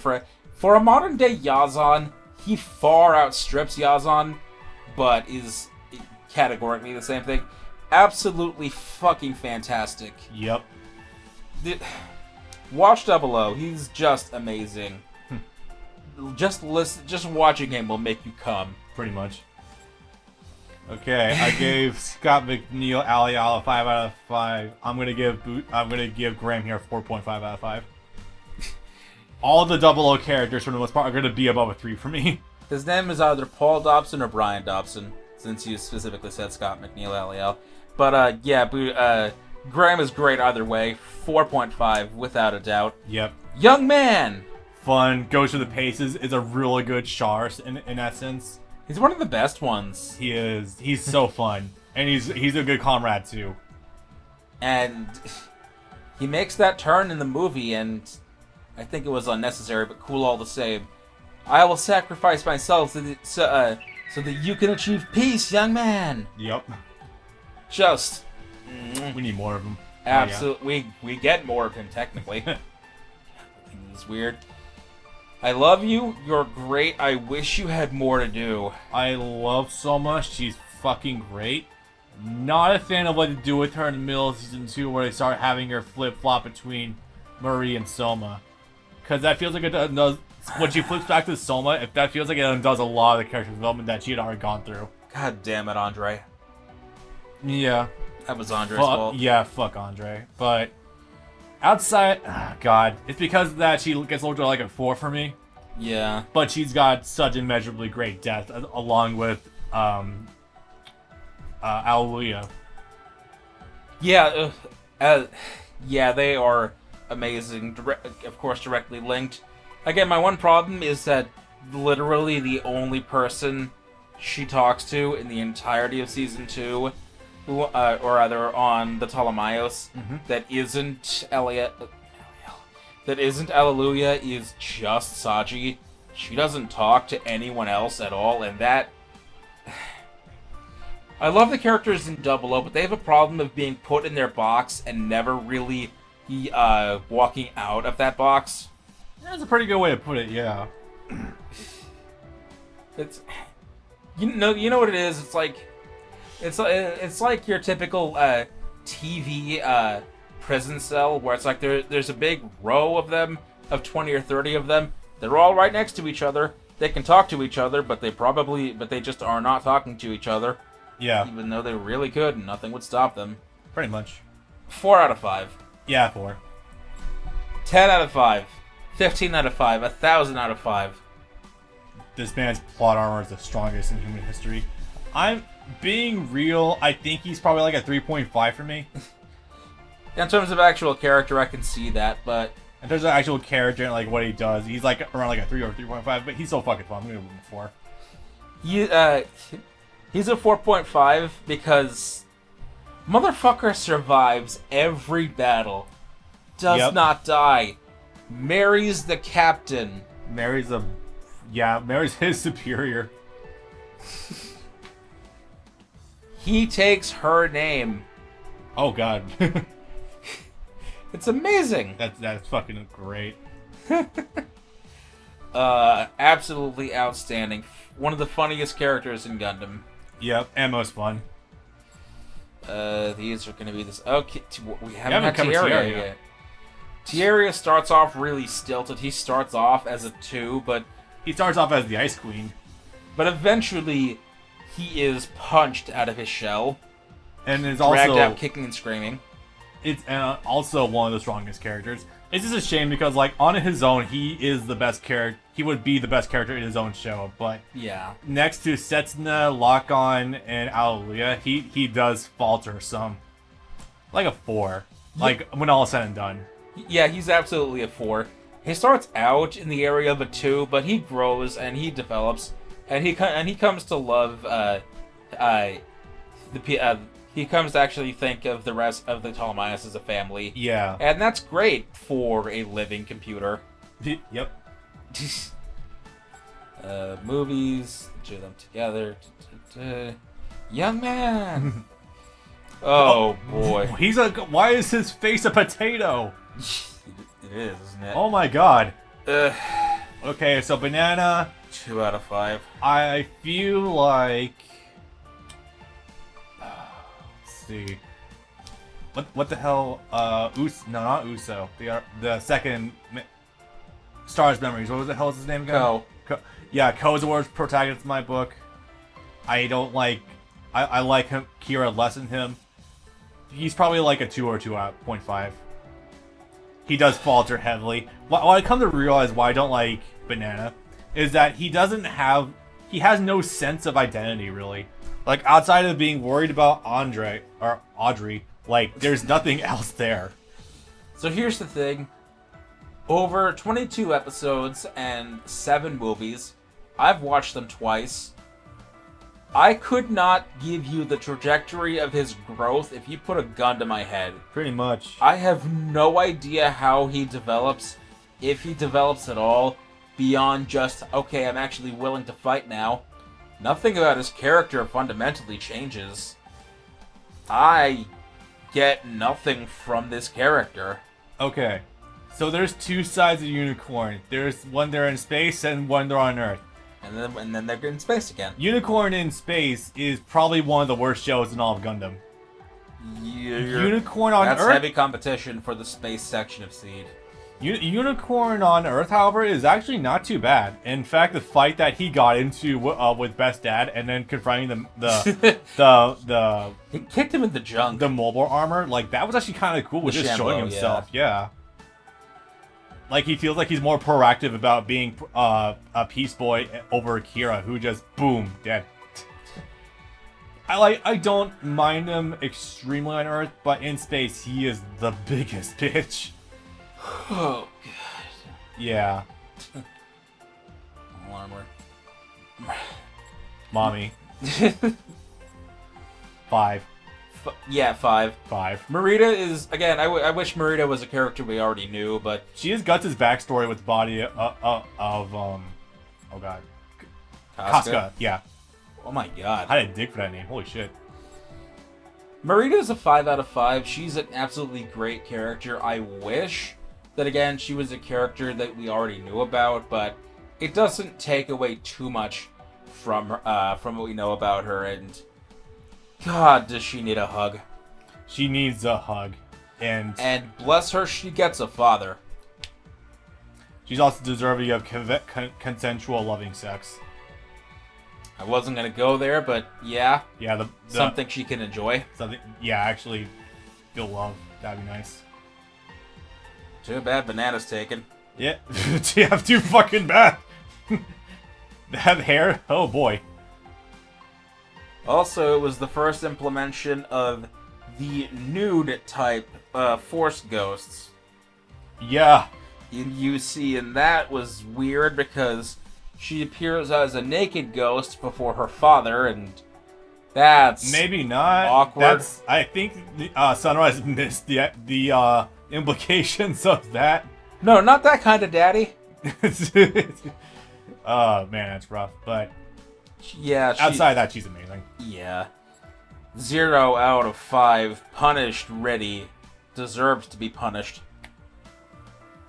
for a modern day Yazan. He far outstrips Yazan, but is categorically the same thing. Absolutely fucking fantastic. Yep. Watch 00. He's just amazing. Just watching him will make you come. Pretty much. Okay, I gave Scott McNeil Aliala 5 out of 5. I'm gonna give Graham here 4.5 out of 5. All the 00 characters, for the most part, are gonna be above a 3 for me. His name is either Paul Dobson or Brian Dobson, since you specifically said Scott McNeil Alial. But Graham is great either way. 4.5 without a doubt. Yep. Young man. Fun, goes through the paces, is a really good Char in essence. He's one of the best ones. He is. He's so fun. And he's a good comrade too. And he makes that turn in the movie, and I think it was unnecessary, but cool all the same. I will sacrifice myself so that you can achieve peace, young man. Yep. Just. We need more of him. Absolutely. Oh, yeah. We get more of him, technically. I think this is weird. I love you. You're great. I wish you had more to do. I love Soma. She's fucking great. Not a fan of what to do with her in the middle of season 2, where they start having her flip-flop between Marie and Soma. Because that feels like it does. When she flips back to Soma, that feels like it undoes a lot of the character development that she had already gone through. God damn it, Andre. Yeah. That was Andre's fault. Yeah, fuck Andre. But outside, God, it's because of that she gets looked at like a 4 for me. Yeah. But she's got such immeasurably great depth, along with Alleluia. Yeah, they are amazing. Of course, directly linked. Again, my one problem is that literally the only person she talks to in the entirety of season 2, or rather on the Ptolemaios, that isn't Alleluia, is just Saji. She doesn't talk to anyone else at all, and that I love the characters in Double O, but they have a problem of being put in their box and never really walking out of that box. That's a pretty good way to put it, yeah. It's you know what it is. It's like your typical TV prison cell where it's like there's a big row of them, of 20 or 30 of them. They're all right next to each other. They can talk to each other, but they just are not talking to each other. Yeah. Even though they really could, and nothing would stop them. Pretty much. 4 out of 5. Yeah, 4. 10 out of 5. 15 out of 5. 1,000 out of 5. This man's plot armor is the strongest in human history. I'm being real, I think he's probably like a 3.5 for me. In terms of actual character, I can see that, but in terms of actual character and like what he does, he's like around like a 3 or 3.5, but he's so fucking fun. I'm gonna give him a 4. He's a 4.5 because motherfucker survives every battle, does not die, marries the captain, marries his superior. He takes her name. Oh god. It's amazing. That's fucking great. Absolutely outstanding. One of the funniest characters in Gundam. Yep, and most fun. These are gonna be this. Okay, we haven't had come to Tierra yet. Tierra starts off really stilted. He starts off as a 2, but he starts off as the Ice Queen. But eventually, he is punched out of his shell. And is dragged also out kicking and screaming. It's also one of the strongest characters. It's just a shame because, like, on his own, he is the best character. He would be the best character in his own show. But yeah, next to Setsuna, Lock-On, and Alleluia, he does falter some. Like a 4. Like, when all is said and done. Yeah, he's absolutely a 4. He starts out in the area of a 2, but he grows and he develops, and he comes to love he comes to actually think of the rest of the Ptolemaios as a family. Yeah. And that's great for a living computer. Yep. Movies, do them together. Young man. Oh boy. Why is his face a potato? It is, isn't it? Oh my god. Okay, so Banana. 2 out of 5. I feel like. See, what the hell? Not Uso. The second Stars Memories. What was the hell is his name again? Ko. Yeah, Ko's the worst protagonist in my book. I don't like. I like him. Kira less than him. He's probably like a 2 or 2.5. He does falter heavily. What I come to realize why I don't like Banana is that he has no sense of identity really. Like, outside of being worried about Audrey, like, there's nothing else there. So here's the thing. Over 22 episodes and 7 movies, I've watched them twice. I could not give you the trajectory of his growth if you put a gun to my head. Pretty much. I have no idea how he develops, if he develops at all, beyond just, okay, I'm actually willing to fight now. Nothing about his character fundamentally changes. I get nothing from this character. Okay, so there's 2 sides of Unicorn. There's one they're in space and one they're on Earth. And then they're in space again. Unicorn in space is probably one of the worst shows in all of Gundam. Unicorn on Earth? That's heavy competition for the space section of Seed. Unicorn on Earth, however, is actually not too bad. In fact, the fight that he got into with Best Dad and then confronting the he kicked him in the junk. The mobile armor, like that was actually kind of cool with just showing himself. Yeah. Like he feels like he's more proactive about being a peace boy over Kira, who just boom dead. I don't mind him extremely on Earth, but in space he is the biggest bitch. Oh, God. Yeah. Armor. Mommy. 5. Yeah, 5. 5. Marita is, again, I wish Marita was a character we already knew, but... She has Guts' backstory with the body of, oh god. Casca, yeah. Oh my god. I had a dig for that name, holy shit. Marita's a 5 out of 5. She's an absolutely great character. I wish that, again, she was a character that we already knew about, but it doesn't take away too much from what we know about her, and God, does she need a hug. She needs a hug. And bless her, she gets a father. She's also deserving of consensual loving sex. I wasn't going to go there, but yeah. Yeah, something she can enjoy. Something, yeah, actually feel love. That'd be nice. Too bad Banana's taken. Yeah, yeah, too fucking bad. They have hair? Oh boy. Also, it was the first implementation of the nude type Force Ghosts. Yeah. You see, and that was weird because she appears as a naked ghost before her father, and that's maybe not awkward. I think Sunrise missed the implications of that. No, not that kind of daddy. Oh man, that's rough. But yeah, outside that, she's amazing. Yeah, 0 out of 5. Punished. Ready deserves to be punished.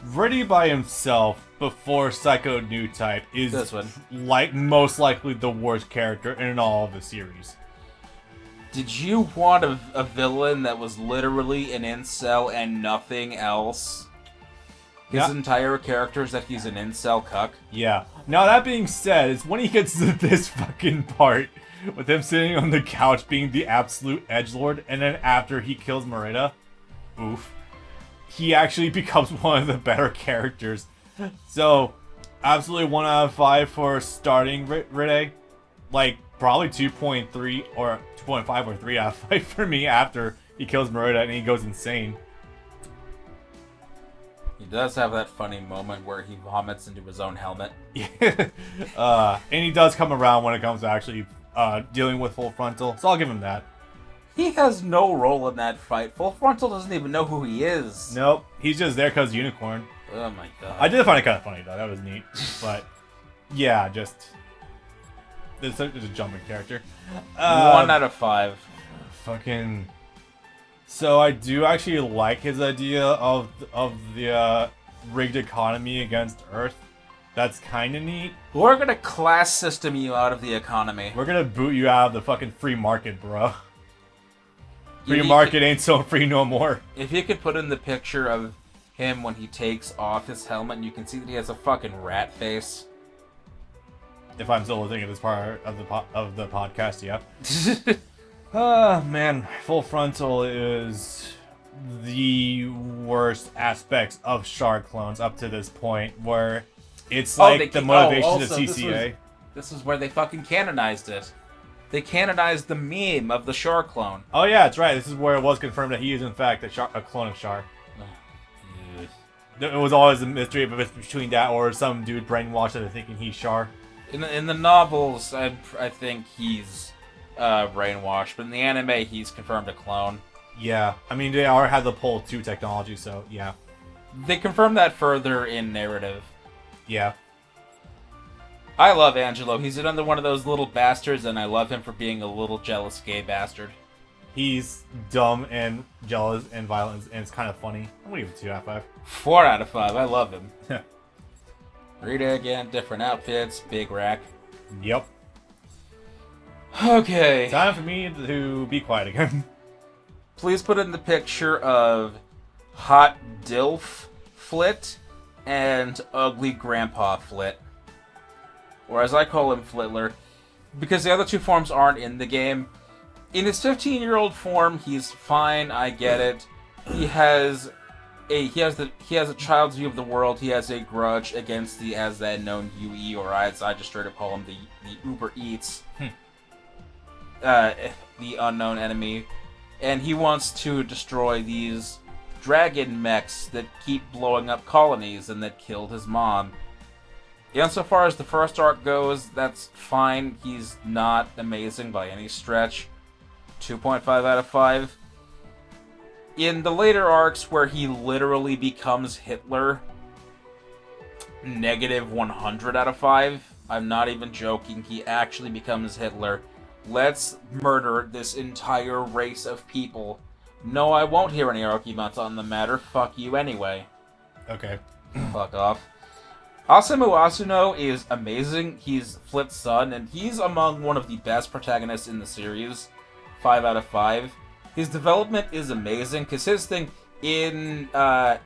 Ready by himself before Psycho New Type is this one. Most likely the worst character in all of the series. Did you want a villain that was literally an incel and nothing else? His entire character is that he's an incel cuck. Yeah. Now that being said, it's when he gets to this fucking part with him sitting on the couch being the absolute edgelord, and then after he kills Marita, oof, he actually becomes one of the better characters. So, absolutely 1 out of 5 for starting Ride. Like, probably 2.3 or 2.5 or 3 out of 5 for me after he kills Marita and he goes insane. He does have that funny moment where he vomits into his own helmet. And he does come around when it comes to actually dealing with Full Frontal, so I'll give him that. He has no role in that fight. Full Frontal doesn't even know who he is. Nope, he's just there because Unicorn. Oh my god. I did find it kind of funny though, that was neat. But, yeah, just... There's a jumping character. 1 out of 5. Fucking... So I do actually like his idea of the rigged economy against Earth. That's kind of neat. We're gonna class system you out of the economy. We're gonna boot you out of the fucking free market, bro. Free market ain't so free no more. If you could put in the picture of him when he takes off his helmet, and you can see that he has a fucking rat face. If I'm still listening to this part of the podcast, yeah. Man, Full Frontal is the worst aspects of Shark clones up to this point, where it's like the motivation of CCA. This is where they fucking canonized it. They canonized the meme of the Shark clone. Oh yeah, that's right. This is where it was confirmed that he is in fact a clone of Shark. It was always a mystery if it's between that or some dude brainwashed into thinking he's Char. In the novels, I think he's brainwashed, but in the anime, he's confirmed a clone. Yeah, I mean they are have the Pole 2 technology, so yeah. They confirm that further in narrative. Yeah. I love Angelo. He's another one of those little bastards, and I love him for being a little jealous gay bastard. He's dumb and jealous and violent, and it's kind of funny. I'm gonna give it 2 out of 5. 4 out of 5. I love him. Rita again, different outfits, big rack. Yep. Okay. Time for me to be quiet again. Please put in the picture of Hot Dilf Flit and Ugly Grandpa Flit. Or as I call him, Flitler. Because the other two forms aren't in the game. In his 15-year-old form, he's fine, I get it. He has a child's view of the world. He has a grudge against the as then known UE, or as I just straight up call him, the Uber Eats. The unknown enemy. And he wants to destroy these dragon mechs that keep blowing up colonies and that killed his mom. Insofar as the first arc goes, that's fine. He's not amazing by any stretch. 2.5 out of 5. In the later arcs where he literally becomes Hitler, -100 out of 5. I'm not even joking. He actually becomes Hitler. let's murder this entire race of people. No, I won't hear any arguments on the matter. Fuck you anyway. Okay. Fuck off. Osamu Asuno is amazing. He's Flit's son, and he's among one of the best protagonists in the series. 5 out of 5. His development is amazing, because his thing in Gundam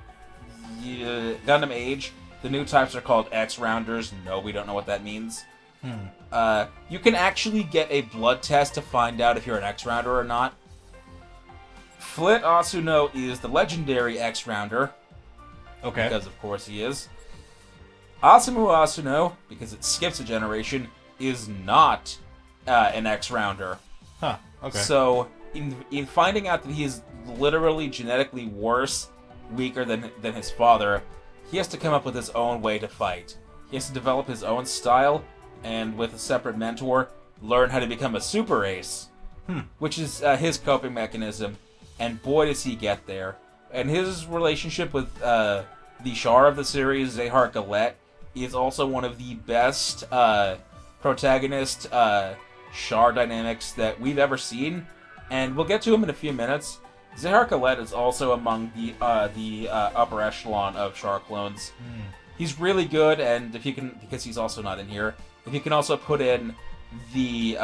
Age, the new types are called X-Rounders. No, we don't know what that means. You can actually get a blood test to find out if you're an X-Rounder or not. Flit Asuno is the legendary X-Rounder. Okay. Because of course he is. Osamu Asuno, because it skips a generation, is not an X-Rounder. Huh, okay. So, in finding out that he is literally genetically worse, weaker than his father, he has to come up with his own way to fight. He has to develop his own style, and with a separate mentor, learn how to become a super ace. Which is his coping mechanism, and boy does he get there. And his relationship with the Char of the series, Zahar Galette, is also one of the best protagonist Char dynamics that we've ever seen, and we'll get to him in a few minutes. Zahar Galette is also among the upper echelon of Char clones. He's really good, and if you can, because he's also not in here, if you can also put in the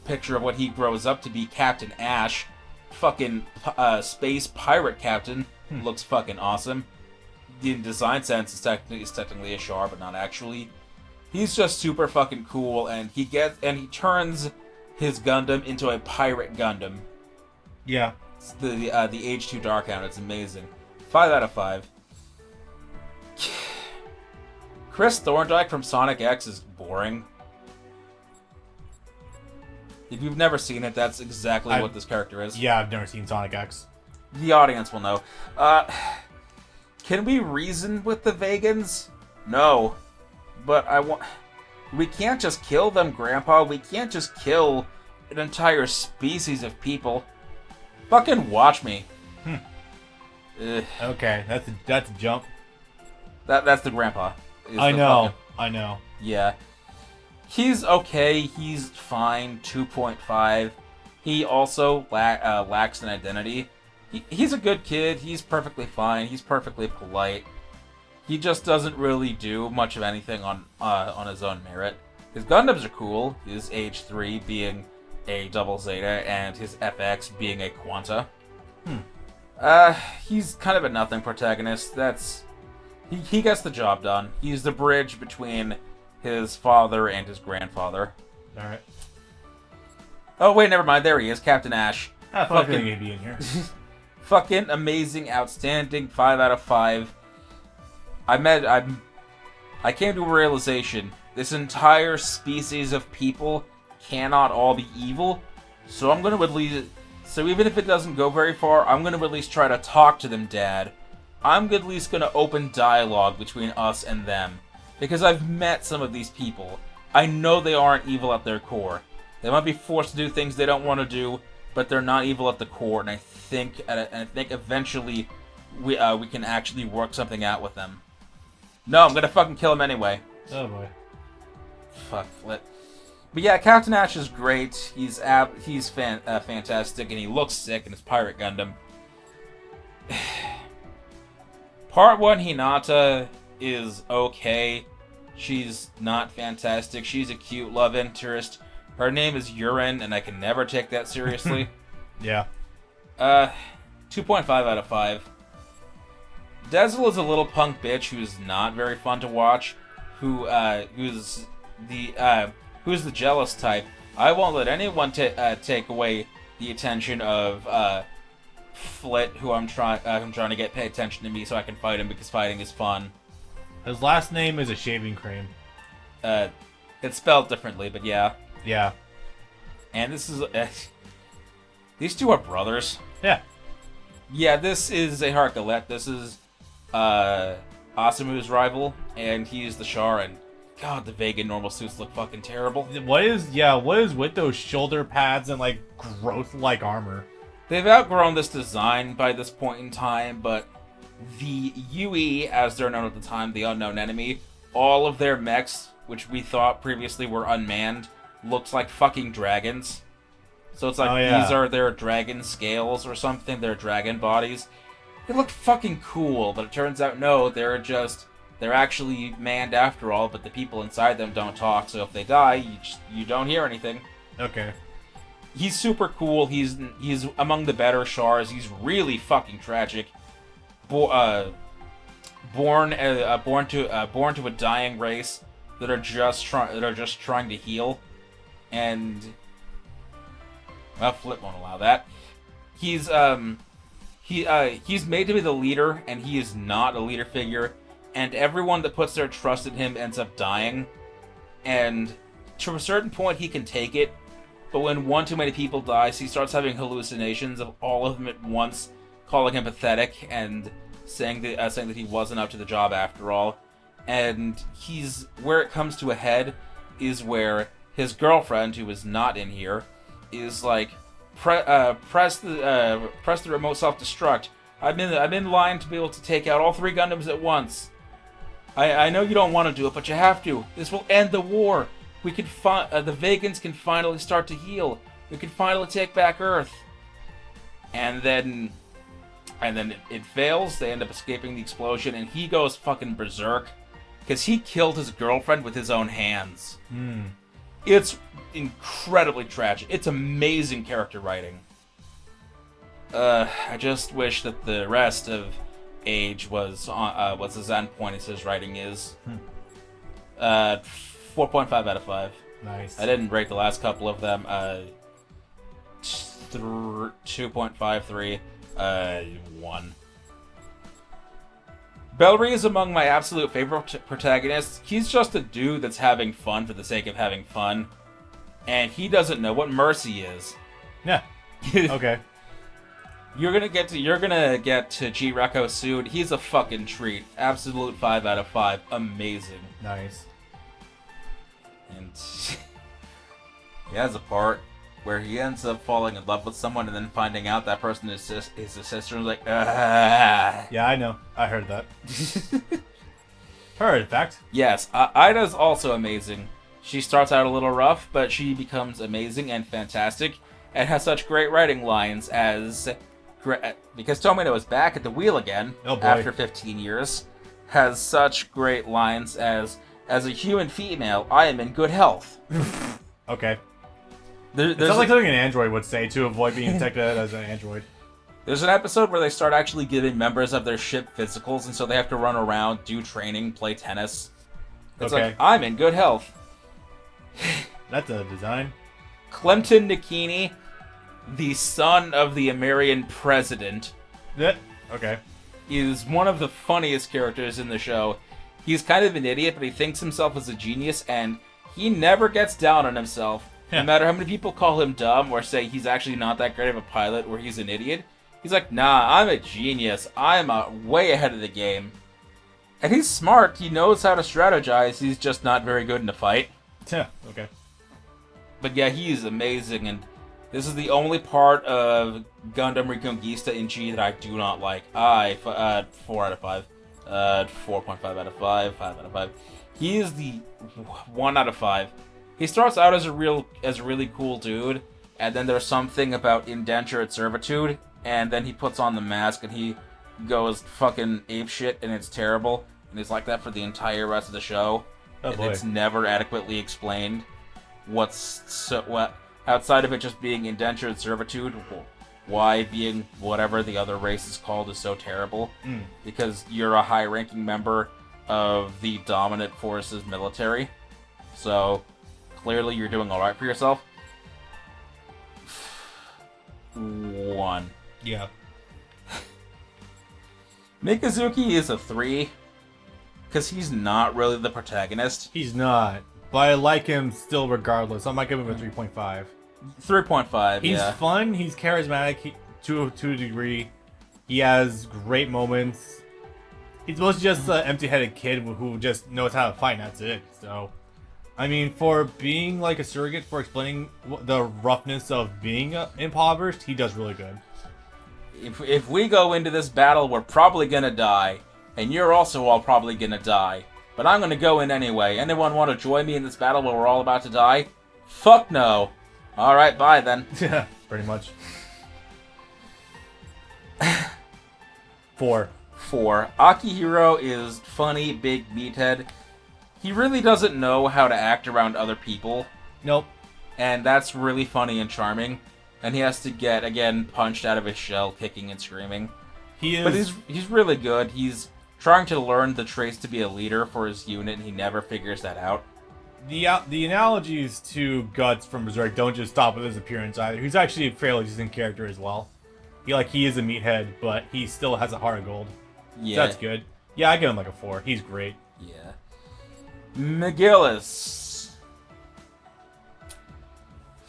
picture of what he grows up to be, Captain Ash, fucking space pirate captain, looks fucking awesome. In design sense, is technically a Char, but not actually. He's just super fucking cool, and he turns his Gundam into a pirate Gundam. Yeah. It's the H2 Darkhound. It's amazing. 5 out of 5. Chris Thorndike from Sonic X is boring. If you've never seen it, that's exactly what this character is. Yeah, I've never seen Sonic X. The audience will know. Can we reason with the Vegans? No. But we can't just kill them, Grandpa. We can't just kill an entire species of people. Fucking watch me. Okay, that's a jump. That's the Grandpa. I know. Yeah. He's okay. He's fine. 2.5. He also lacks an identity. He's a good kid. He's perfectly fine. He's perfectly polite. He just doesn't really do much of anything on his own merit. His Gundams are cool. His H3 being a double Zeta and his FX being a Quanta. He's kind of a nothing protagonist. He gets the job done. He's the bridge between his father and his grandfather. All right. Oh wait, never mind. There he is, Captain Ash. I thought he'd be in here. Fucking amazing, outstanding, 5 out of 5. I came to a realization. This entire species of people cannot all be evil. So I'm gonna at least... So even if it doesn't go very far, I'm gonna at least try to talk to them, Dad. I'm at least gonna open dialogue between us and them. Because I've met some of these people. I know they aren't evil at their core. They might be forced to do things they don't want to do, but they're not evil at the core, and I think eventually we can actually work something out with them. No, I'm gonna fucking kill him anyway. Oh boy. Fuck Flit. But yeah, Captain Ash is great. He's fantastic, and he looks sick in his pirate Gundam. Part 1 Hinata is okay. She's not fantastic. She's a cute love interest. Her name is Urine, and I can never take that seriously. Yeah. 2.5 out of 5. Dezel is a little punk bitch who's not very fun to watch. Who's the jealous type. I won't let anyone take away the attention of Flit, who I'm trying to get pay attention to me so I can fight him because fighting is fun. His last name is a shaving cream. It's spelled differently, but yeah. Yeah. And this is... these two are brothers. Yeah. Yeah, this is Zahar Galette. This is Asamu's rival, and he's the Char, and God, the Vegan normal suits look fucking terrible. What is with those shoulder pads and, like, growth-like armor? They've outgrown this design by this point in time, but the UE, as they're known at the time, the unknown enemy, all of their mechs, which we thought previously were unmanned, looks like fucking dragons. So it's like, these are their dragon scales or something, their dragon bodies. They look fucking cool, but it turns out, no, they're actually manned after all, but the people inside them don't talk, so if they die, you don't hear anything. Okay. He's super cool, he's among the better Chars, he's really fucking tragic. Born to a dying race that are just trying to heal, and Flip won't allow that. He's made to be the leader, and he is not a leader figure, and everyone that puts their trust in him ends up dying, and to a certain point he can take it, but when one too many people dies, he starts having hallucinations of all of them at once, calling him pathetic, and saying that he wasn't up to the job after all. And where it comes to a head is where his girlfriend, who is not in here, is like, press the remote self-destruct. I'm in line to be able to take out all 3 Gundams at once. I know you don't want to do it, but you have to. This will end the war. We can the Vegans can finally start to heal. We can finally take back Earth. And then it fails. They end up escaping the explosion, and he goes fucking berserk because he killed his girlfriend with his own hands. It's incredibly tragic. It's amazing character writing. I just wish that the rest of Age was his end point as his writing is. 4.5 out of 5. Nice. I didn't rate the last couple of them. 2.53. 1. Bellry is among my absolute favorite protagonists. He's just a dude that's having fun for the sake of having fun. And he doesn't know what mercy is. Yeah. Okay. You're gonna get to Reco soon. He's a fucking treat. Absolute 5 out of 5. Amazing. Nice. And he has a part where he ends up falling in love with someone and then finding out that person is his sister and like, ah. Yeah, I know. I heard that. Heard, in fact. Yes, Ida's also amazing. She starts out a little rough, but she becomes amazing and fantastic, and has such great writing lines as... Because Tomino is back at the wheel again, after 15 years, has such great lines as a human female, I am in good health. Okay. It sounds like something an android would say to avoid being detected as an android. There's an episode where they start actually giving members of their ship physicals, and so they have to run around, do training, play tennis. It's like, I'm in good health. That's a design. Clemton Nikini, the son of the American president, okay, is one of the funniest characters in the show. He's kind of an idiot, but he thinks himself as a genius, and he never gets down on himself. No matter how many people call him dumb or say he's actually not that great of a pilot or he's an idiot, he's like, nah, I'm a genius. I'm way ahead of the game. And he's smart. He knows how to strategize. He's just not very good in a fight. Yeah, okay. But yeah, he's amazing, and this is the only part of Gundam Reconquista in G that I do not like. 4 out of 5. 4.5 out of 5. 5 out of 5. He is the 1 out of 5. He starts out as a really cool dude, and then there's something about indentured servitude, and then he puts on the mask and he goes fucking apeshit, and it's terrible, and he's like that for the entire rest of the show. And it's never adequately explained outside of it just being indentured servitude, why being whatever the other race is called is so terrible. Because you're a high-ranking member of the dominant forces military, so clearly you're doing alright for yourself. 1. Yeah. Mikazuki is a 3, because he's not really the protagonist. He's not, but I like him still regardless. I might give him a 3.5. 3.5, He's fun, he's charismatic to a degree. He has great moments. He's mostly just an empty-headed kid who just knows how to fight, and that's it. So, I mean, for being like a surrogate for explaining the roughness of being impoverished, he does really good. If we go into this battle, we're probably gonna die, and you're also all probably gonna die. But I'm gonna go in anyway. Anyone want to join me in this battle where we're all about to die? Fuck no. Alright, bye then. Yeah, pretty much. 4. 4. Akihiro is funny, big meathead. He really doesn't know how to act around other people. Nope. And that's really funny and charming. And he has to get, again, punched out of his shell, kicking and screaming. He is... But he's really good. He's trying to learn the traits to be a leader for his unit, and he never figures that out. The analogies to Guts from Berserk don't just stop with his appearance either. He's actually a fairly decent character as well. He is a meathead, but he still has a heart of gold. Yeah. So that's good. Yeah, I give him like a 4. He's great. Yeah. McGillis.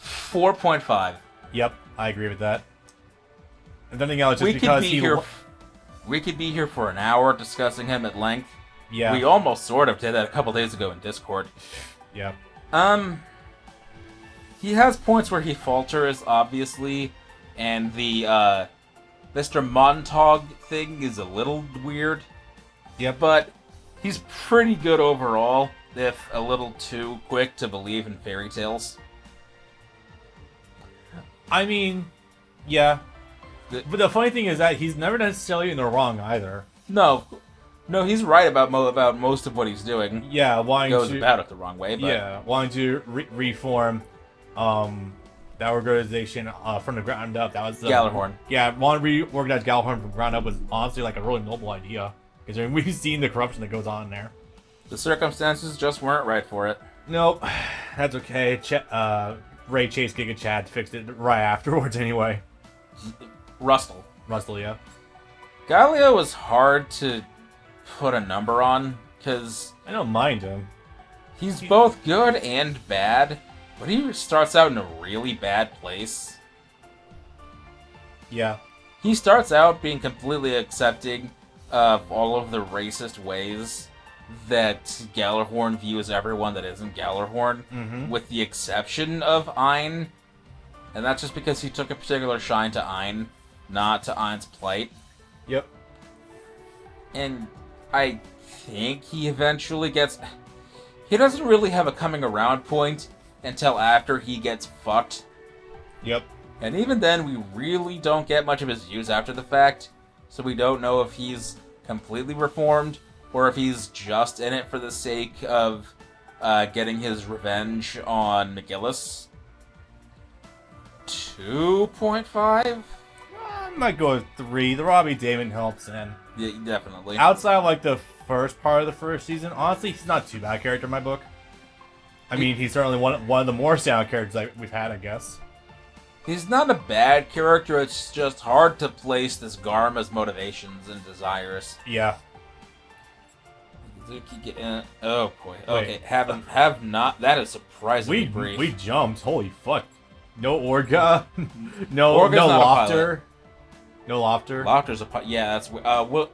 4.5. Yep, I agree with that. And nothing else, just We because could be here for an hour discussing him at length. Yeah. We almost sort of did that a couple days ago in Discord. Yeah. He has points where he falters, obviously, and the Mr. Montag thing is a little weird. Yep. But he's pretty good overall, if a little too quick to believe in fairy tales. I mean, yeah. But the funny thing is that he's never necessarily in the wrong either. No, he's right about most of what he's doing. Yeah, He goes about it the wrong way, but... Yeah, wanting to reform that organization from the ground up. That was the... Galahorn. Yeah, wanting to reorganize Galahorn from the ground up was honestly like a really noble idea. Because I mean, we've seen the corruption that goes on there. The circumstances just weren't right for it. Nope, that's okay. Ray Chase Giga Chad fixed it right afterwards anyway. Rustle, yeah. Galio was hard to put a number on, because... I don't mind him. He's both good and bad, but he starts out in a really bad place. Yeah. He starts out being completely accepting of all of the racist ways that Galahorn views everyone that isn't Galahorn, with the exception of Ein. And that's just because he took a particular shine to Ein, not to Ein's plight. Yep. And I think he eventually gets... He doesn't really have a coming around point until after he gets fucked. Yep. And even then, we really don't get much of his views after the fact, so we don't know if he's completely reformed, or if he's just in it for the sake of getting his revenge on McGillis. 2.5? I might go with 3. The Robbie Damon helps in. Yeah, definitely. Outside of like the first part of the first season, honestly, he's not too bad a character in my book. I mean, he's certainly one of the more sound characters that we've had, I guess. He's not a bad character, it's just hard to place this Garma's motivations and desires. Yeah. Oh boy. Okay, have not. That is surprisingly brief. We jumped. Holy fuck. No Orga. no Orga's not Lofter. No Lofter. Lofter's a yeah. That's we'll,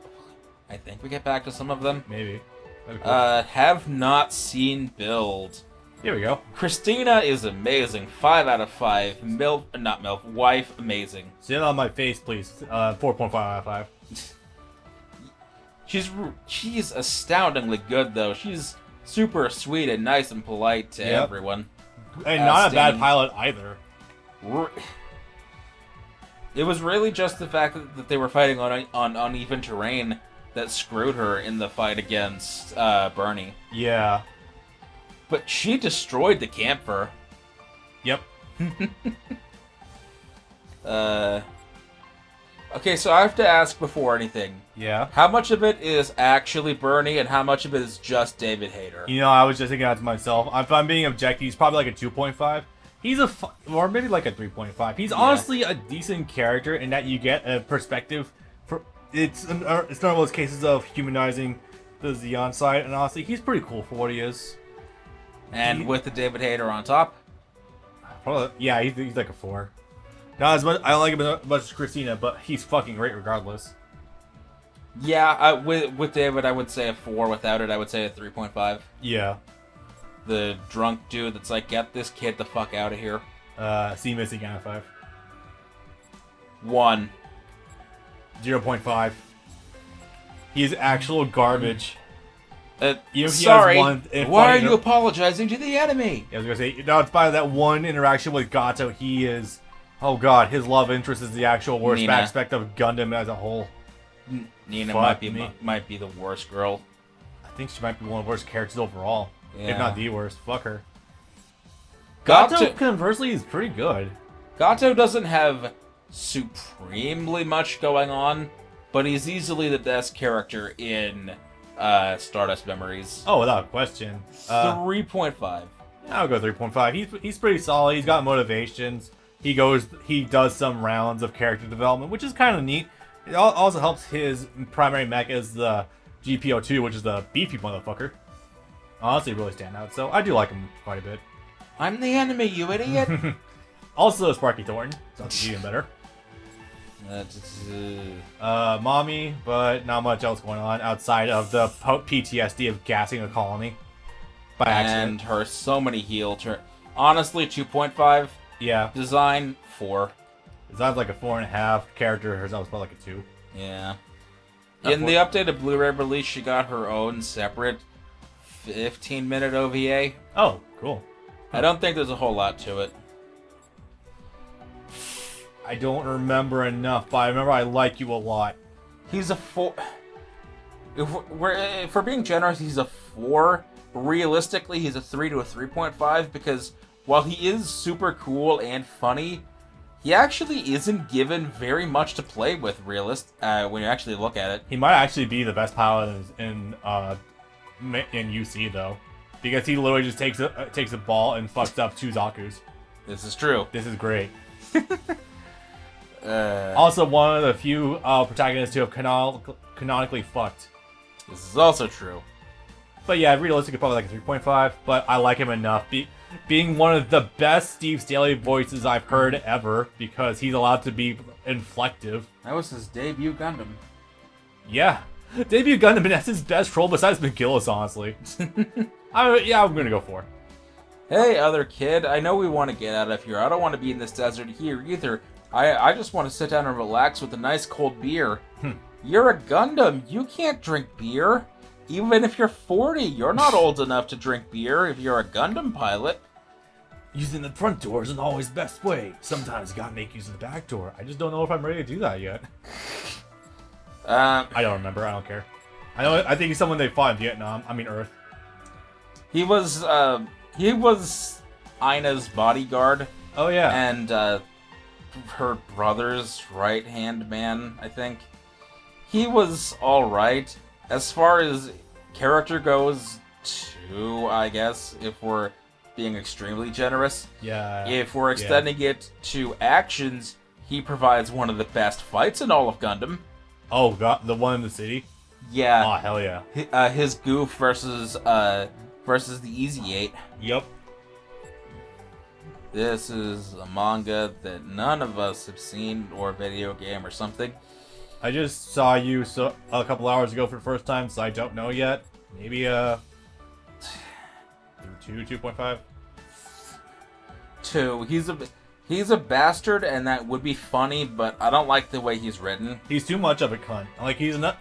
I think we get back to some of them. Maybe. Cool. Have not seen build. Here we go. Christina is amazing. 5 out of 5. MILF, not MILF. Wife, amazing. Sit on my face, please. 4.5 out of 5. She's astoundingly good though. She's super sweet and nice and polite to everyone. And not a bad pilot either. It was really just the fact that they were fighting on uneven terrain that screwed her in the fight against Bernie. Yeah. But she destroyed the camper. Yep. Okay, so I have to ask before anything. Yeah. How much of it is actually Bernie, and how much of it is just David Hayter? You know, I was just thinking that to myself. If I'm being objective, he's probably like a 2.5. He's or maybe like a 3.5. He's honestly a decent character in that you get a perspective. It's one of those cases of humanizing the Xeon side, and honestly, he's pretty cool for what he is. And with the David Hayter on top? Probably, yeah, he's like a 4. Not as much. I don't like him as much as Christina, but he's fucking great regardless. Yeah, with David, I would say a 4. Without it, I would say a 3.5. Yeah. The drunk dude that's like, get this kid the fuck out of here. C missing out of 5. 1. 0.5. He's actual garbage. He sorry, has one why are funny you apologizing to the enemy? I was gonna say, no, it's by that one interaction with Gato. He is, oh god, his love interest is the actual worst Nina. aspect of Gundam as a whole. Nina Fuck might be the worst girl. I think she might be one of the worst characters overall, Yeah. if not the worst. Fuck her. Gato- Gato, conversely, is pretty good. Gato doesn't have supremely much going on, but he's easily the best character in Stardust Memories. Oh, without question. 3.5. I'll go 3.5. He's pretty solid. He's got motivations. He does some rounds of character development, which is kind of neat. It also helps his primary mech as the GPO2, which is the beefy motherfucker. Honestly, really stand out. So I do like him quite a bit. I'm the enemy, you idiot! Also, Sparky Thornton. So that's even better. Mommy, but not much else going on outside of the PTSD of gassing a colony by accident. And her so many heal turn. Honestly, 2.5. Yeah, Design 4. Design's like a 4.5. Character herself was probably like a 2. Yeah. In the updated Blu-ray release, she got her own separate 15-minute OVA. Oh, cool. I don't think there's a whole lot to it. I don't remember enough, but I remember I like you a lot. He's a 4. If we're being generous, he's a 4. Realistically, he's a 3 to a 3.5 because while he is super cool and funny, he actually isn't given very much to play with when you actually look at it. He might actually be the best pilot in UC though, because he literally just takes a ball and fucks up 2 Zaku's. This is true. This is great. Also, one of the few protagonists who have canonically fucked. This is also true. But yeah, realistically, probably like a 3.5. But I like him enough. Being one of the best Steve Staley voices I've heard ever, because he's allowed to be inflective. That was his debut Gundam. Yeah. Debut Gundam, and that's his best role besides McGillis, honestly. I'm gonna go 4. Hey, other kid, I know we want to get out of here. I don't want to be in this desert here either. I just want to sit down and relax with a nice cold beer. You're a Gundam. You can't drink beer. Even if you're 40, you're not old enough to drink beer if you're a Gundam pilot. Using the front door isn't always the best way. Sometimes you gotta make use of the back door. I just don't know if I'm ready to do that yet. I don't remember. I don't care. I think he's someone they fought in Vietnam. I mean, Earth. He was Ina's bodyguard. Oh yeah. And her brother's right-hand man, I think. He was alright. As far as character goes, 2, I guess, if we're being extremely generous. Yeah. If we're extending it to actions, he provides one of the best fights in all of Gundam. Oh god, the one in the city? Yeah. Oh hell yeah. His goof versus the Easy 8. Yep. This is a manga that none of us have seen, or a video game or something. I just saw you a couple hours ago for the first time, so I don't know yet. Maybe 2.5. 2. He's a bastard, and that would be funny, but I don't like the way he's written. He's too much of a cunt. Like he's not.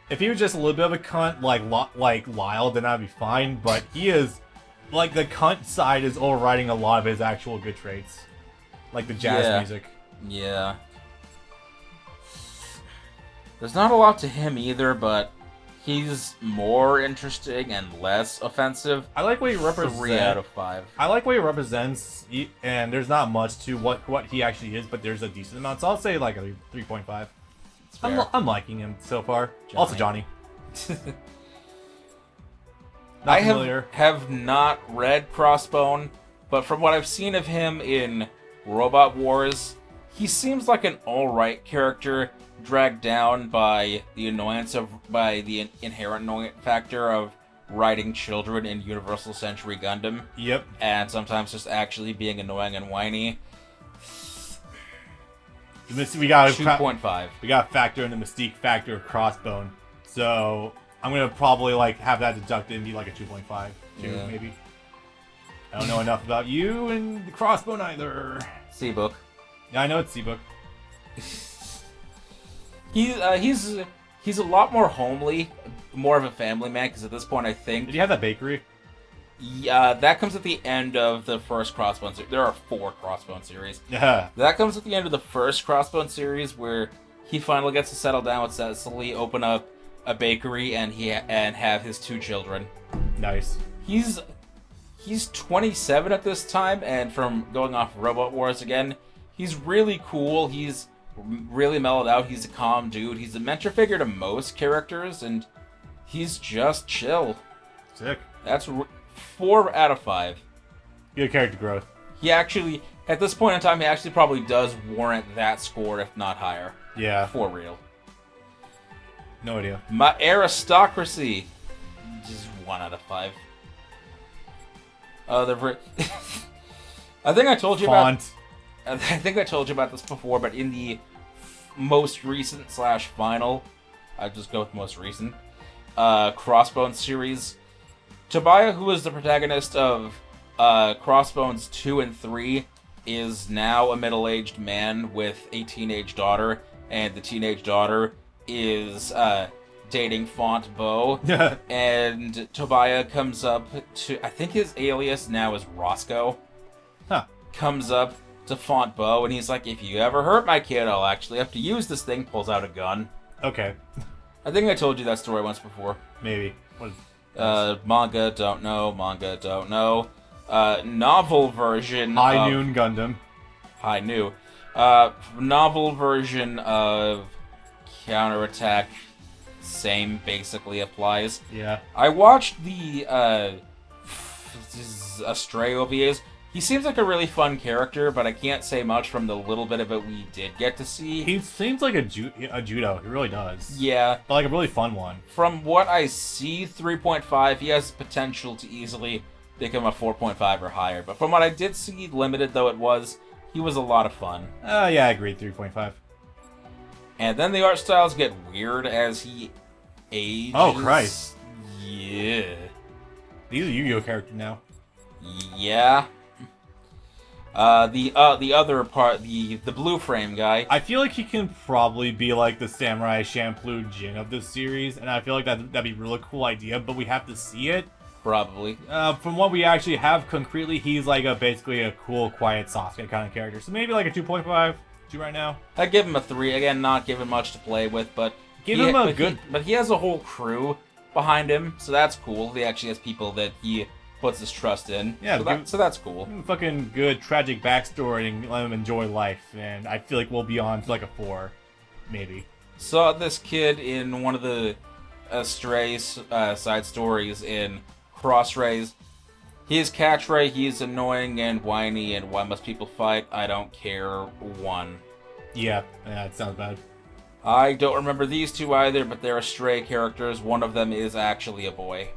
If he was just a little bit of a cunt, like Lyle, then that'd be fine. But he is, like, the cunt side is overriding a lot of his actual good traits, like the jazz music. Yeah. There's not a lot to him either, but he's more interesting and less offensive. I like what he represents. 3 out of 5. I like what he represents, and there's not much to what he actually is, but there's a decent amount. So I'll say like a 3.5. I'm liking him so far. Johnny. Also, Johnny. I have not read Crossbone, but from what I've seen of him in Robot Wars, he seems like an alright character, dragged down by the inherent annoyance factor of writing children in Universal Century Gundam. Yep. And sometimes just actually being annoying and whiny. We got 2.5. We got to factor in the mystique factor of Crossbone. So I'm gonna probably like have that deducted and be like a 2.5, maybe. I don't know enough about you and the Crossbone either. C-book. Yeah, I know it's C-book. He's a lot more homely. more of a family man, because at this point I think... Did you have that bakery? Yeah, that comes at the end of the first Crossbone series. There are 4 Crossbone series. Yeah. That comes at the end of the first Crossbone series, where he finally gets to settle down with Cecily, open up a bakery, and have his 2 children. Nice. He's 27 at this time, and from going off Robot Wars again, he's really cool. He's really mellowed out. He's a calm dude. He's a mentor figure to most characters, and he's just chill. Sick. That's 4 out of 5. Good character growth. He actually, at this point in time, he actually probably does warrant that score, if not higher. Yeah. For real. No idea. My aristocracy. Just 1 out of 5. I think I told you Font. about. I think I told you about this before, but in the most recent / final, I just go with most recent. Crossbones series. Tobiah, who is the protagonist of Crossbones 2 and 3, is now a middle-aged man with a teenage daughter, and the teenage daughter is dating Font Beau. And Tobiah comes up to, I think his alias now is Roscoe. Huh. Comes up to Font Beau, and he's like, if you ever hurt my kid, I'll actually have to use this thing. Pulls out a gun. Okay. I think I told you that story once before. Maybe. What? Manga, don't know. Manga, don't know. Novel version High of... Noon Gundam. High Noon. Novel version of Counterattack. Same basically applies. Yeah. I watched the Astray OVAs. He seems like a really fun character, but I can't say much from the little bit of it we did get to see. He seems like a judo. He really does. Yeah. But like a really fun one. From what I see, 3.5, he has potential to easily become a 4.5 or higher. But from what I did see, limited though it was, he was a lot of fun. Yeah, I agree. 3.5. And then the art styles get weird as he ages. Oh, Christ. Yeah. He's a Yu-Gi-Oh character now. Yeah. The other part, the blue frame guy. I feel like he can probably be like the Samurai Champloo Jin of this series, and I feel like that'd be a really cool idea, but we have to see it. Probably. From what we actually have concretely, he's like basically a cool, quiet Sasuke kind of character. So maybe like a 2.5, 2 right now. I'd give him a 3. Again, not given much to play with, but... Give him a good... But he has a whole crew behind him, so that's cool. He actually has people that he puts his trust in. Yeah, so that's cool. Fucking good, tragic backstory and let him enjoy life, and I feel like we'll be on to like a 4, maybe. Saw this kid in one of the Stray side stories in Crossrays. His catchphrase, he's annoying and whiny, and why must people fight? I don't care. 1. Yeah, it sounds bad. I don't remember these 2 either, but they're Stray characters. One of them is actually a boy.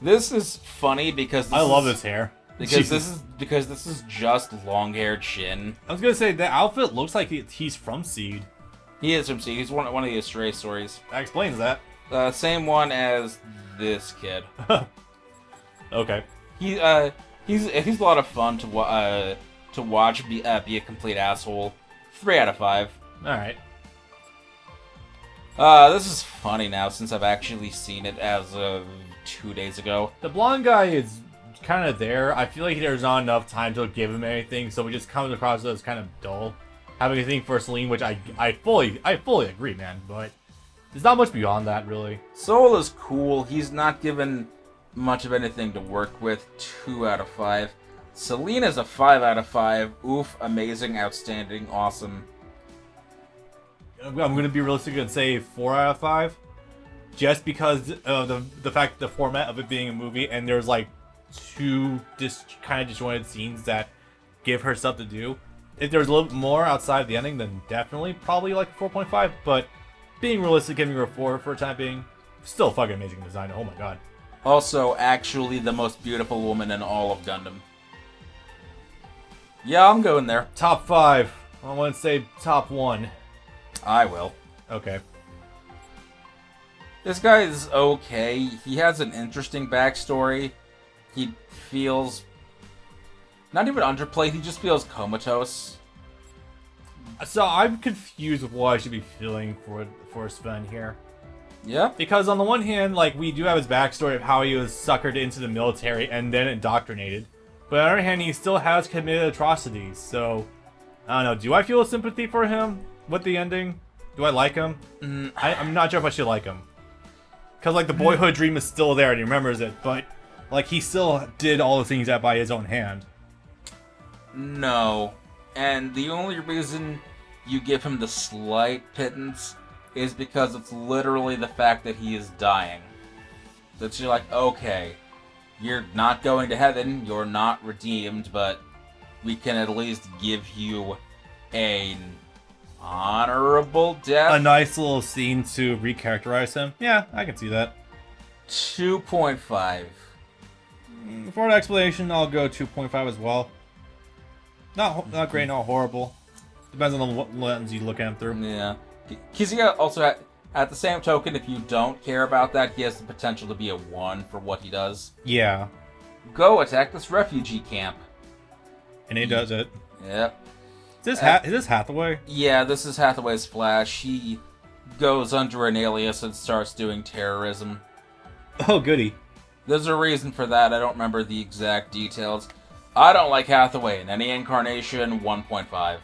This is funny because I love this hair. Because this is just long-haired Shin. I was gonna say the outfit looks like he's from Seed. He is from Seed. He's one of the Stray stories. That explains that. Same one as this kid. Okay. He's a lot of fun to watch be a complete asshole. 3 out of 5. All right. This is funny now since I've actually seen it as of 2 days ago. The blonde guy is kind of there. I feel like there's not enough time to give him anything, so it just comes across as kind of dull. Having anything for Celine, which I fully agree, man, but there's not much beyond that, really. Soul is cool. He's not given much of anything to work with. 2 out of 5. Selena's a 5 out of 5. Oof, amazing, outstanding, awesome. I'm gonna be realistic and say 4 out of 5, just because of the fact the format of it being a movie, and there's like 2 kind of disjointed scenes that give her stuff to do. If there's a little bit more outside of the ending, then definitely probably like 4.5. But being realistic, giving her a 4 for a time being, still fucking amazing design. Oh my god. Also, actually, the most beautiful woman in all of Gundam. Yeah, I'm going there. Top 5. I want to say top 1. I will. Okay. This guy is okay. He has an interesting backstory. He feels... not even underplayed, he just feels comatose. So I'm confused with what I should be feeling for Sven here. Yeah? Because on the one hand, like, we do have his backstory of how he was suckered into the military and then indoctrinated. But on the other hand, he still has committed atrocities, so... I don't know, do I feel sympathy for him with the ending? Do I like him? I'm not sure if I should like him. Because, like, the boyhood dream is still there and he remembers it, but, like, he still did all the things that by his own hand. No. And the only reason you give him the slight pittance is because it's literally the fact that he is dying. That you're like, okay, you're not going to heaven, you're not redeemed, but we can at least give you an honorable death. A nice little scene to recharacterize him. Yeah, I can see that. 2.5. For the explanation, I'll go 2.5 as well. Not great, not horrible. Depends on the lens you look at him through. Yeah. Because also, at the same token, if you don't care about that, he has the potential to be a 1 for what he does. Yeah. Go attack this refugee camp. And he does it. Yep. Is this Hathaway? Yeah, this is Hathaway's Flash. He goes under an alias and starts doing terrorism. Oh, goody. There's a reason for that. I don't remember the exact details. I don't like Hathaway in any incarnation. 1.5.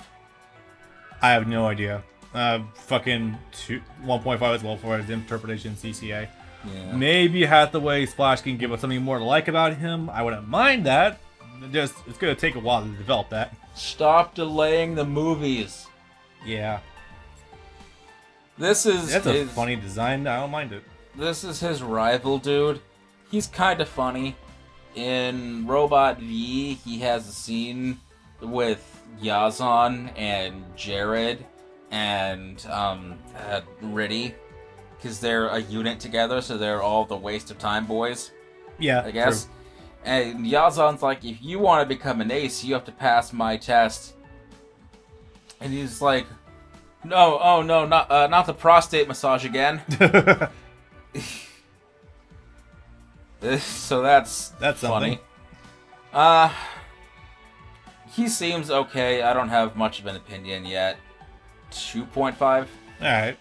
I have no idea. Fucking 1.5 as well for his interpretation CCA. Yeah. Maybe Hathaway's Flash can give us something more to like about him. I wouldn't mind that. It's gonna take a while to develop that. Stop delaying the movies. Yeah. That's a funny design. I don't mind it. This is his rival dude. He's kind of funny. In Robot V, he has a scene with Yazan and Jared and Riddy, because they're a unit together, so they're all the waste of time boys. Yeah, I guess. True. And Yazan's like, if you want to become an ace, you have to pass my test. And he's like, no, oh no, not the prostate massage again. So that's funny. Something. He seems okay. I don't have much of an opinion yet. 2.5. Alright.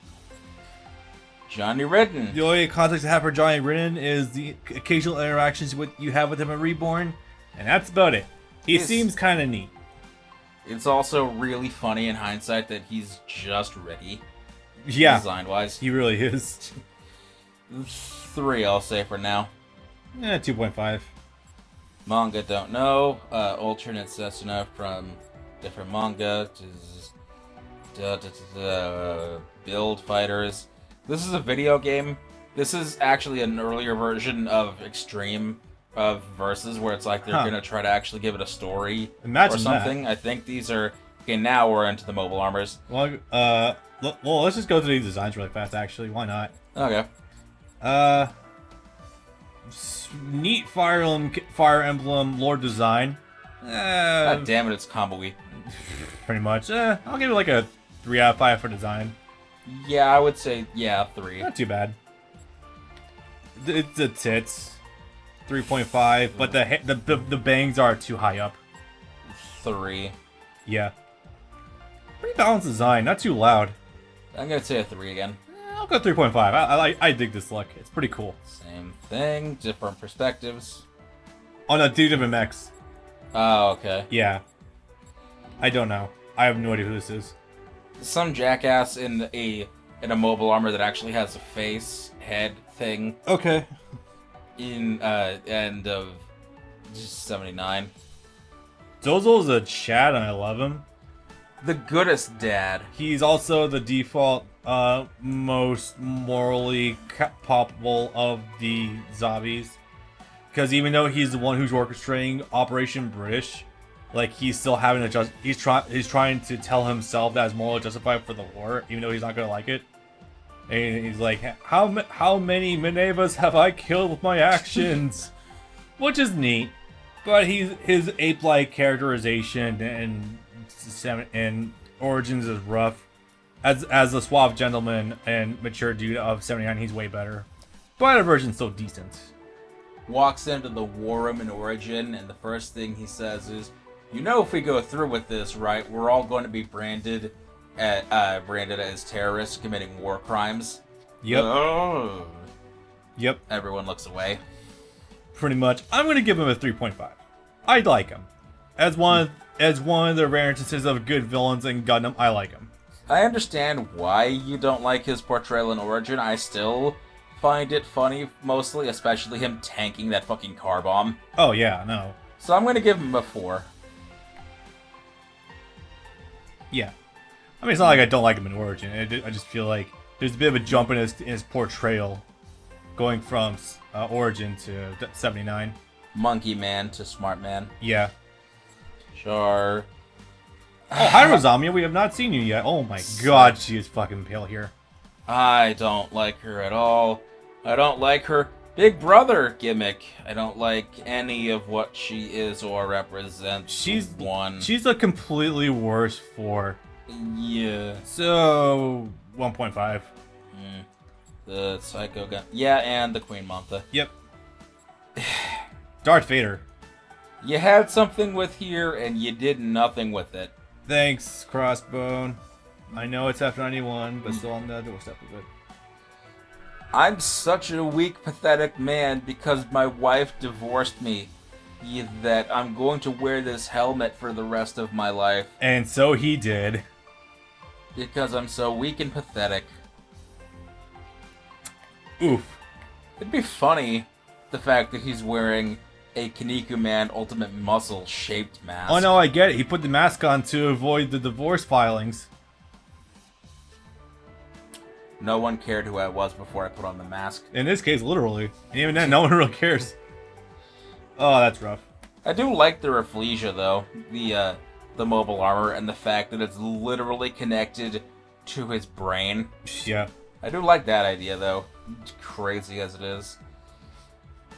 Johnny Ridden. The only context I have for Johnny Ridden is the occasional interactions you have with him in Reborn, and that's about it. He seems kind of neat. It's also really funny in hindsight that he's just ready. Yeah. Design-wise. He really is. 3, I'll say for now. 2.5. Manga don't know. Alternate Setsuna from different manga. Build fighters. This is a video game. This is actually an earlier version of Extreme of Versus, where it's like they're gonna try to actually give it a story or something. That. I think these are okay. Now we're into the mobile armors. Well, let's just go through these designs really fast. Actually, why not? Okay. Neat Fire Emblem Lord design. God damn it, it's combo-y. Pretty much. I'll give it like a 3 out of 5 for design. Yeah, I would say 3. Not too bad. It's the tits. 3.5, but the bangs are too high up. 3. Yeah. Pretty balanced design, not too loud. I'm gonna say a 3 again. I'll go 3.5. I dig this look. It's pretty cool. Same thing, different perspectives. Oh no, 2 different mechs. Oh, okay. Yeah. I don't know. I have no idea who this is. Some jackass in a mobile armor that actually has a face, head thing. Okay. In end of 79. Zozel's a Chad and I love him. The goodest dad. He's also the default most morally culpable of the zombies. Because even though he's the one who's orchestrating Operation British, like he's still having to he's trying to tell himself that it's morally justified for the war, even though he's not gonna like it. And he's like, how many Minevas have I killed with my actions? Which is neat, but his ape-like characterization and origins is rough. As a suave gentleman and mature dude of 79, he's way better. But the version's still decent. Walks into the war room in Origin, and the first thing he says is, you know, if we go through with this, right, we're all going to be branded branded as terrorists committing war crimes. Yep. Oh. Yep. Everyone looks away. Pretty much. I'm gonna give him a 3.5. I like him. As one of the rare instances of good villains in Gundam, I like him. I understand why you don't like his portrayal in Origin. I still find it funny, mostly, especially him tanking that fucking car bomb. Oh yeah, no. So I'm gonna give him a 4. Yeah. I mean, it's not like I don't like him in Origin. I just feel like there's a bit of a jump in his portrayal, going from Origin to 79. Monkey man to smart man. Yeah. Sure. Oh, hi, Rosamia. We have not seen you yet. Oh my god, she is fucking pale here. I don't like her at all. I don't like her Big Brother gimmick. I don't like any of what she is or represents. She's one. She's a completely worse 4. Yeah. So 1.5. The Psycho Gun. Yeah, and the Queen Mantha. Yep. Darth Vader. You had something with here, and you did nothing with it. Thanks, Crossbone. I know it's F91, but still on the doorstep of it. I'm such a weak, pathetic man because my wife divorced me. That I'm going to wear this helmet for the rest of my life. And so he did. Because I'm so weak and pathetic. Oof. It'd be funny, the fact that he's wearing a Kaneko Man Ultimate Muscle shaped mask. Oh no, I get it. He put the mask on to avoid the divorce filings. No one cared who I was before I put on the mask. In this case, literally. And even then, no one really cares. Oh, that's rough. I do like the Reflesia, though. The mobile armor and the fact that it's literally connected to his brain. Yeah. I do like that idea, though. Crazy as it is.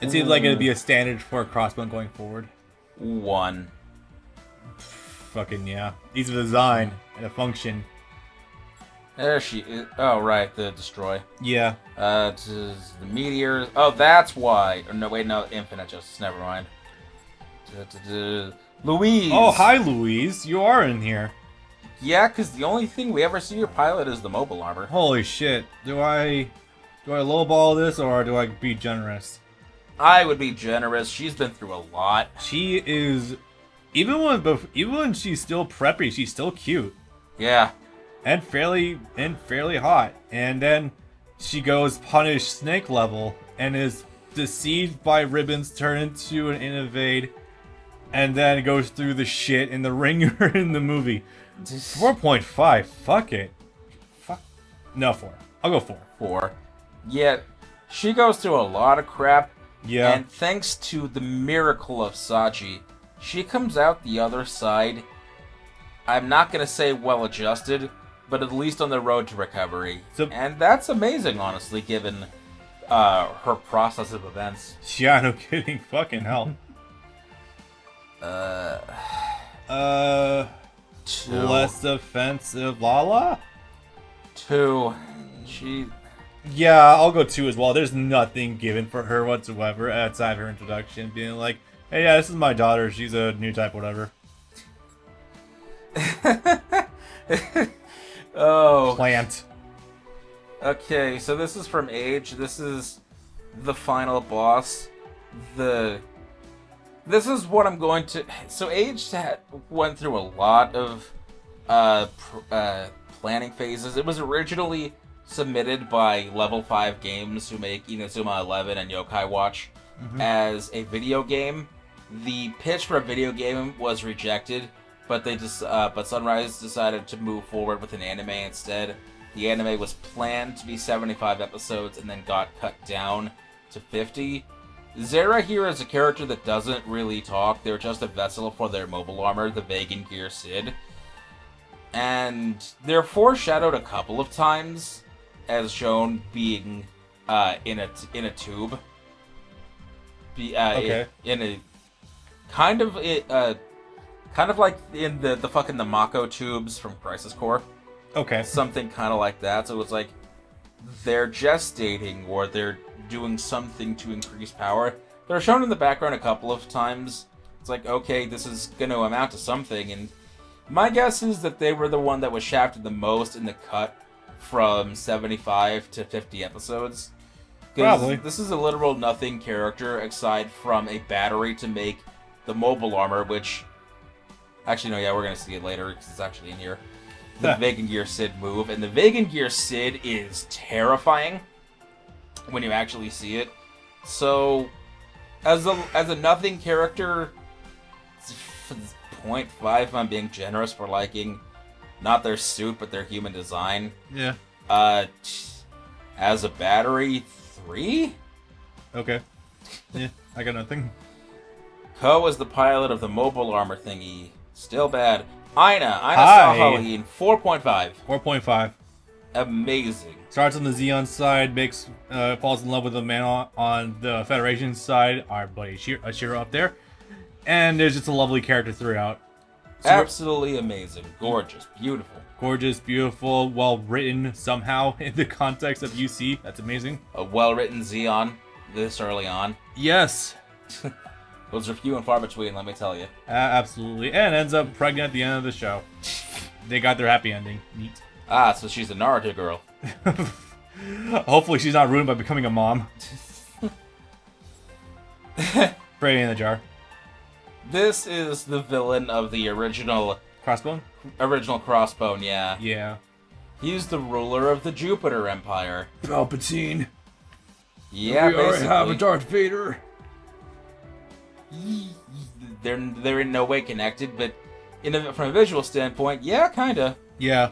It seems like it'd be a standard for a Crossbone going forward. 1. Fucking yeah. Ease of design and a function. There she is. Oh, right, the Destroy. Yeah. The Meteors. Oh, that's why. Oh, no, wait, no, Infinite Justice. Never mind. Louise. Oh, hi, Louise. You are in here. Yeah, because the only thing we ever see your pilot is the mobile armor. Holy shit. Do I lowball this or do I be generous? I would be generous. She's been through a lot. She is, even when she's still preppy, she's still cute. Yeah. And fairly hot. And then she goes punish snake level and is deceived by ribbons, turned into an Innovade, and then goes through the shit in the ringer in the movie. 4.5. Fuck it. Fuck. No, 4. I'll go 4. 4. Yeah, she goes through a lot of crap. Yeah. And thanks to the miracle of Sachi, she comes out the other side, I'm not going to say well-adjusted, but at least on the road to recovery. So, and that's amazing, honestly, given her process of events. Yeah, no kidding. Fucking hell. 2. Less offensive Lala? 2. She... Yeah, I'll go 2 as well. There's nothing given for her whatsoever outside her introduction, being like, hey, yeah, this is my daughter. She's a new type, whatever. Oh. Plant. Okay, so this is from Age. This is the final boss. This is what I'm going to... So Age went through a lot of planning phases. It was originally submitted by Level 5 Games, who make Inazuma 11 and Yokai Watch, as a video game. The pitch for a video game was rejected, but but Sunrise decided to move forward with an anime instead. The anime was planned to be 75 episodes and then got cut down to 50. Zera here is a character that doesn't really talk. They're just a vessel for their mobile armor, the Vegan Gear Sid. And they're foreshadowed a couple of times, as shown being in a tube. Okay. In a kind of like in the fucking the Mako tubes from Crisis Core. Okay. Something kind of like that. So it was like they're gestating or they're doing something to increase power. They're shown in the background a couple of times. It's like, okay, this is going to amount to something, and My guess is that they were the one that was shafted the most in the cut from 75 to 50 episodes. Probably. This is a literal nothing character aside from a battery to make the mobile armor, which... Actually, no, yeah, we're going to see it later because it's actually in here. The Vegan Gear Sid move. And the Vegan Gear Sid is terrifying when you actually see it. So, as a nothing character, it's 0.5 if I'm being generous for liking not their suit, but their human design. Yeah. As a battery, 3? Okay. Yeah, I got nothing. Ko is the pilot of the mobile armor thingy. Still bad. Ina Sahaline, 4.5. 4.5. Amazing. Starts on the Xeon side, falls in love with a man on the Federation side, our buddy Shiro up there. And there's just a lovely character throughout. Absolutely amazing. Gorgeous. Beautiful. Gorgeous, beautiful, well written somehow in the context of UC. That's amazing. A well-written Xeon this early on. Yes. Those are few and far between, let me tell you. Absolutely. And ends up pregnant at the end of the show. They got their happy ending. Neat. Ah, so she's a Naruto girl. Hopefully she's not ruined by becoming a mom. Pray in the jar. This is the villain of the original... Crossbone? Original Crossbone, yeah. Yeah. He's the ruler of the Jupiter Empire. Palpatine. Yeah, we basically. already have a Darth Vader. They're in no way connected, but from a visual standpoint, yeah, kinda. Yeah.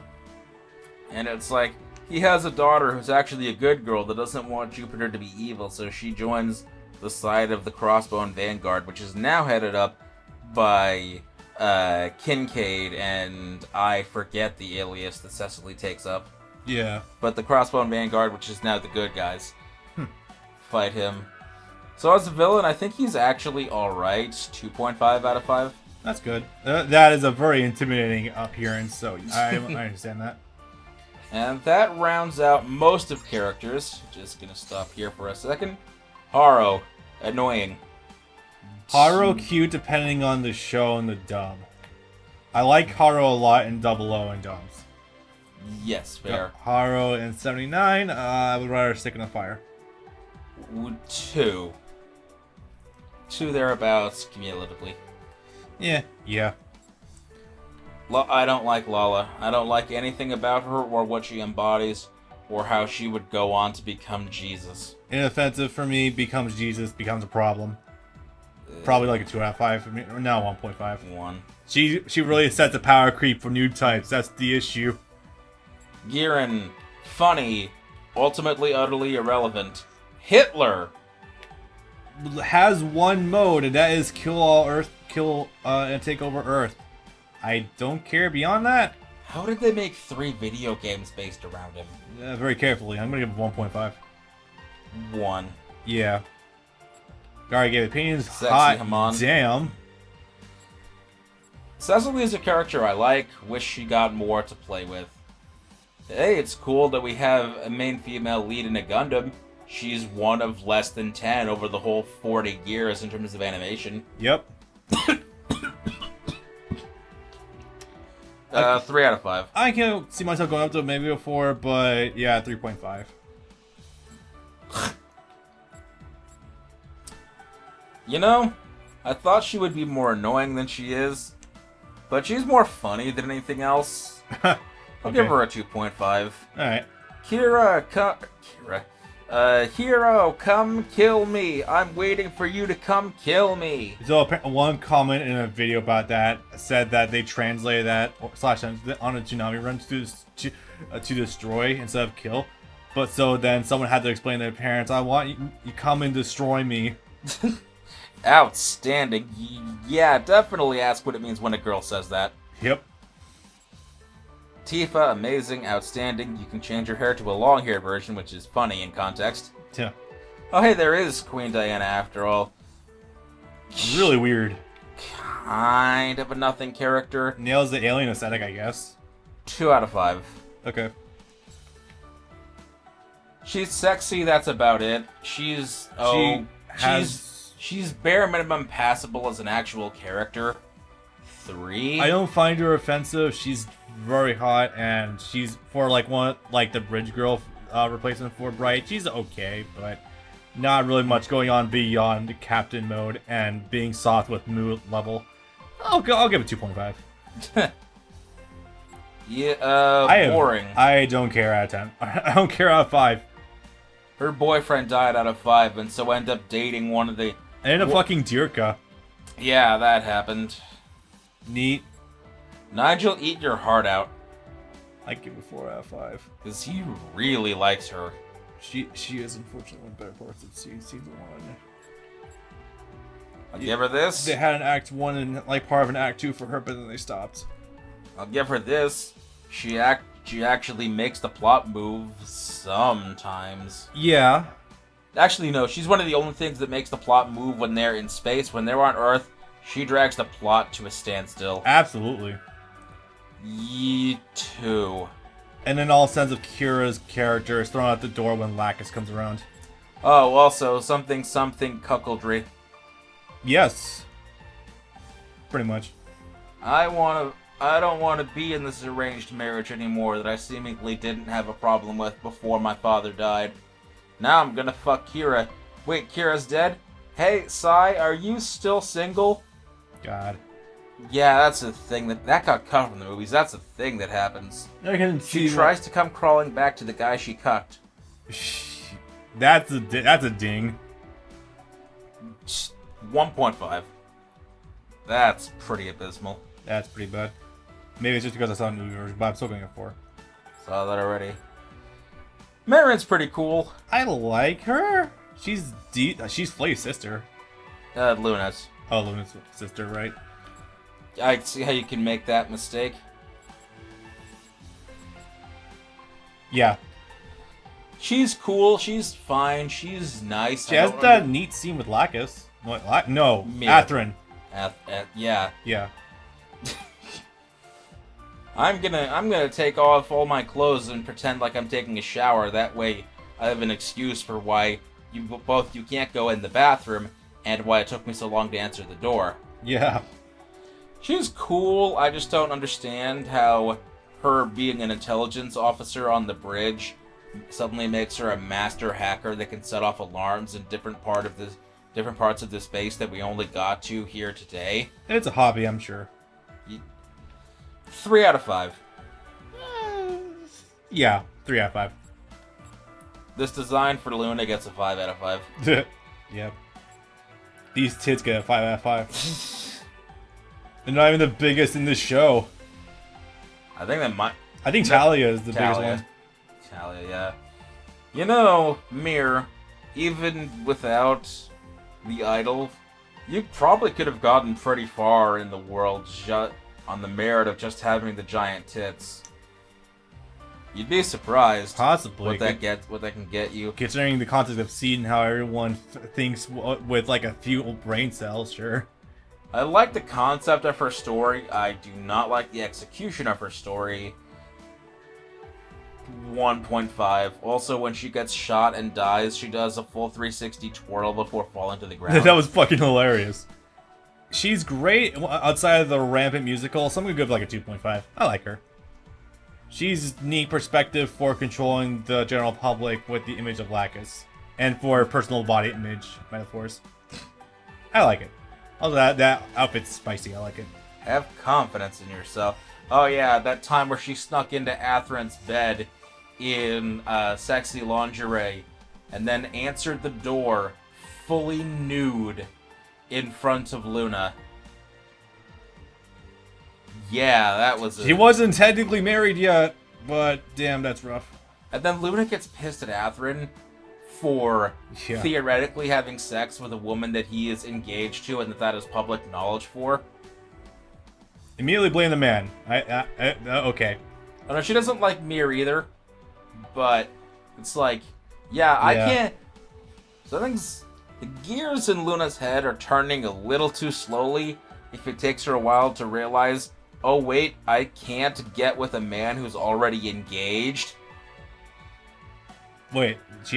And it's like, he has a daughter who's actually a good girl that doesn't want Jupiter to be evil, so she joins the side of the Crossbone Vanguard, which is now headed up by Kincaid, and I forget the alias that Cecily takes up. Yeah. But the Crossbone Vanguard, which is now the good guys, fight him. So as a villain, I think he's actually alright. 2.5 out of 5. That's good. That is a very intimidating appearance, so I understand that. And that rounds out most of characters. Just gonna stop here for a second. Haro, annoying. Haro cute depending on the show and the dub. I like Haro a lot in Double O and dubs. Yes, fair. Haro in 79, I would rather stick in the fire. 2. 2 thereabouts, cumulatively. Yeah. I don't like Lala. I don't like anything about her or what she embodies or how she would go on to become Jesus. Inoffensive for me, becomes Jesus, becomes a problem. Probably like a 2 out of 5 for me. Or no, 1.5. 1. She really sets a power creep for new types. That's the issue. Giran, funny, ultimately utterly irrelevant. Hitler has one mode, and that is kill all Earth, and take over Earth. I don't care beyond that. How did they make 3 video games based around him? Very carefully. I'm gonna give it 1.5. 1. Yeah. Alright, gave opinions. Sexy Hot Haman. damn. Cecily is a character I like. Wish she got more to play with. Hey, it's cool that we have a main female lead in a Gundam. She's one of less than 10 over the whole 40 years in terms of animation. Yep. 3 out of 5. I can see myself going up to maybe a 4, but yeah, 3.5. You know, I thought she would be more annoying than she is, but she's more funny than anything else. I'll give her a 2.5. Alright. Hero, come kill me. I'm waiting for you to come kill me. So one comment in a video about that said that they translated that slash on a tsunami run to destroy instead of kill. But so then someone had to explain to their parents, I want you come and destroy me. Outstanding. Yeah, definitely ask what it means when a girl says that. Yep. Tifa, amazing, outstanding. You can change your hair to a long-haired version, which is funny in context. Yeah. Oh, hey, there is Queen Diana after all. Really weird. Kind of a nothing character. Nails the alien aesthetic, I guess. 2 out of 5. Okay. She's sexy, that's about it. She's bare minimum passable as an actual character. 3. I don't find her offensive. She's very hot, and she's for like the bridge girl replacement for Bright. She's okay, but not really much going on beyond captain mode and being soft with mood level. I'll give it 2.5. Yeah, boring. I don't care out of 10. I don't care out of 5. Her boyfriend died out of 5, and so ended up dating one of the... And a fucking Dirka. Yeah, that happened. Neat. Nigel, eat your heart out. I give it 4 out of 5. Because he really likes her. She is unfortunately one of the better parts of season 1. I'll give her this. They had an Act 1 and like part of an Act 2 for her, but then they stopped. I'll give her this. She actually makes the plot move sometimes. Yeah. Actually, no. She's one of the only things that makes the plot move when they're in space. When they're on Earth, she drags the plot to a standstill. Absolutely. Ye too. And then all sense of Kira's character is thrown out the door when Lacus comes around. Oh, also, something cuckoldry. Yes. Pretty much. I don't want to be in this arranged marriage anymore that I seemingly didn't have a problem with before my father died. Now I'm gonna fuck Kira. Wait, Kira's dead? Hey, Sai, are you still single? God. Yeah, that's a thing that got cut from the movies. That's a thing that happens. I can see She tries to come crawling back to the guy she cucked. That's a ding. 1.5. That's pretty abysmal. That's pretty bad. Maybe it's just because I saw a movie version, but I'm still going at 4. Saw that already. Marin's pretty cool. I like her. She's Flay's sister. Luna's. Oh, Luna's sister, right? I see how you can make that mistake. Yeah. She's cool. She's fine. She's nice. She has that neat scene with Lacus. No, Athrun. Yeah. Yeah. I'm gonna take off all my clothes and pretend like I'm taking a shower. That way, I have an excuse for why you can't go in the bathroom and why it took me so long to answer the door. Yeah. She's cool. I just don't understand how her being an intelligence officer on the bridge suddenly makes her a master hacker that can set off alarms in different parts of the space that we only got to here today. It's a hobby, I'm sure. 3 out of 5. Yeah, 3 out of 5. This design for Luna gets a 5 out of 5. Yep. These tits get a 5 out of 5. They're not even the biggest in this show. I think Talia is the biggest one. Talia, yeah. You know, Mir, even without the idol, you probably could have gotten pretty far in the world on the merit of just having the giant tits. You'd be surprised. Possibly. What that can get you. Considering the context of seeing how everyone thinks with like a few brain cells, sure. I like the concept of her story. I do not like the execution of her story. 1.5. Also, when she gets shot and dies, she does a full 360 twirl before falling to the ground. That was fucking hilarious. She's great outside of the rampant musical. So I'm gonna give like a 2.5. I like her. She's neat perspective for controlling the general public with the image of Lacus. And for personal body image metaphors. I like it. Also, that outfit's spicy. I like it. Have confidence in yourself. Oh yeah, that time where she snuck into Athrun's bed in sexy lingerie and then answered the door fully nude in front of Luna. Yeah, that was She wasn't technically married yet, but damn, that's rough. And then Luna gets pissed at Athrun for theoretically having sex with a woman that he is engaged to and that is public knowledge for. Immediately blame the man. Okay. Oh, no, she doesn't like Mir either, but it's like, I can't. So the gears in Luna's head are turning a little too slowly if it takes her a while to realize, oh wait, I can't get with a man who's already engaged. Wait, is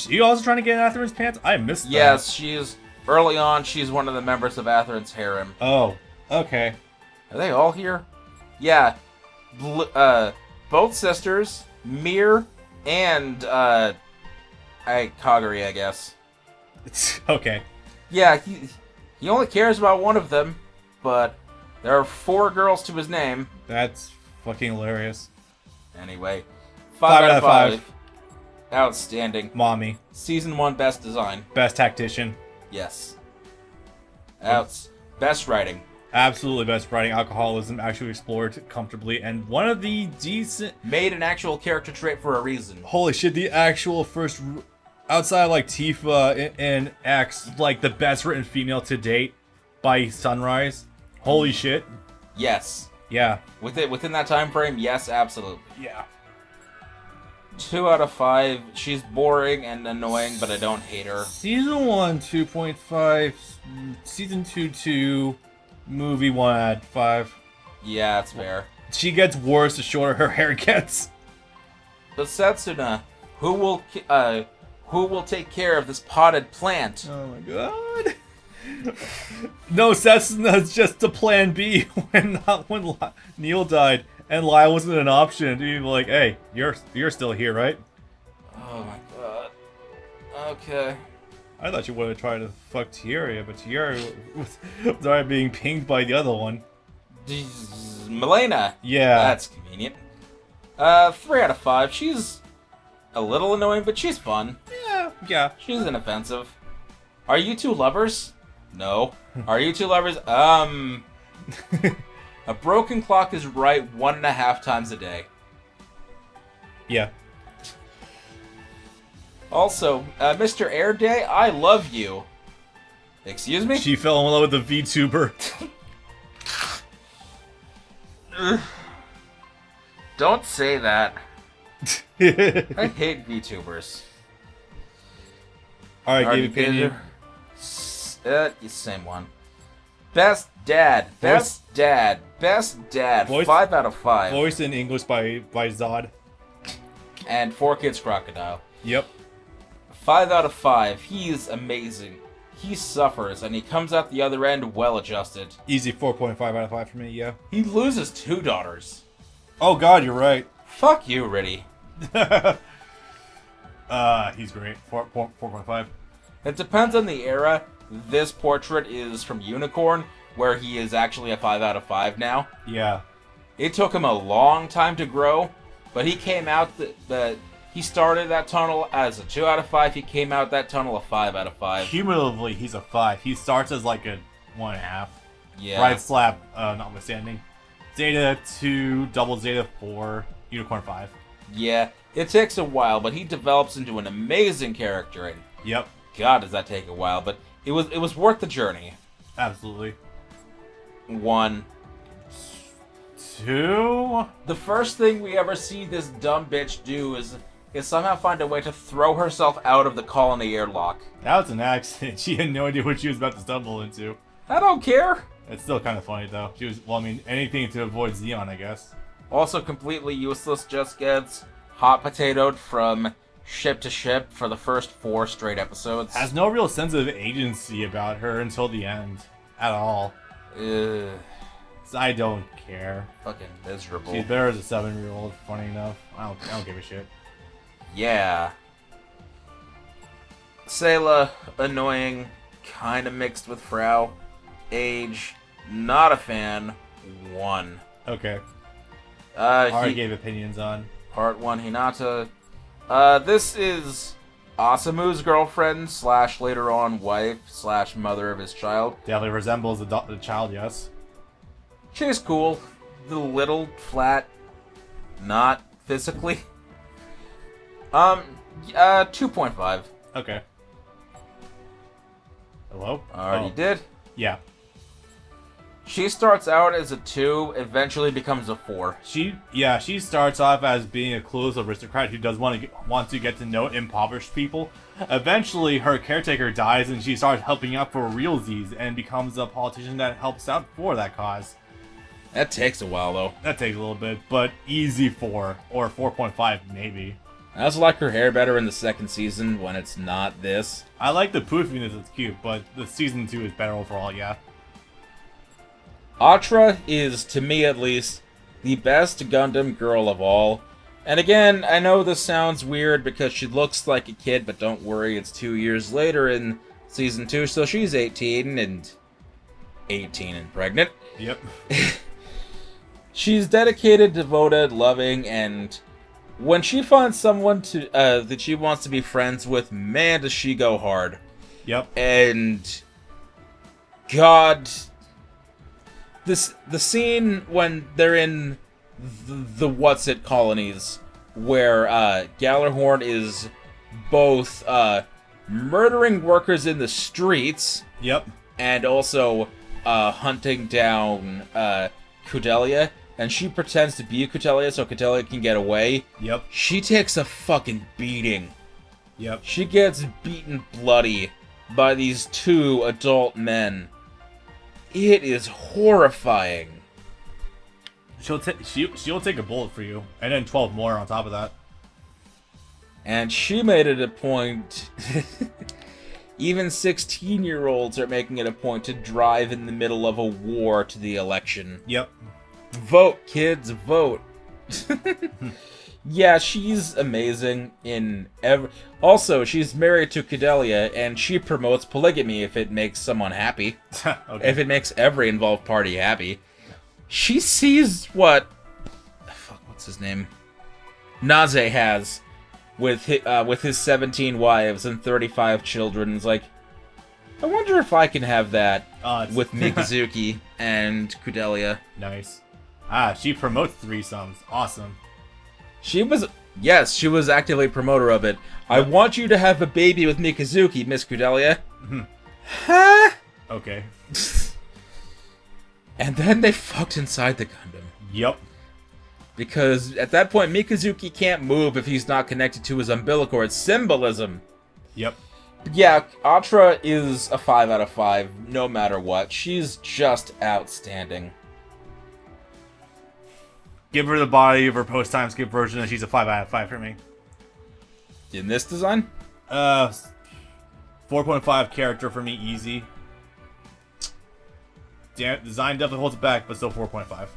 she also trying to get in Athrun's pants? I missed that. Yes, early on, she's one of the members of Athrun's harem. Oh. Okay. Are they all here? Yeah. Both sisters, Mir and Kagari, I guess. Okay. Yeah, he only cares about one of them, but there are 4 girls to his name. That's fucking hilarious. Anyway, 5 out of 5. Outstanding. Mommy. Season 1 best design. Best tactician. Yes. Best writing. Absolutely best writing. Alcoholism actually explored comfortably, and one of the decent... Made an actual character trait for a reason. Holy shit, the actual first... Outside of, like, Tifa and X, like, the best written female to date by Sunrise. Holy shit. Yes. Yeah. Within that time frame, yes, absolutely. Yeah. 2 out of 5. She's boring and annoying, but I don't hate her. Season 1, 2.5. Season 2, 2. Movie 1 out of 5. Yeah, it's fair. She gets worse the shorter her hair gets. But Setsuna, who will take care of this potted plant? Oh my god. No, Setsuna's just the plan B when Neil died and Lyle wasn't an option. You'd be like, hey, you're still here, right? Oh my god. Okay. I thought you would have tried to fuck Tieria, but Tieria was already being pinged by the other one. Milena. Yeah. That's convenient. 3 out of 5. She's a little annoying, but she's fun. Yeah. She's inoffensive. Are you 2 lovers? No. Are you 2 lovers? A broken clock is right 1.5 times a day. Yeah. Also, Mr. Air Day, I love you. Excuse me? She fell in love with the VTuber. Don't say that. I hate VTubers. Alright, give opinion. Same one. Best dad. Best dad. Best dad. Voice- 5 out of 5. Voiced in English by Zod. And 4 Kids Crocodile. Yep. 5 out of 5. He's amazing. He suffers, and he comes out the other end well-adjusted. Easy 4.5 out of 5 for me, yeah. He loses 2 daughters. Oh god, you're right. Fuck you, Riddy. He's great. 4.5. It depends on the era. This portrait is from Unicorn, where he is actually a 5 out of 5 now. Yeah. It took him a long time to grow, but he came out he started that tunnel as a 2 out of 5. He came out that tunnel a 5 out of 5. Cumulatively, he's a 5. He starts as like a 1.5. Yeah. Right slap, notwithstanding. Zeta 2, double Zeta 4, Unicorn 5. Yeah. It takes a while, but he develops into an amazing character, and Yep. God, does that take a while, but it was worth the journey. Absolutely. 1. 2? The first thing we ever see this dumb bitch do is somehow find a way to throw herself out of the colony airlock. That was an accident. She had no idea what she was about to stumble into. I don't care. It's still kind of funny, though. She was, well, I mean, anything to avoid Xeon, I guess. Also completely useless, just gets hot potatoed from ship to ship for the first 4 straight episodes. Has no real sense of agency about her until the end. At all. Ugh. I don't care. Fucking miserable. She's better as a 7-year-old, funny enough. I don't give a shit. Yeah. Sayla, annoying, kinda mixed with Frau. Age, not a fan. 1. Okay. He gave opinions on. Part 1, Hinata. This is Asamu's girlfriend / later on wife / mother of his child. Definitely resembles the child, yes. She's cool. The little flat, not physically. 2.5. Okay. Hello? Already did. Yeah. She starts out as a 2, eventually becomes a 4. She starts off as being a clueless aristocrat who does want to get to know impoverished people. Eventually, her caretaker dies and she starts helping out for realsies and becomes a politician that helps out for that cause. That takes a while, though. That takes a little bit, but easy 4 or 4.5 maybe. I also like her hair better in the 2nd season when it's not this. I like the poofiness, it's cute, but the season 2 is better overall, yeah. Atra is, to me at least, the best Gundam girl of all. And again, I know this sounds weird because she looks like a kid, but don't worry, it's 2 years later in Season 2, so she's 18 and pregnant. Yep. She's dedicated, devoted, loving, and when she finds someone that she wants to be friends with, man, does she go hard. Yep. And God, the scene when they're in the What's It colonies, where Gallarhorn is both murdering workers in the streets, Yep. and also hunting down Kudelia, and she pretends to be Kudelia so Kudelia can get away. Yep. She takes a fucking beating. Yep. She gets beaten bloody by these 2 adult men. It is horrifying. She'll take a bullet for you, and then 12 more on top of that. And she made it a point. Even 16-year-olds are making it a point to drive in the middle of a war to the election. Yep. Vote, kids, vote. Yeah, she's amazing in Also, she's married to Kudelia, and she promotes polygamy if it makes someone happy. Okay. If it makes every involved party happy. She sees what... what's his name? Naze has with his 17 wives and 35 children. It's like, I wonder if I can have that with Mikazuki and Kudelia. Nice. She promotes threesomes. Awesome. She was actively a promoter of it. I want you to have a baby with Mikazuki, Miss Kudelia. Huh? Okay. And then they fucked inside the Gundam. Yep. Because at that point, Mikazuki can't move if he's not connected to his umbilical cord. Symbolism. Yep. But yeah, Atra is a 5 out of 5, no matter what. She's just outstanding. Give her the body of her post-time skip version, and she's a 5 out of 5 for me. In this design? 4.5 character for me, easy. Design definitely holds it back, but still 4.5.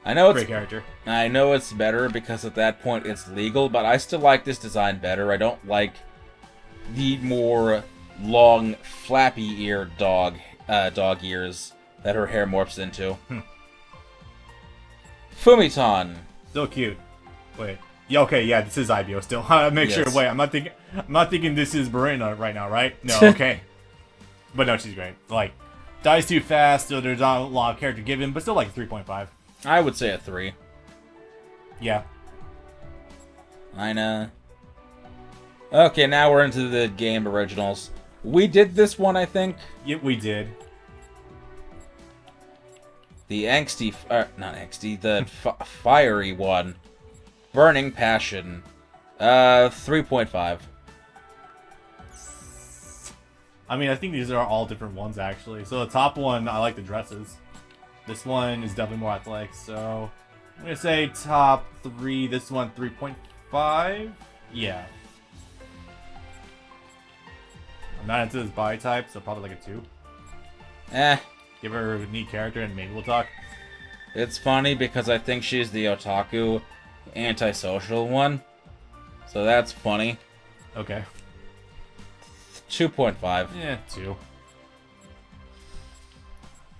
I know Great character. I know it's better because at that point it's legal, but I still like this design better. I don't like the more long, flappy-eared dog ears that her hair morphs into. Fumiton. Still cute. Wait. Yeah, okay, yeah, this is IBO still. Make sure. Wait, I'm not thinking this is Marina right now, right? No, okay. But no, she's great. Like, dies too fast, so there's not a lot of character given, but still like 3.5. I would say a 3. Yeah. I know. Okay, now we're into the game originals. We did this one, I think. Yeah, we did. The angsty, not angsty, the fiery one. Burning Passion. 3.5. I mean, I think these are all different ones, actually. So the top one, I like the dresses. This one is definitely more athletic, so I'm going to say top 3. This one, 3.5? Yeah. I'm not into this body type, so probably like a 2. Give her a neat character and maybe we'll talk. It's funny because I think she's the otaku antisocial one. So that's funny. Okay. 2.5. Yeah, 2.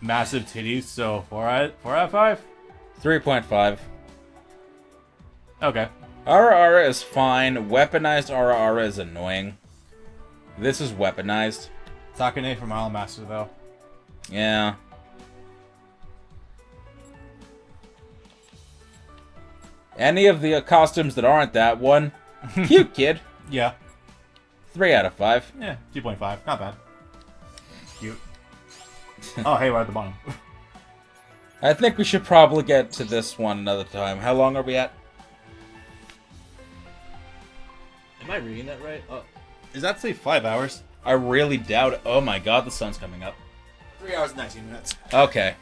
Massive titties, so 4 out of 5? 3.5. Okay. Ara is fine. Weaponized Ara is annoying. This is weaponized. Takane from Island Master, though. Yeah. Any of the costumes that aren't that one, cute kid. Yeah. 3 out of 5. Yeah, 2.5. Not bad. Cute. Oh, hey, we're at the bottom. I think we should probably get to this one another time. How long are we at? Am I reading that right? Oh, is that say 5 hours? I really doubt it. Oh my god, the sun's coming up. 3 hours and 19 minutes. Okay.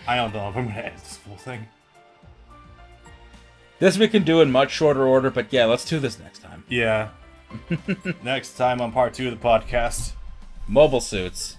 I don't know if I'm gonna edit this full thing. This we can do in much shorter order, but yeah, let's do this next time. Yeah. Next time on part 2 of the podcast. Mobile suits.